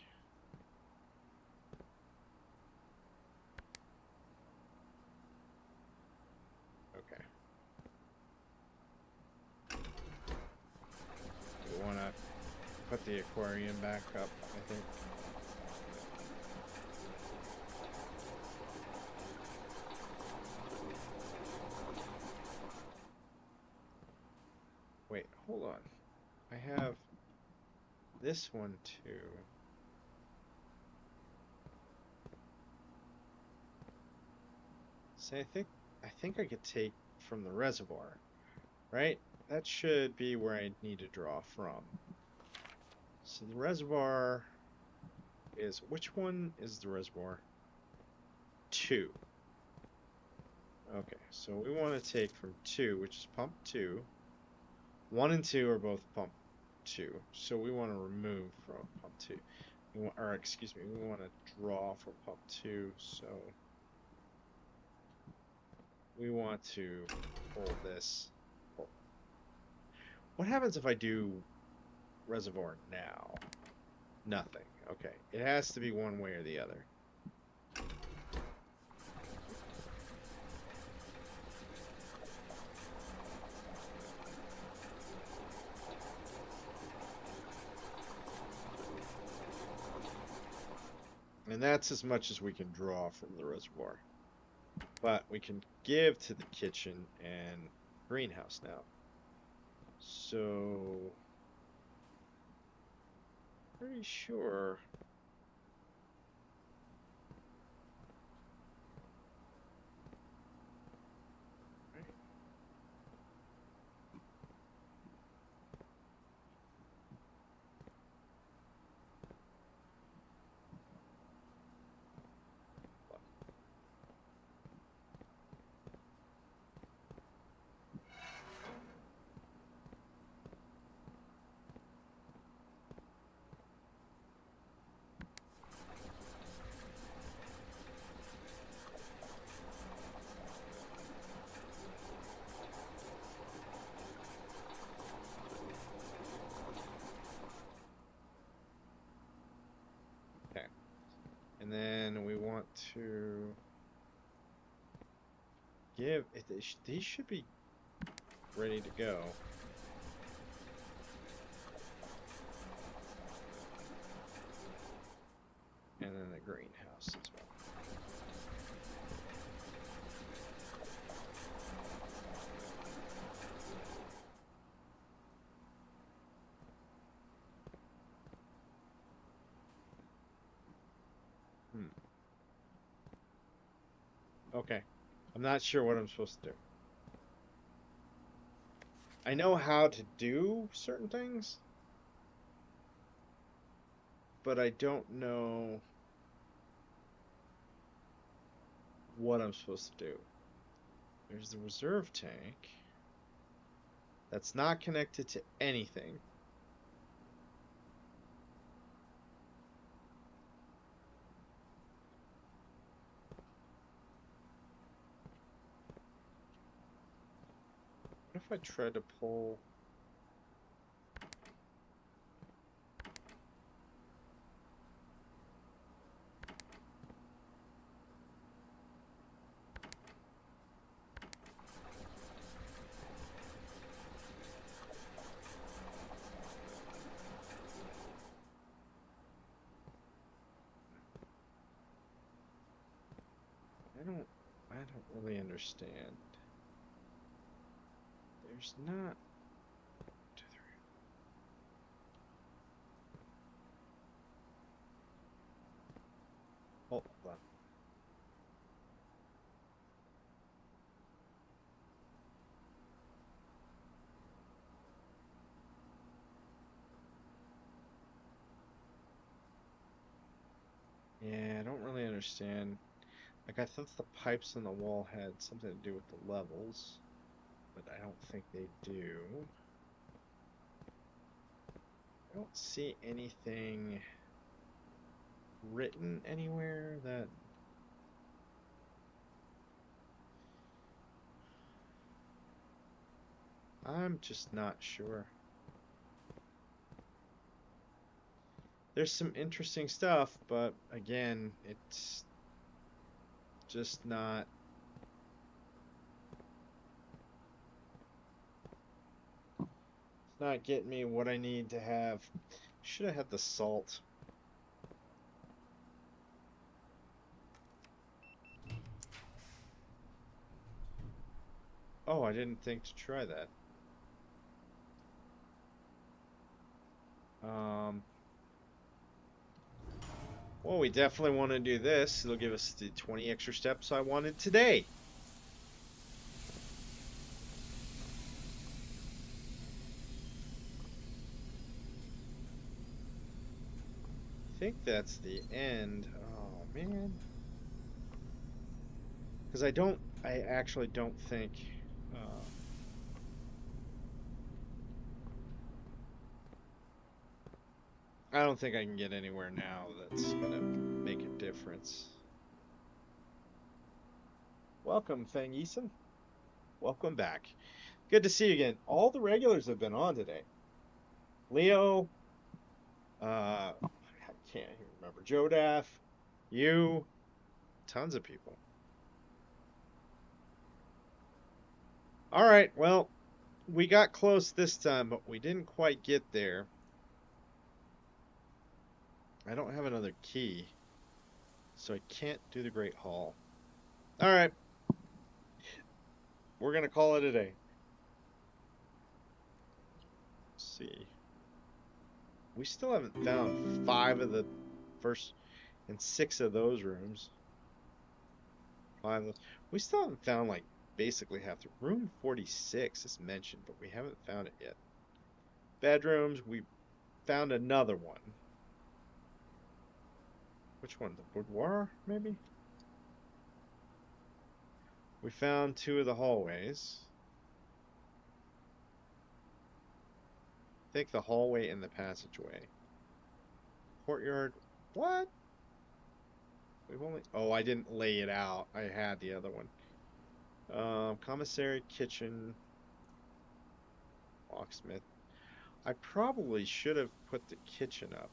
Okay. We want to put the aquarium back up, I think. Wait, hold on. I have this one too. See, I think I could take from the reservoir, right? That should be where I need to draw from. So the reservoir is, which one is the reservoir? 2. Okay, so we want to take from 2, which is pump 2. 1 and 2 are both pump 2, so we want to remove from pump 2. Or excuse me, we want to draw from pump 2, so we want to pull this. What happens if I do reservoir now? Nothing. Okay, it has to be one way or the other. And that's as much as we can draw from the reservoir. But we can give to the kitchen and greenhouse now. So, pretty sure. And then we want to give it. These should be ready to go. And then the greenhouse as well. Okay. I'm not sure what I'm supposed to do. I know how to do certain things, but I don't know what I'm supposed to do. There's the reserve tank. That's not connected to anything. What if I try to pull... I don't really understand. There's not... 2, 3. Hold on. Yeah, I don't really understand. Like, I thought the pipes on the wall had something to do with the levels, but I don't think they do. I don't see anything written anywhere that... I'm just not sure. There's some interesting stuff, but again, it's just not... It's not getting me what I need to have. Should have had the salt. Oh, I didn't think to try that. Well, we definitely want to do this. It'll give us the 20 extra steps I wanted today. think that's the end. Oh, man. Because I actually don't think... I don't think I can get anywhere now that's going to make a difference. Welcome, Fang Eason. Welcome back. Good to see you again. All the regulars have been on today. Leo, I can't even remember. Jodaff, you, tons of people. All right, well, we got close this time, but we didn't quite get there. I don't have another key, so I can't do the Great Hall. All right. We're going to call it a day. Let's see. We still haven't found 5 of the first and 6 of those rooms. 5 of those. We still haven't found, like, basically half the room 46 is mentioned, but we haven't found it yet. Bedrooms, we found another one. Which one? The boudoir, maybe? We found 2 of the hallways. I think the hallway and the passageway. Courtyard. What? We've only... Oh, I didn't lay it out. I had the other one. Commissary, kitchen, locksmith. I probably should have put the kitchen up,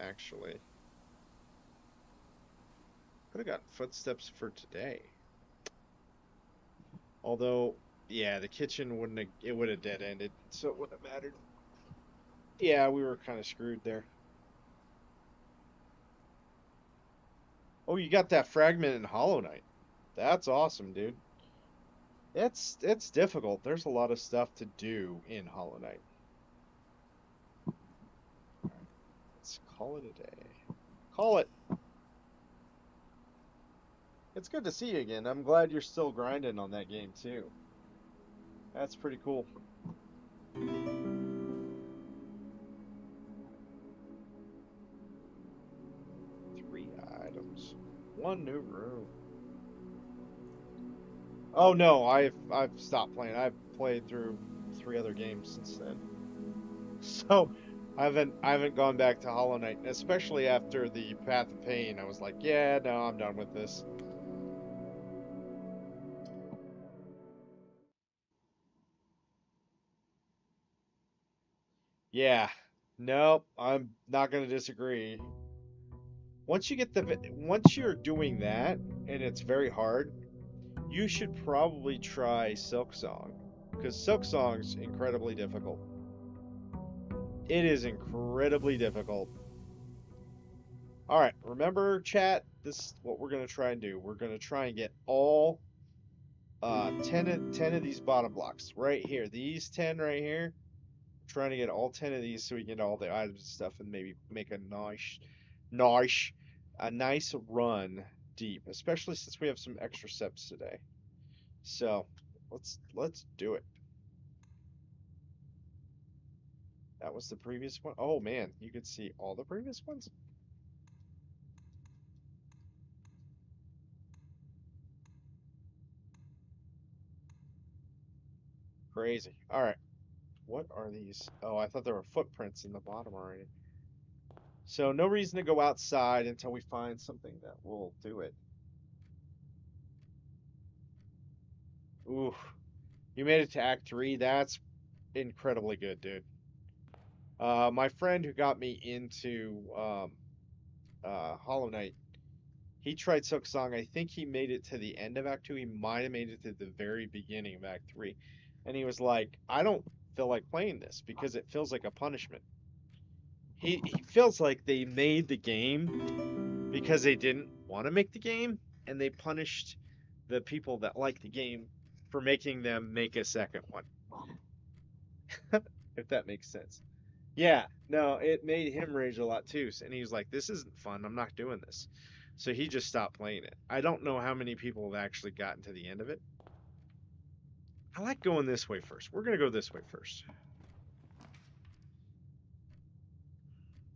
actually. Could have gotten footsteps for today. Although, yeah, the kitchen wouldn't have, it would have dead ended, so it wouldn't have mattered. Yeah, we were kind of screwed there. Oh, you got that fragment in Hollow Knight. That's awesome, dude. It's difficult. There's a lot of stuff to do in Hollow Knight. All right, let's call it a day. Call it. It's good to see you again. I'm glad you're still grinding on that game too. That's pretty cool. 3 items. 1 new room. Oh no, I've stopped playing. I've played through 3 other games since then. So I haven't gone back to Hollow Knight, especially after the Path of Pain. I was like, yeah, no, I'm done with this. Yeah, nope, I'm not gonna disagree. Once you're doing that and it's very hard, you should probably try Silksong, because Silksong's incredibly difficult. It is incredibly difficult. All right, remember, chat, this is what we're gonna try and do. We're gonna try and get all 10 of these bottom blocks right here. These 10 right here. Trying to get all 10 of these so we can get all the items and stuff and maybe make a nice run deep, especially since we have some extra steps today. So let's do it. That was the previous one. Oh man, you could see all the previous ones. Crazy. All right. What are these? Oh, I thought there were footprints in the bottom already. So no reason to go outside until we find something that will do it. Ooh, you made it to Act 3. That's incredibly good, dude. My friend who got me into Hollow Knight, he tried Silksong. I think he made it to the end of Act 2. He might have made it to the very beginning of Act 3. And he was like, I don't feel like playing this because it feels like a punishment. He feels like they made the game because they didn't want to make the game, and they punished the people that like the game for making them make a second one. If that makes sense. Yeah, no, it made him rage a lot too. And he was like, this isn't fun. I'm not doing this. So he just stopped playing it. I don't know how many people have actually gotten to the end of it. I like going this way first. We're going to go this way first.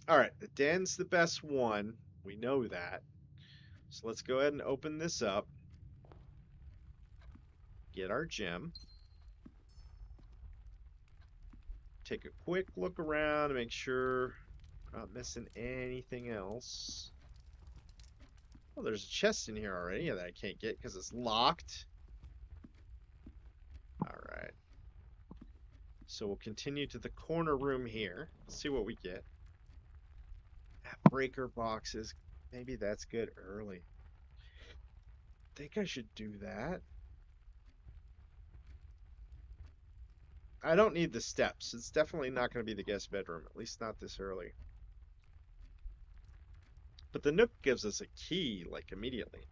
All right, the den's the best one. We know that. So let's go ahead and open this up. Get our gem. Take a quick look around to make sure we're not missing anything else. Oh, there's a chest in here already that I can't get because it's locked. All right. So we'll continue to the corner room here. See what we get. Breaker boxes. Maybe that's good early. Think I should do that. I don't need the steps. It's definitely not going to be the guest bedroom, at least not this early. But the Nook gives us a key, like, immediately.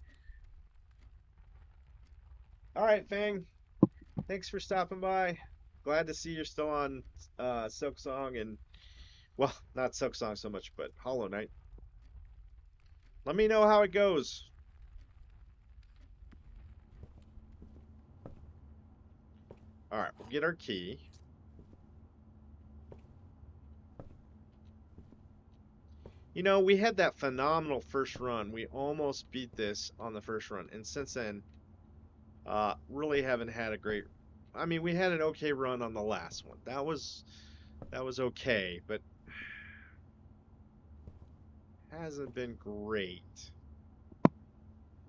All right, Fang. Thanks for stopping by. Glad to see you're still on Silksong and, well, not Silksong so much, but Hollow Knight. Let me know how it goes. All right, we'll get our key. You know, we had that phenomenal first run. We almost beat this on the first run, and since then, really haven't had a great. I mean, we had an okay run on the last one. That was okay, but hasn't been great.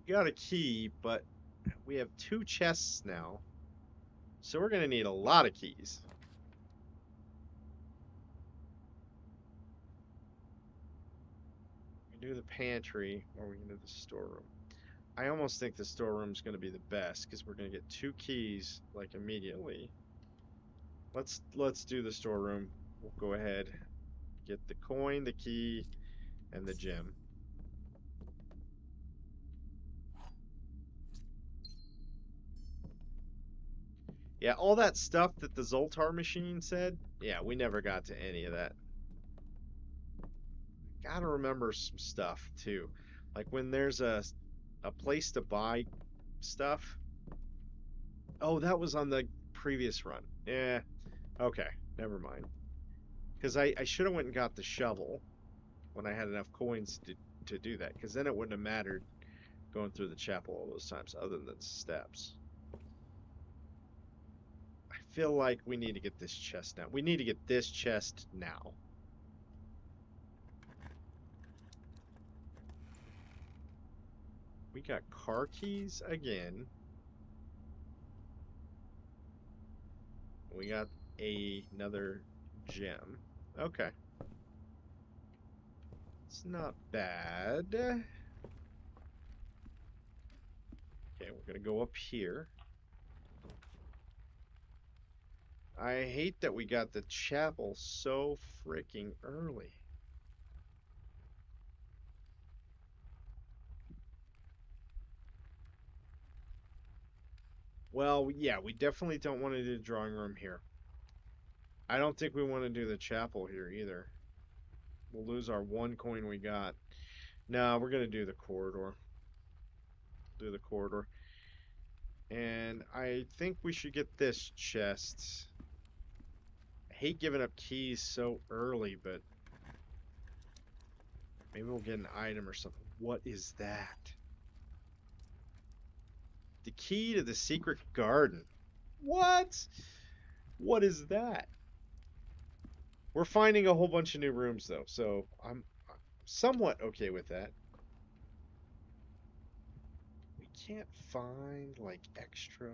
We got a key, but we have 2 chests now, so we're gonna need a lot of keys. We can do the pantry, or we can do the storeroom. I almost think the storeroom's gonna be the best because we're gonna get 2 keys like immediately. Let's do the storeroom. We'll go ahead, get the coin, the key, and the gem. Yeah, all that stuff that the Zoltar machine said, yeah, we never got to any of that. Gotta remember some stuff too. Like when there's a place to buy stuff. Oh, that was on the previous run. Yeah, okay, never mind. Because I should have went and got the shovel when I had enough coins to do that. Because then it wouldn't have mattered going through the chapel all those times other than steps. I feel like we need to get this chest now. We need to get this chest now. We got car keys again. We got another gem. Okay. It's not bad. Okay, we're gonna go up here. I hate that we got the chapel so freaking early. Well, yeah, we definitely don't want to do the drawing room here. I don't think we want to do the chapel here either. We'll lose our 1 coin we got. No, we're gonna do the corridor. Do the corridor. And I think we should get this chest. I hate giving up keys so early, but maybe we'll get an item or something. What is that? The key to the secret garden. What? What is that? We're finding a whole bunch of new rooms though, so I'm somewhat okay with that. We can't find like extra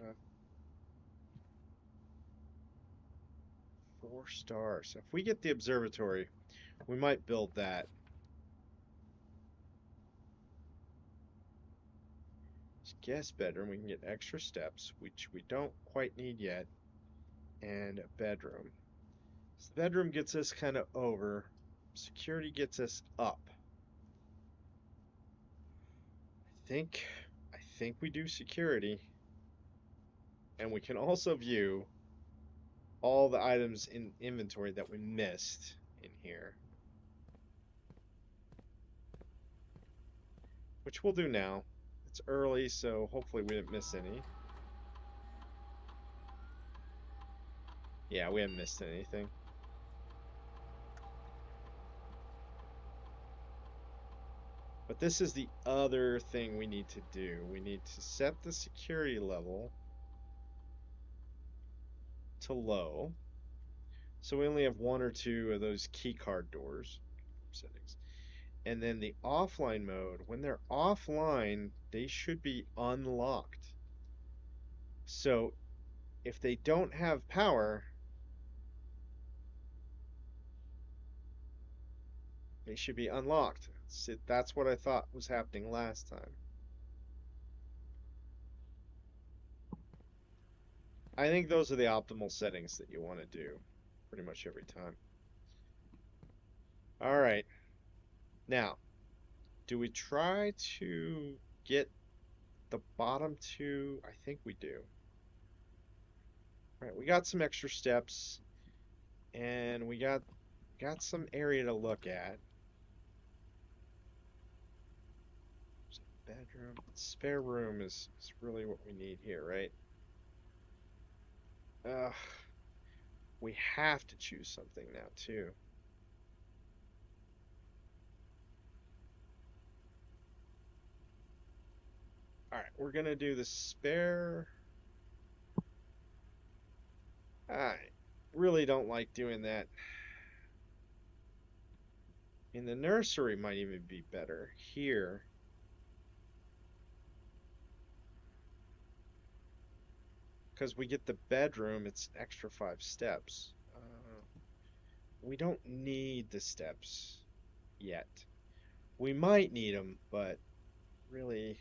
4 stars. If we get the observatory, we might build that. Guest bedroom, we can get extra steps, which we don't quite need yet, and a bedroom. So the bedroom gets us kind of over. Security gets us up. I think we do security. And we can also view all the items in inventory that we missed in here. Which we'll do now. It's early, so hopefully we didn't miss any. Yeah, we haven't missed anything. But this is the other thing we need to do. We need to set the security level to low. So we only have one or two of those key card doors settings. And then the offline mode, when they're offline, they should be unlocked. So if they don't have power, they should be unlocked. That's what I thought was happening last time. I think those are the optimal settings that you want to do pretty much every time. All right. Now, do we try to get the bottom two? I think we do. All right, we got some extra steps and we got some area to look at. Bedroom, spare room is really what we need here, right? We have to choose something now too. All right, we're gonna do the spare. I really don't like doing that. In the nursery might even be better. Here. Because we get the bedroom, it's an extra 5 steps. We don't need the steps yet. We might need them, but really...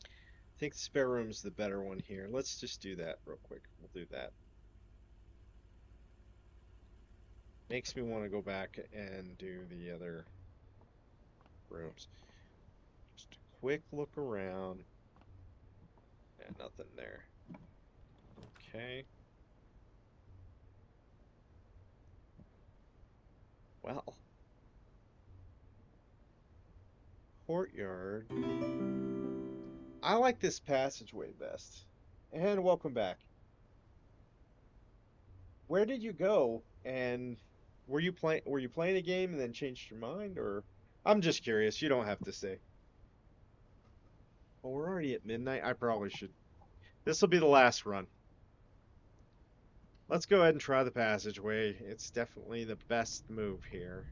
I think the spare room's the better one here. Let's just do that real quick. We'll do that. Makes me want to go back and do the other rooms. Just a quick look around. Yeah, nothing there. Okay. Well. Courtyard. I like this passageway best. And welcome back. Where did you go? And were you playing a game and then changed your mind, or I'm just curious, you don't have to say. Well, we're already at midnight. I probably should. This will be the last run. Let's go ahead and try the passageway. It's definitely the best move here.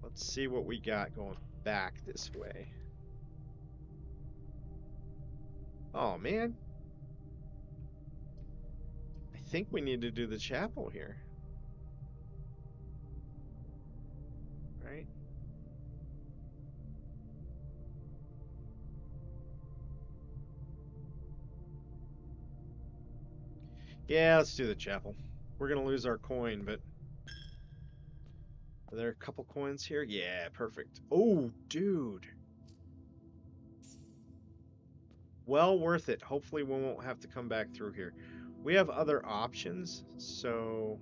Let's see what we got going back this way. Oh, man. I think we need to do the chapel here. Right? Yeah, let's do the chapel. We're gonna lose our coin, but... Are there a couple coins here? Yeah, perfect. Oh, dude. Well worth it. Hopefully we won't have to come back through here. We have other options, so...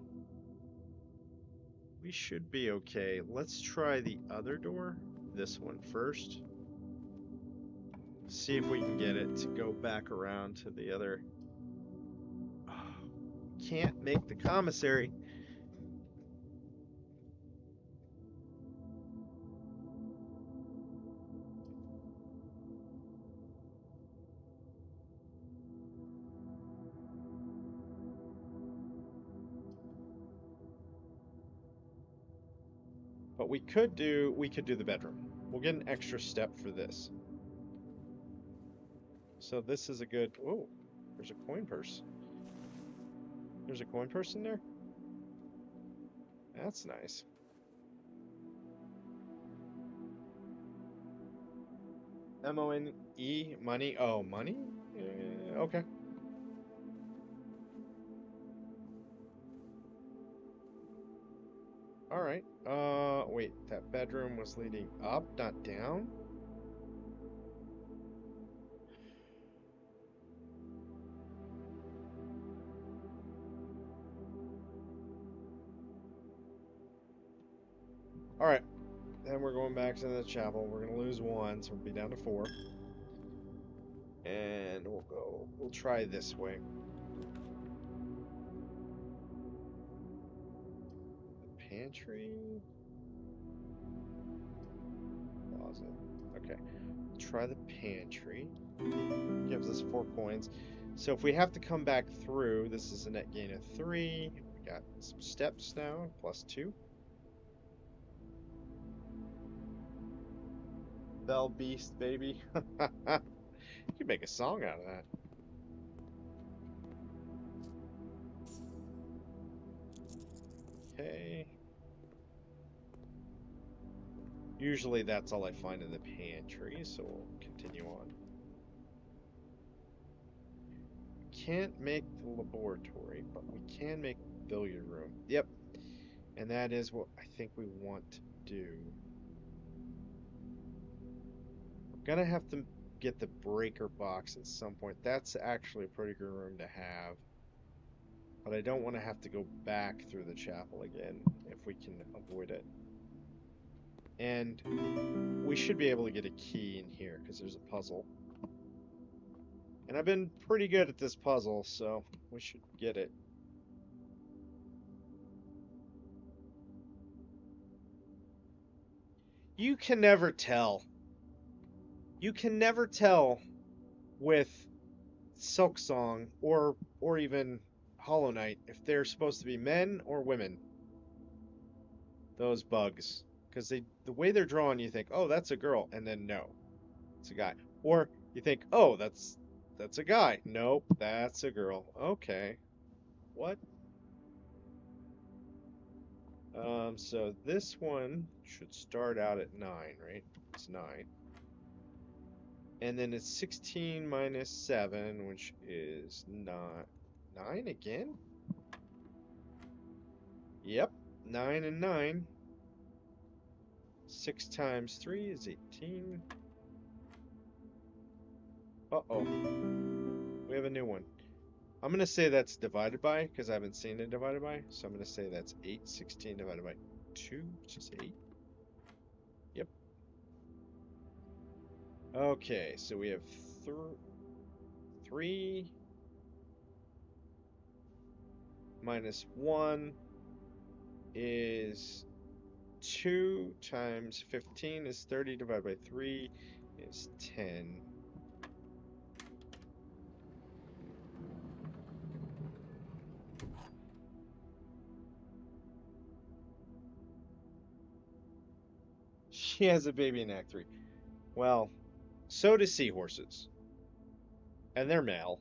we should be okay. Let's try the other door. This one first. See if we can get it to go back around to the other... Can't make the commissary. But we could do the bedroom. We'll get an extra step for this. So this is a good... Oh, there's a coin purse. There's a coin purse in there? That's nice. M-O-N-E, money. Oh, money? Okay. Alright. Wait, that bedroom was leading up, not down? Alright. Then we're going back to the chapel. We're gonna lose 1, so we'll be down to 4. And we'll try this way. pantry? Closet. Okay. Try the pantry. Gives us 4 coins. So if we have to come back through, this is a net gain of 3. We got some steps now, +2. Bell Beast, baby. You could make a song out of that. Okay. Usually that's all I find in the pantry, so we'll continue on. Can't make the laboratory, but we can make the billiard room. Yep. And that is what I think we want to do. We're gonna have to get the breaker box at some point. That's actually a pretty good room to have. But I don't want to have to go back through the chapel again if we can avoid it. And we should be able to get a key in here because there's a puzzle. And I've been pretty good at this puzzle, so we should get it. You can never tell. You can never tell with Silksong or even Hollow Knight if they're supposed to be men or women. Those bugs. Because the way they're drawn, you think, oh, that's a girl, and then no, it's a guy. Or you think, oh, that's a guy. Nope, that's a girl. Okay. What? So this one should start out at 9, right? It's 9. And then it's 16 minus 7, which is not 9 again? Yep, 9 and 9. 6 times 3 is 18. Uh-oh. We have a new one. I'm going to say that's divided by, because I haven't seen it divided by. So I'm going to say that's 8. 16 divided by 2, which is 8. Yep. Okay, so we have 3 minus 1 is 2 times 15 is 30 divided by 3 is 10. She has a baby in Act 3. Well, so do seahorses. And they're male.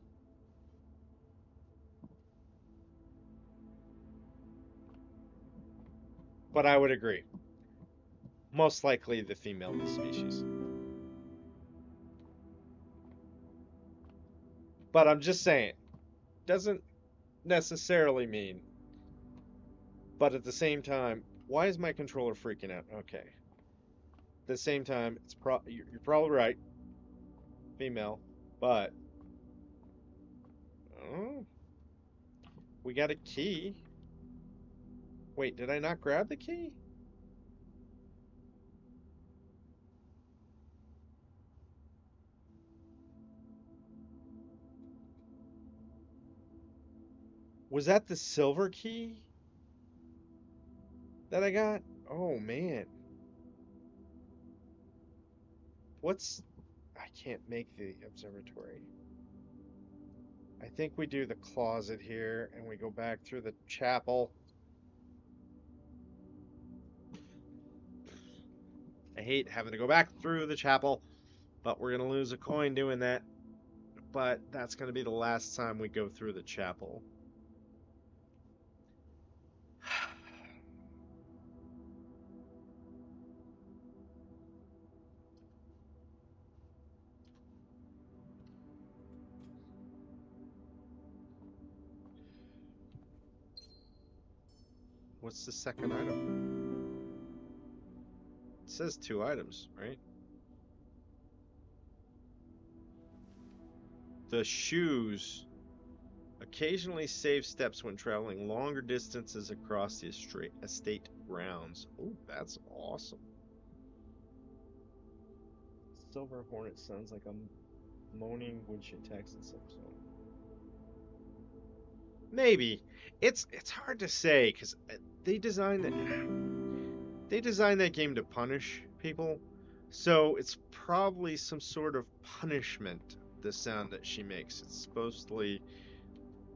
But I would agree. Most likely the female of the species. But I'm just saying, doesn't necessarily mean. But at the same time, why is my controller freaking out? Okay. At the same time, you're probably right. Female. But oh, we got a key. Wait, did I not grab the key? Was that the silver key that I got? Oh man. I can't make the observatory. I think we do the closet here and we go back through the chapel. I hate having to go back through the chapel, but we're going to lose a coin doing that. But that's going to be the last time we go through the chapel. What's the second item? It says 2 items, right? The shoes occasionally save steps when traveling longer distances across the estate grounds. Oh, that's awesome. Silver Hornet sounds like a moaning when she attacks in some song. Maybe. It's hard to say because they designed it. They designed that game to punish people, so it's probably some sort of punishment. The sound that she makes. It's supposedly.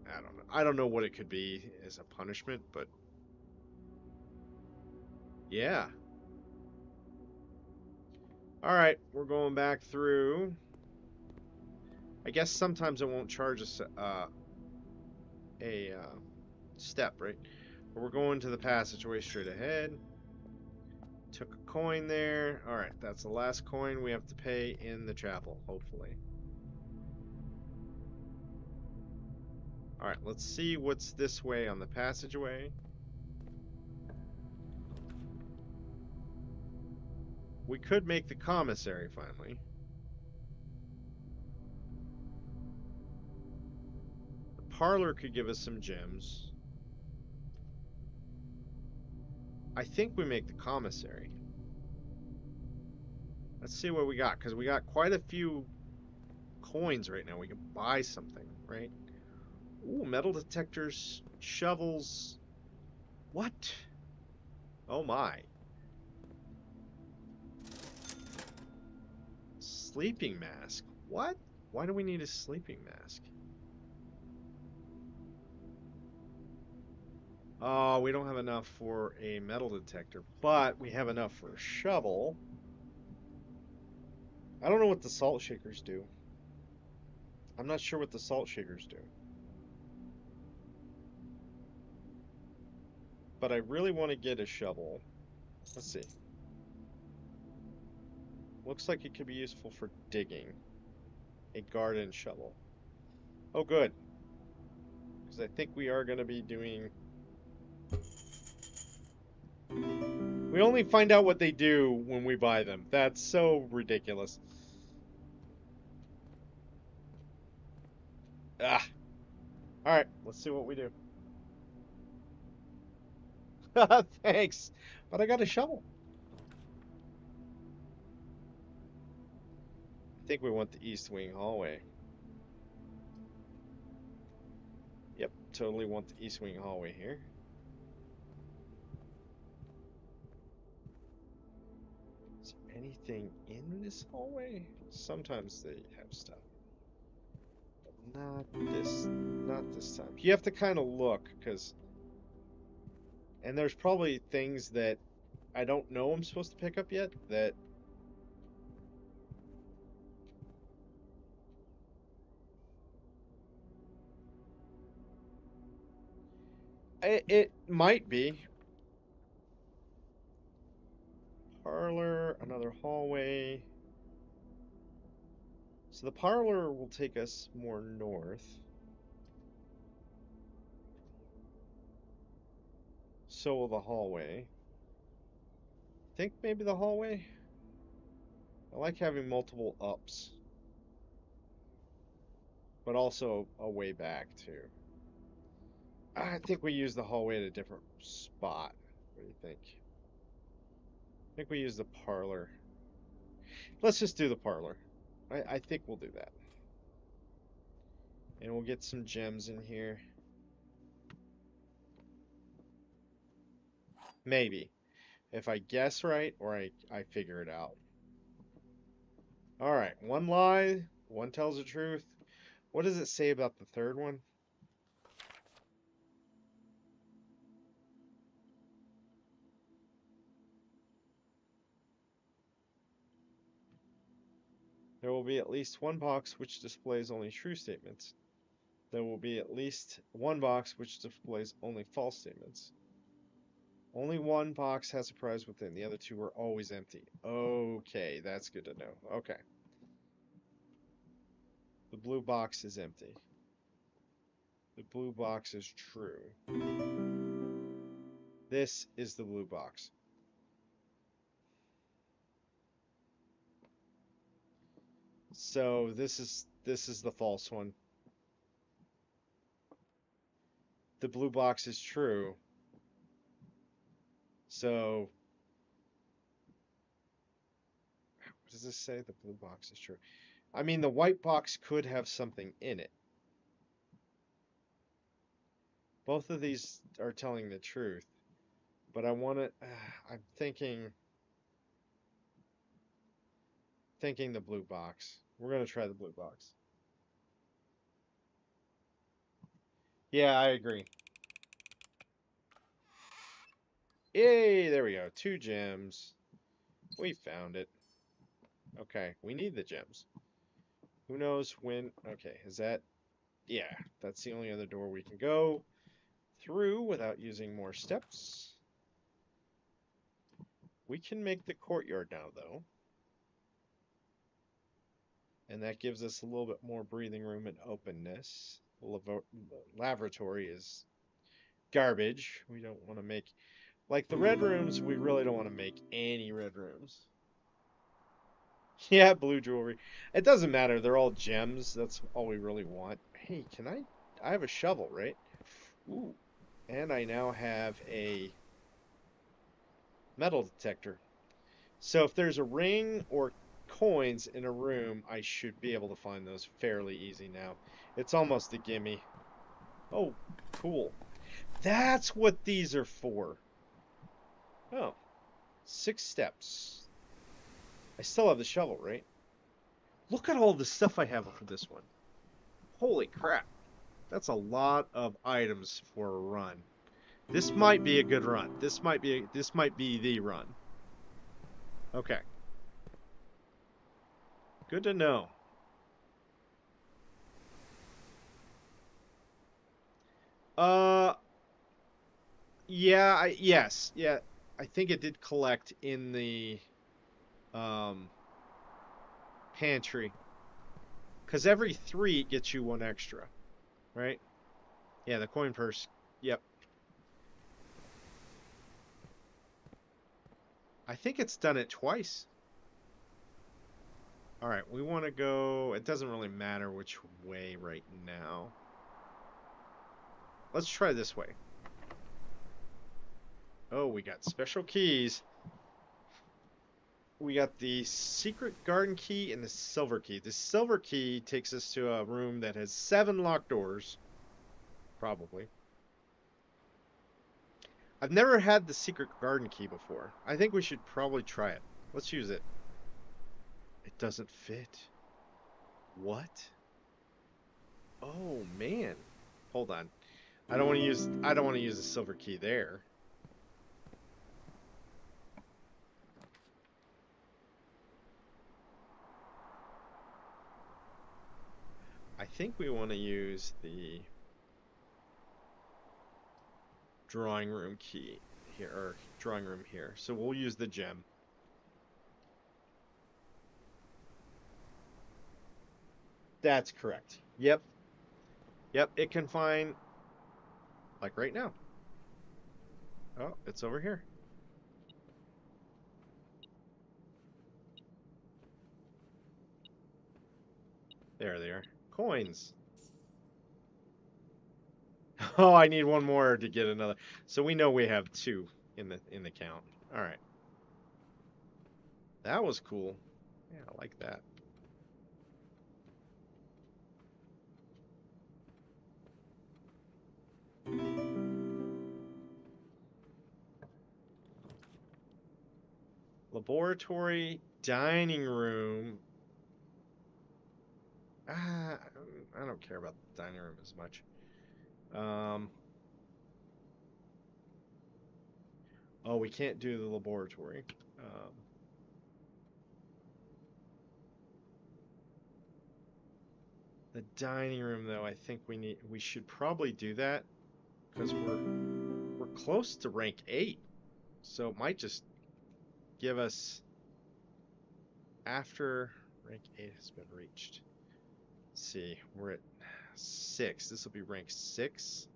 I don't know. I don't know what it could be as a punishment, but yeah. All right, we're going back through. I guess sometimes it won't charge us a step, right? But we're going to the passageway straight ahead. Took a coin there. All right, that's the last coin we have to pay in the chapel, hopefully. All right, let's see what's this way on the passageway. We could make the commissary finally. The parlor could give us some gems. I think we make the commissary. Let's see what we got, because we got quite a few coins right now. We can buy something, right? Ooh, metal detectors, shovels. What? Oh my. Sleeping mask. What? Why do we need a sleeping mask? Oh, we don't have enough for a metal detector, but we have enough for a shovel. I don't know what the salt shakers do. I'm not sure what the salt shakers do. But I really want to get a shovel. Let's see. Looks like it could be useful for digging. A garden shovel. Oh, good. Because I think we are going to be doing... We only find out what they do when we buy them. That's so ridiculous. Ah. Alright, let's see what we do. Thanks. But I got a shovel. I think we want the East Wing hallway. Yep, totally want the East Wing hallway here. Is there anything in this hallway? Sometimes they have stuff. But not this time. You have to kind of look, because... And there's probably things that I don't know I'm supposed to pick up yet that... It might be. Parlor, another hallway. So the parlor will take us more north. So will the hallway. Think maybe the hallway? I like having multiple ups. But also a way back too. I think we use the hallway at a different spot. What do you think? I think we use the parlor. Let's just do the parlor. I think we'll do that. And we'll get some gems in here. Maybe. If I guess right or I figure it out. Alright, one lie, one tells the truth. What does it say about the third one? There will be at least one box which displays only true statements. There will be at least one box which displays only false statements. Only one box has a prize within. The other two are always empty. Okay, that's good to know. Okay. The blue box is empty. The blue box is true. This is the blue box. So this is the false one. The blue box is true. So what does this say? The blue box is true. I mean, the white box could have something in it. Both of these are telling the truth, but I want to. I'm thinking the blue box. We're gonna try the blue box. Yeah, I agree. Yay! There we go. 2 gems. We found it. Okay, we need the gems. Who knows when? Okay, is that? Yeah, that's the only other door we can go through without using more steps. We can make the courtyard now, though. And that gives us a little bit more breathing room and openness. The lavatory is garbage. We don't want to make... Like the red rooms, we really don't want to make any red rooms. Yeah, blue jewelry. It doesn't matter. They're all gems. That's all we really want. Hey, can I... I have a shovel, right? Ooh. And I now have a metal detector. So if there's a ring or coins in a room, I should be able to find those fairly easy now. It's almost a gimme. Oh, cool. That's what these are for. Oh, 6 steps. I still have the shovel, right? Look at all the stuff I have for this one. Holy crap. That's a lot of items for a run. This might be a good run. This might be the run. Okay. Good to know. Yeah, yes. Yeah, I think it did collect in the pantry. Cuz every 3 gets you 1 extra, right? Yeah, the coin purse. Yep. I think it's done it twice. All right, we want to go... It doesn't really matter which way right now. Let's try this way. Oh, we got special keys. We got the secret garden key and the silver key. The silver key takes us to a room that has 7 locked doors. Probably. I've never had the secret garden key before. I think we should probably try it. Let's use it. It doesn't fit. What? Oh, man. Hold on. I don't want to use the silver key there. I think we want to use the drawing room key here, or drawing room here. So we'll use the gem. That's correct. Yep. Yep, it can find, like right now. Oh, it's over here. There they are. Coins. Oh, I need 1 more to get another. So we know we have 2 in the count. All right. That was cool. Yeah, I like that. Laboratory, dining room. I don't care about the dining room as much. Oh, we can't do the laboratory. The dining room, though, I think we should probably do that because we're close to rank 8, so it might just give us after rank 8 has been reached. Let's see, we're at 6. This will be rank 6.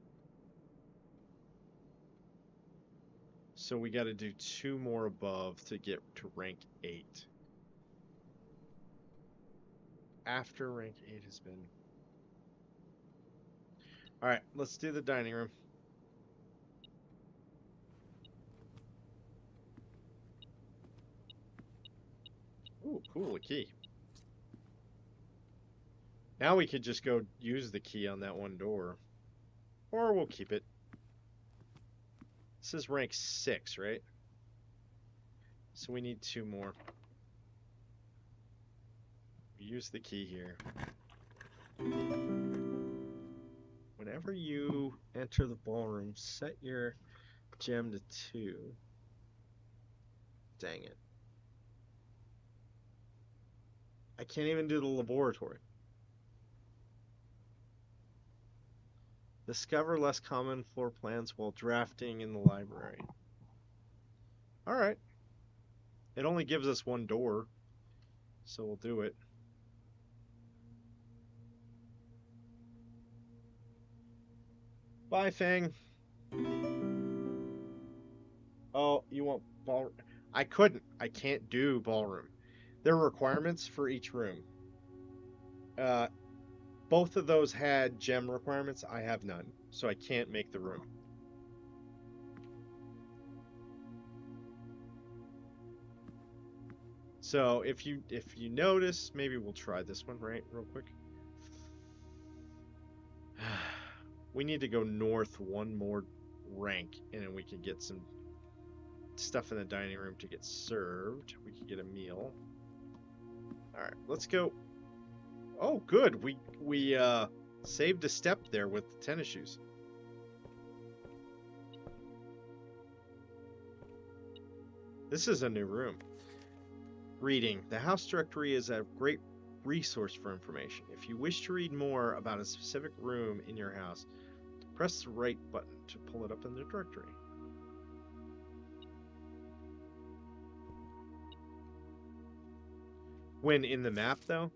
So we got to do 2 more above to get to rank 8. After rank 8 has been... Alright, let's do the dining room. Ooh, cool, a key. Now we could just go use the key on that 1 door. Or we'll keep it. This is rank 6, right? So we need 2 more. Use the key here. Whenever you enter the ballroom, set your gem to 2. Dang it. I can't even do the laboratory. Discover less common floor plans while drafting in the library. Alright. It only gives us 1 door, so we'll do it. Bye, Fang. Oh, you want ball? I can't do ballroom. There are requirements for each room. Both of those had gem requirements. I have none, so I can't make the room. So if you notice, maybe we'll try this one real quick. We need to go north 1 more rank, and then we can get some stuff in the dining room to get served. We can get a meal. All right, let's go. Oh, good. We saved a step there with the tennis shoes. This is a new room. Reading. The house directory is a great resource for information. If you wish to read more about a specific room in your house, press the right button to pull it up in the directory. When in the map, though?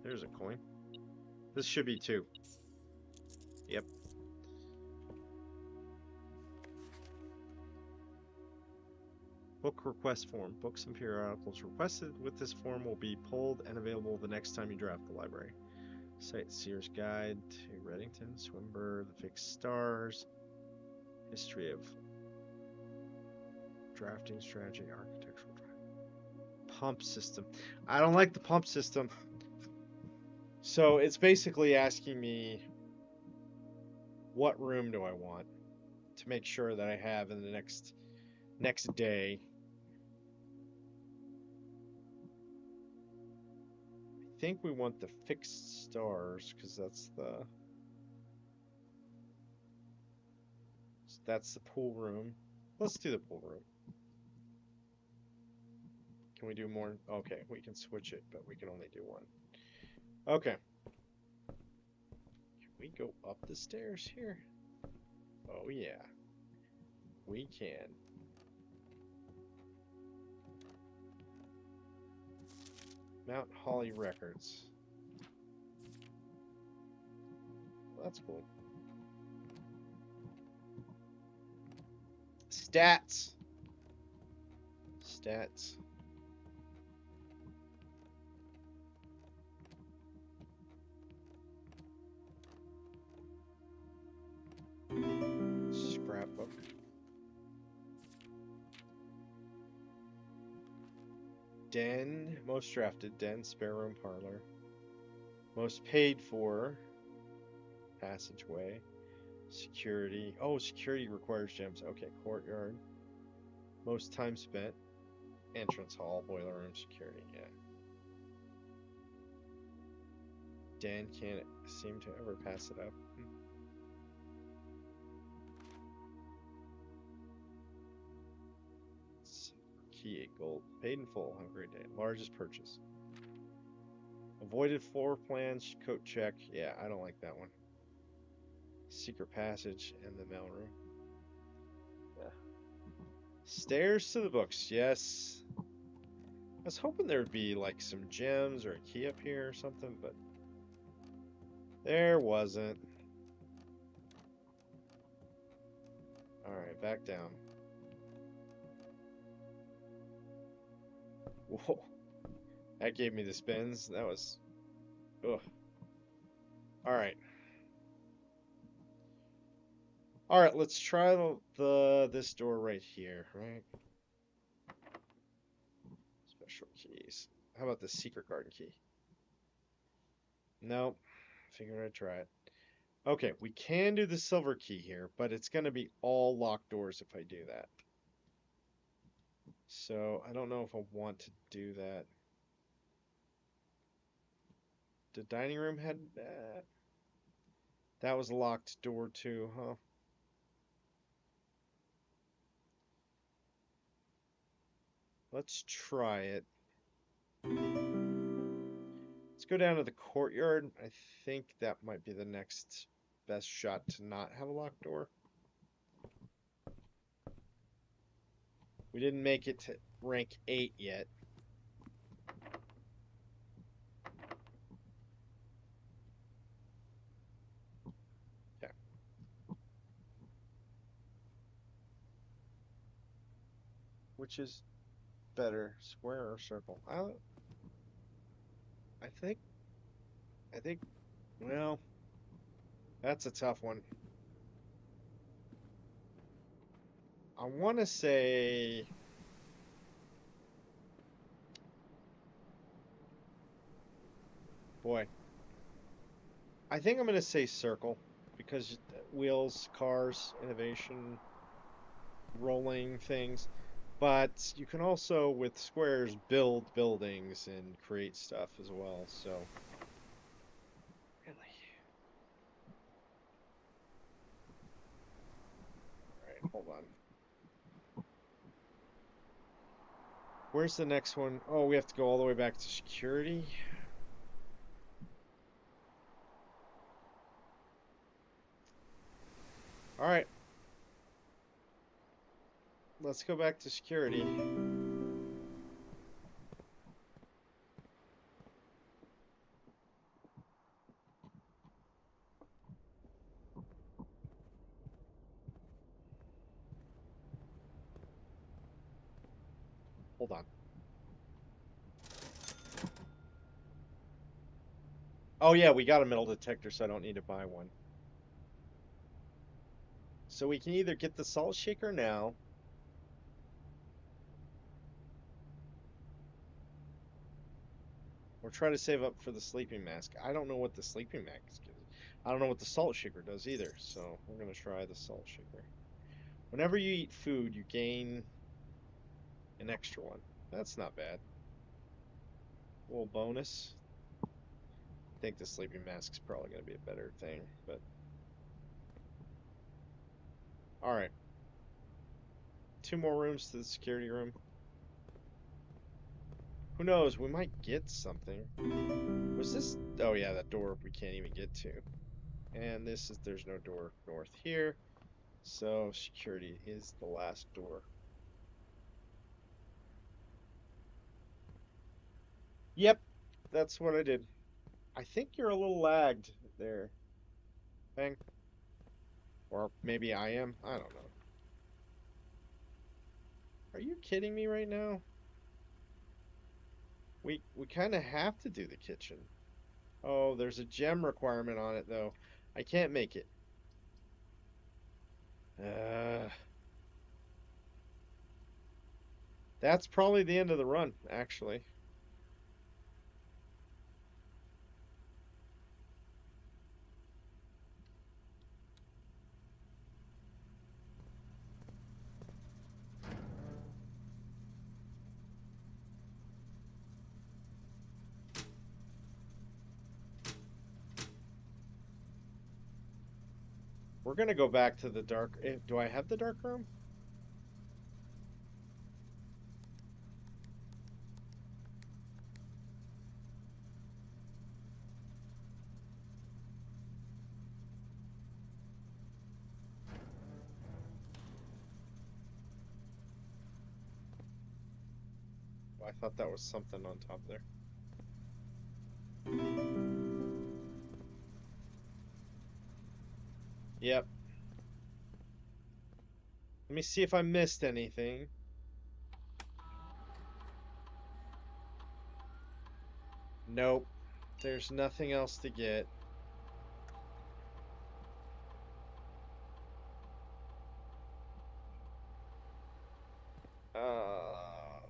There's a coin. This should be 2. Yep. Book request form. Books and periodicals requested with this form will be pulled and available the next time you draft the library. Sightseer's Guide to Reddington, Swinburne, The Fixed Stars, History of Drafting Strategy, Architectural Drawing. Pump system. I don't like the pump system. So it's basically asking me what room do I want to make sure that I have in the next day. I think we want the Fixed Stars because that's the pool room. Let's do the pool room. Can we do more? Okay, we can switch it, but we can only do 1. Okay. Can we go up the stairs here? Oh yeah. We can. Mount Holly Records. Well, that's cool. Stats. Scrapbook. Den, most drafted, den, spare room, parlor. Most paid for, passageway. Security. Oh, security requires gems. Okay, courtyard. Most time spent. Entrance hall, boiler room, security. Yeah. Dan can't seem to ever pass it up. Key 8 gold. Paid in full. Have a great day. Largest purchase. Avoided floor plans. Coat check. Yeah, I don't like that one. Secret passage and the mailroom. Yeah. Stairs to the books. Yes. I was hoping there would be like some gems or a key up here or something, but there wasn't. Alright, back down. Whoa. That gave me the spins. That was... Ugh. Alright. Alright, let's try this door right here, right? Special keys. How about the secret garden key? Nope. Figured I'd try it. Okay, we can do the silver key here, but it's going to be all locked doors if I do that. So I don't know if I want to do that. The dining room had that. That was a locked door too, huh? Let's try it. Let's go down to the courtyard. I think that might be the next best shot to not have a locked door. We didn't make it to rank 8 yet. Okay. Which is better, square or circle? I think, well, that's a tough one. I want to say, boy, I think I'm going to say circle because wheels, cars, innovation, rolling things. But you can also, with squares, build buildings and create stuff as well. So, really. All right, hold on. Where's the next one? Oh, we have to go all the way back to security. All right. Let's go back to security. Hold on. Oh yeah, we got a metal detector, so I don't need to buy one. So we can either get the salt shaker now, or try to save up for the sleeping mask. I don't know what the sleeping mask is. I don't know what the salt shaker does either, so we're gonna try the salt shaker. Whenever you eat food, you gain an extra one. That's not bad. A little bonus. I think the sleeping mask is probably gonna be a better thing, but all right. 2 more rooms to the security room. Who knows? We might get something. Was this? Oh yeah, that door we can't even get to. And this is, there's no door north here. So security is the last door. Yep, that's what I did. I think you're a little lagged there, Bang. Or maybe I am. I don't know. Are you kidding me right now? We kind of have to do the kitchen. Oh, there's a gem requirement on it though. I can't make it. Uh, that's probably the end of the run, actually. We're gonna go back to the dark. Do I have the dark room? I thought that was something on top there. Yep. Let me see if I missed anything. Nope. There's nothing else to get.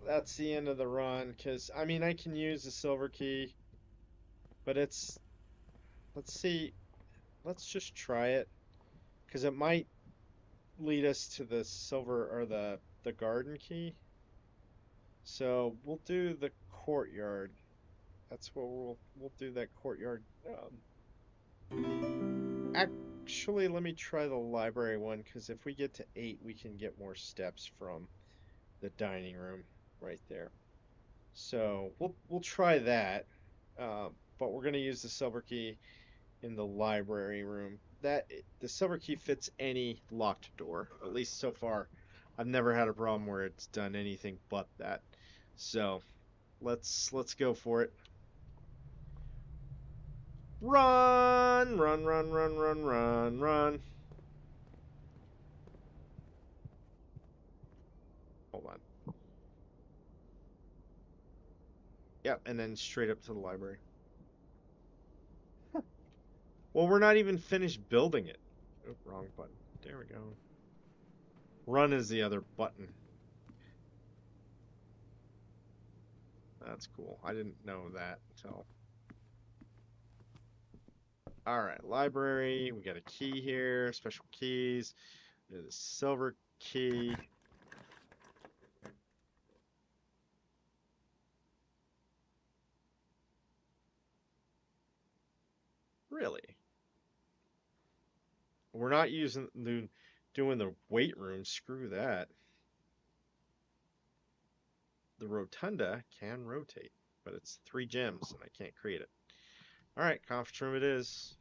That's the end of the run, because, I mean, I can use the silver key, but it's, let's see, let's just try it, because it might lead us to the silver or the garden key. So we'll do the courtyard. That's what we'll do that courtyard. Actually, let me try the library one because if we get to 8, we can get more steps from the dining room right there. So we'll try that. But we're gonna use the silver key in the library room. The silver key fits any locked door. At least so far, I've never had a problem where it's done anything but that. So let's go for it. Run, run, run, run, run, run, run. Hold on. Yep, and then straight up to the library. Well, we're not even finished building it. Oh, wrong button. There we go. Run is the other button. That's cool. I didn't know that until. Alright, library. We got a key here. Special keys. There's a silver key. Really? We're not doing the weight room. Screw that. The rotunda can rotate, but it's 3 gems and I can't create it. Alright, conference room it is.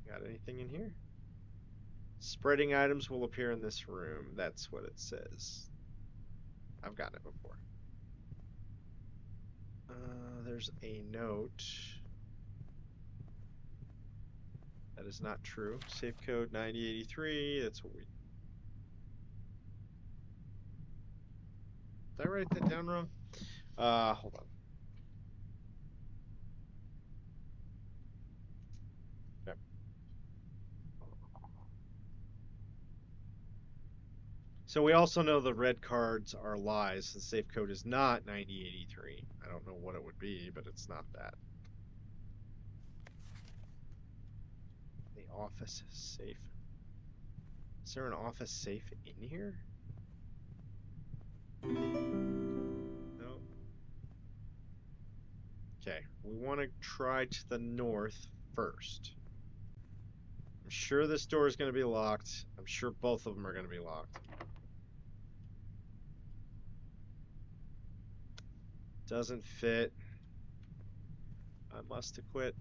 Got anything in here? Spreading items will appear in this room. That's what it says. I've gotten it before. There's a note. That is not true. Safe code 9083. That's what we. Did I write that down wrong? Hold on. Okay. So we also know the red cards are lies. The safe code is not 9083. I don't know what it would be, but it's not that. The office safe. Is there an office safe in here? No. Okay, we want to try to the north first. I'm sure this door is going to be locked. I'm sure both of them are going to be locked. Doesn't fit. I must have quit.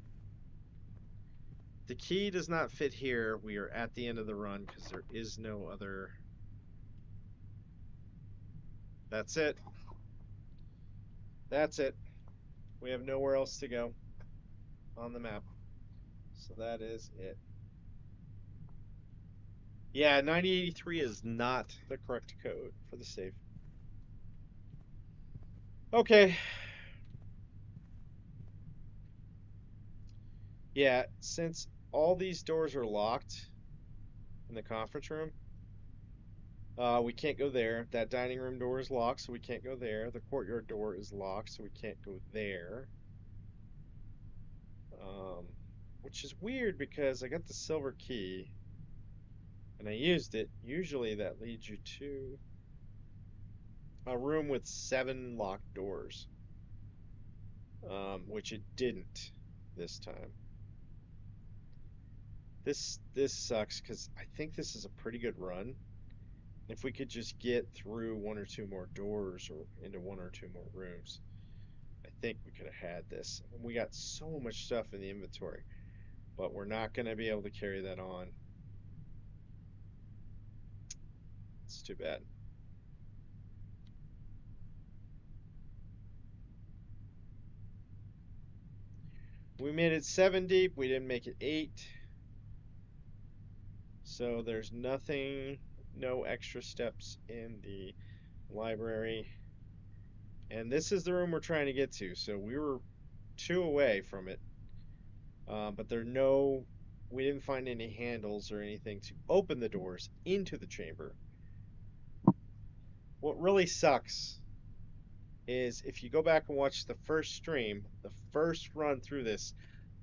The key does not fit here. We are at the end of the run because there is no other. That's it. That's it. We have nowhere else to go on the map. So that is it. Yeah, 9083 is not the correct code for the safe. Okay. Yeah, since all these doors are locked in the conference room, we can't go there. That dining room door is locked, so we can't go there. The courtyard door is locked, so we can't go there. Which is weird because I got the silver key and I used it. Usually that leads you to a room with 7 locked doors, which it didn't this time. This sucks because I think this is a pretty good run. If we could just get through 1 or 2 more doors or into 1 or 2 more rooms, I think we could have had this. We got so much stuff in the inventory, but we're not going to be able to carry that on. It's too bad. We made it 7 deep. We didn't make it 8. So there's nothing, no extra steps in the library. And this is the room we're trying to get to. So we were 2 away from it. But we didn't find any handles or anything to open the doors into the chamber. What really sucks is if you go back and watch the first stream, the first run through this,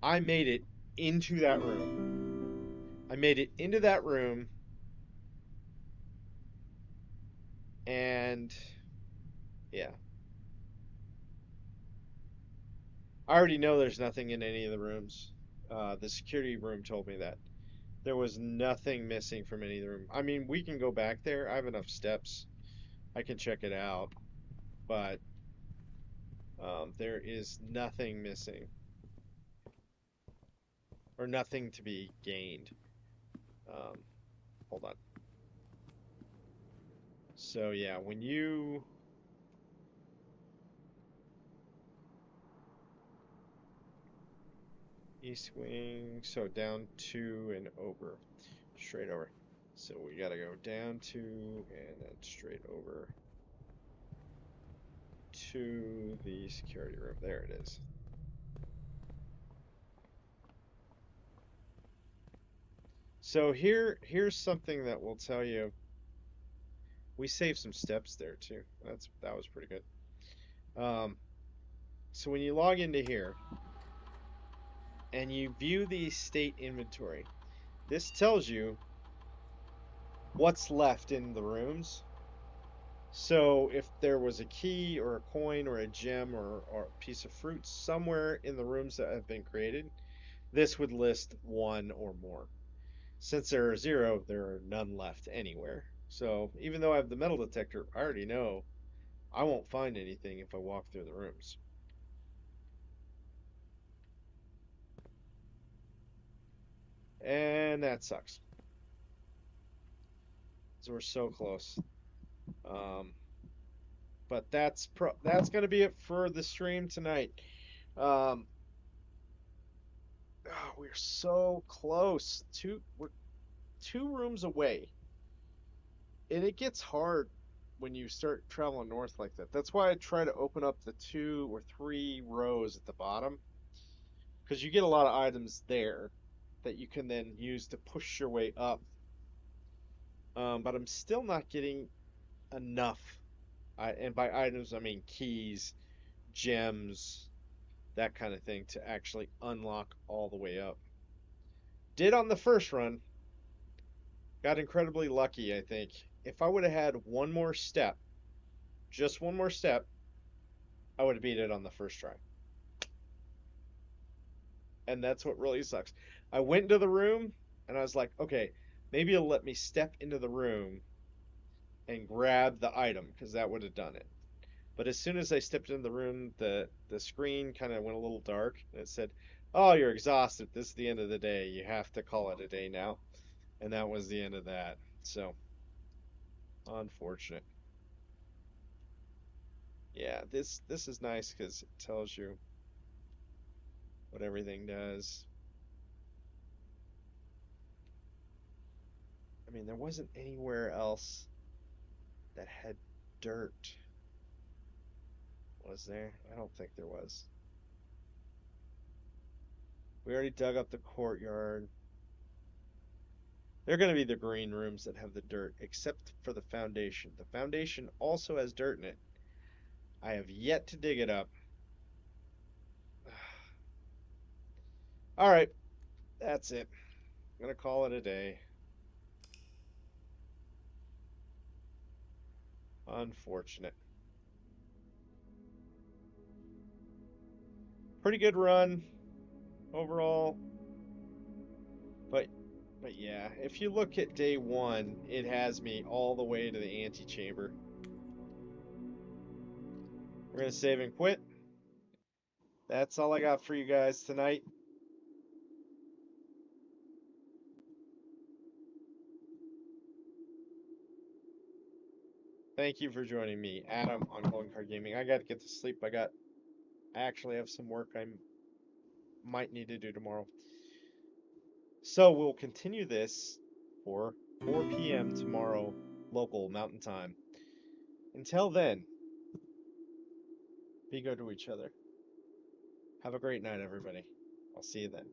I made it into that room. I made it into that room, and yeah. I already know there's nothing in any of the rooms. The security room told me that. There was nothing missing from any of the room. I mean, we can go back there. I have enough steps. I can check it out. But there is nothing missing. Or nothing to be gained. Hold on. So yeah, when you... East wing, so down 2 and over. Straight over. So we gotta go down 2 and then straight over to the security room. There it is. So here's something that will tell you. We saved some steps there too. That was pretty good. So when you log into here and you view the state inventory, this tells you what's left in the rooms. So if there was a key or a coin or a gem or a piece of fruit somewhere in the rooms that have been created, this would list 1 or more. Since there are 0, there are none left anywhere. So even though I have the metal detector, I already know I won't find anything if I walk through the rooms. And that sucks. So we're so close. But that's gonna be it for the stream tonight. Oh, we're so close. We're 2 rooms away. And it gets hard when you start traveling north like that. That's why I try to open up the 2 or 3 rows at the bottom, because you get a lot of items there that you can then use to push your way up. But I'm still not getting enough. And by items, I mean keys, gems, that kind of thing to actually unlock all the way up. Did on the first run. Got incredibly lucky, I think. If I would have had one more step, just one more step, I would have beat it on the first try. And that's what really sucks. I went into the room and I was like, okay, maybe it'll let me step into the room and grab the item, because that would have done it. But as soon as I stepped in the room, the screen kind of went a little dark and it said, "Oh, you're exhausted. This is the end of the day. You have to call it a day now." And that was the end of that. So, unfortunate. Yeah, this is nice because it tells you what everything does. I mean, there wasn't anywhere else that had dirt. Was there? I don't think there was. We already dug up the courtyard. They're going to be the green rooms that have the dirt, except for the foundation. The foundation also has dirt in it. I have yet to dig it up. All right, that's it. I'm going to call it a day. Unfortunate. Pretty good run overall. But yeah, if you look at day 1, it has me all the way to the antechamber. We're going to save and quit. That's all I got for you guys tonight. Thank you for joining me, Adam, on Golden Card Gaming. I got to get to sleep. I actually have some work I might need to do tomorrow. So we'll continue this for 4 p.m. tomorrow, local Mountain Time. Until then, be good to each other. Have a great night, everybody. I'll see you then.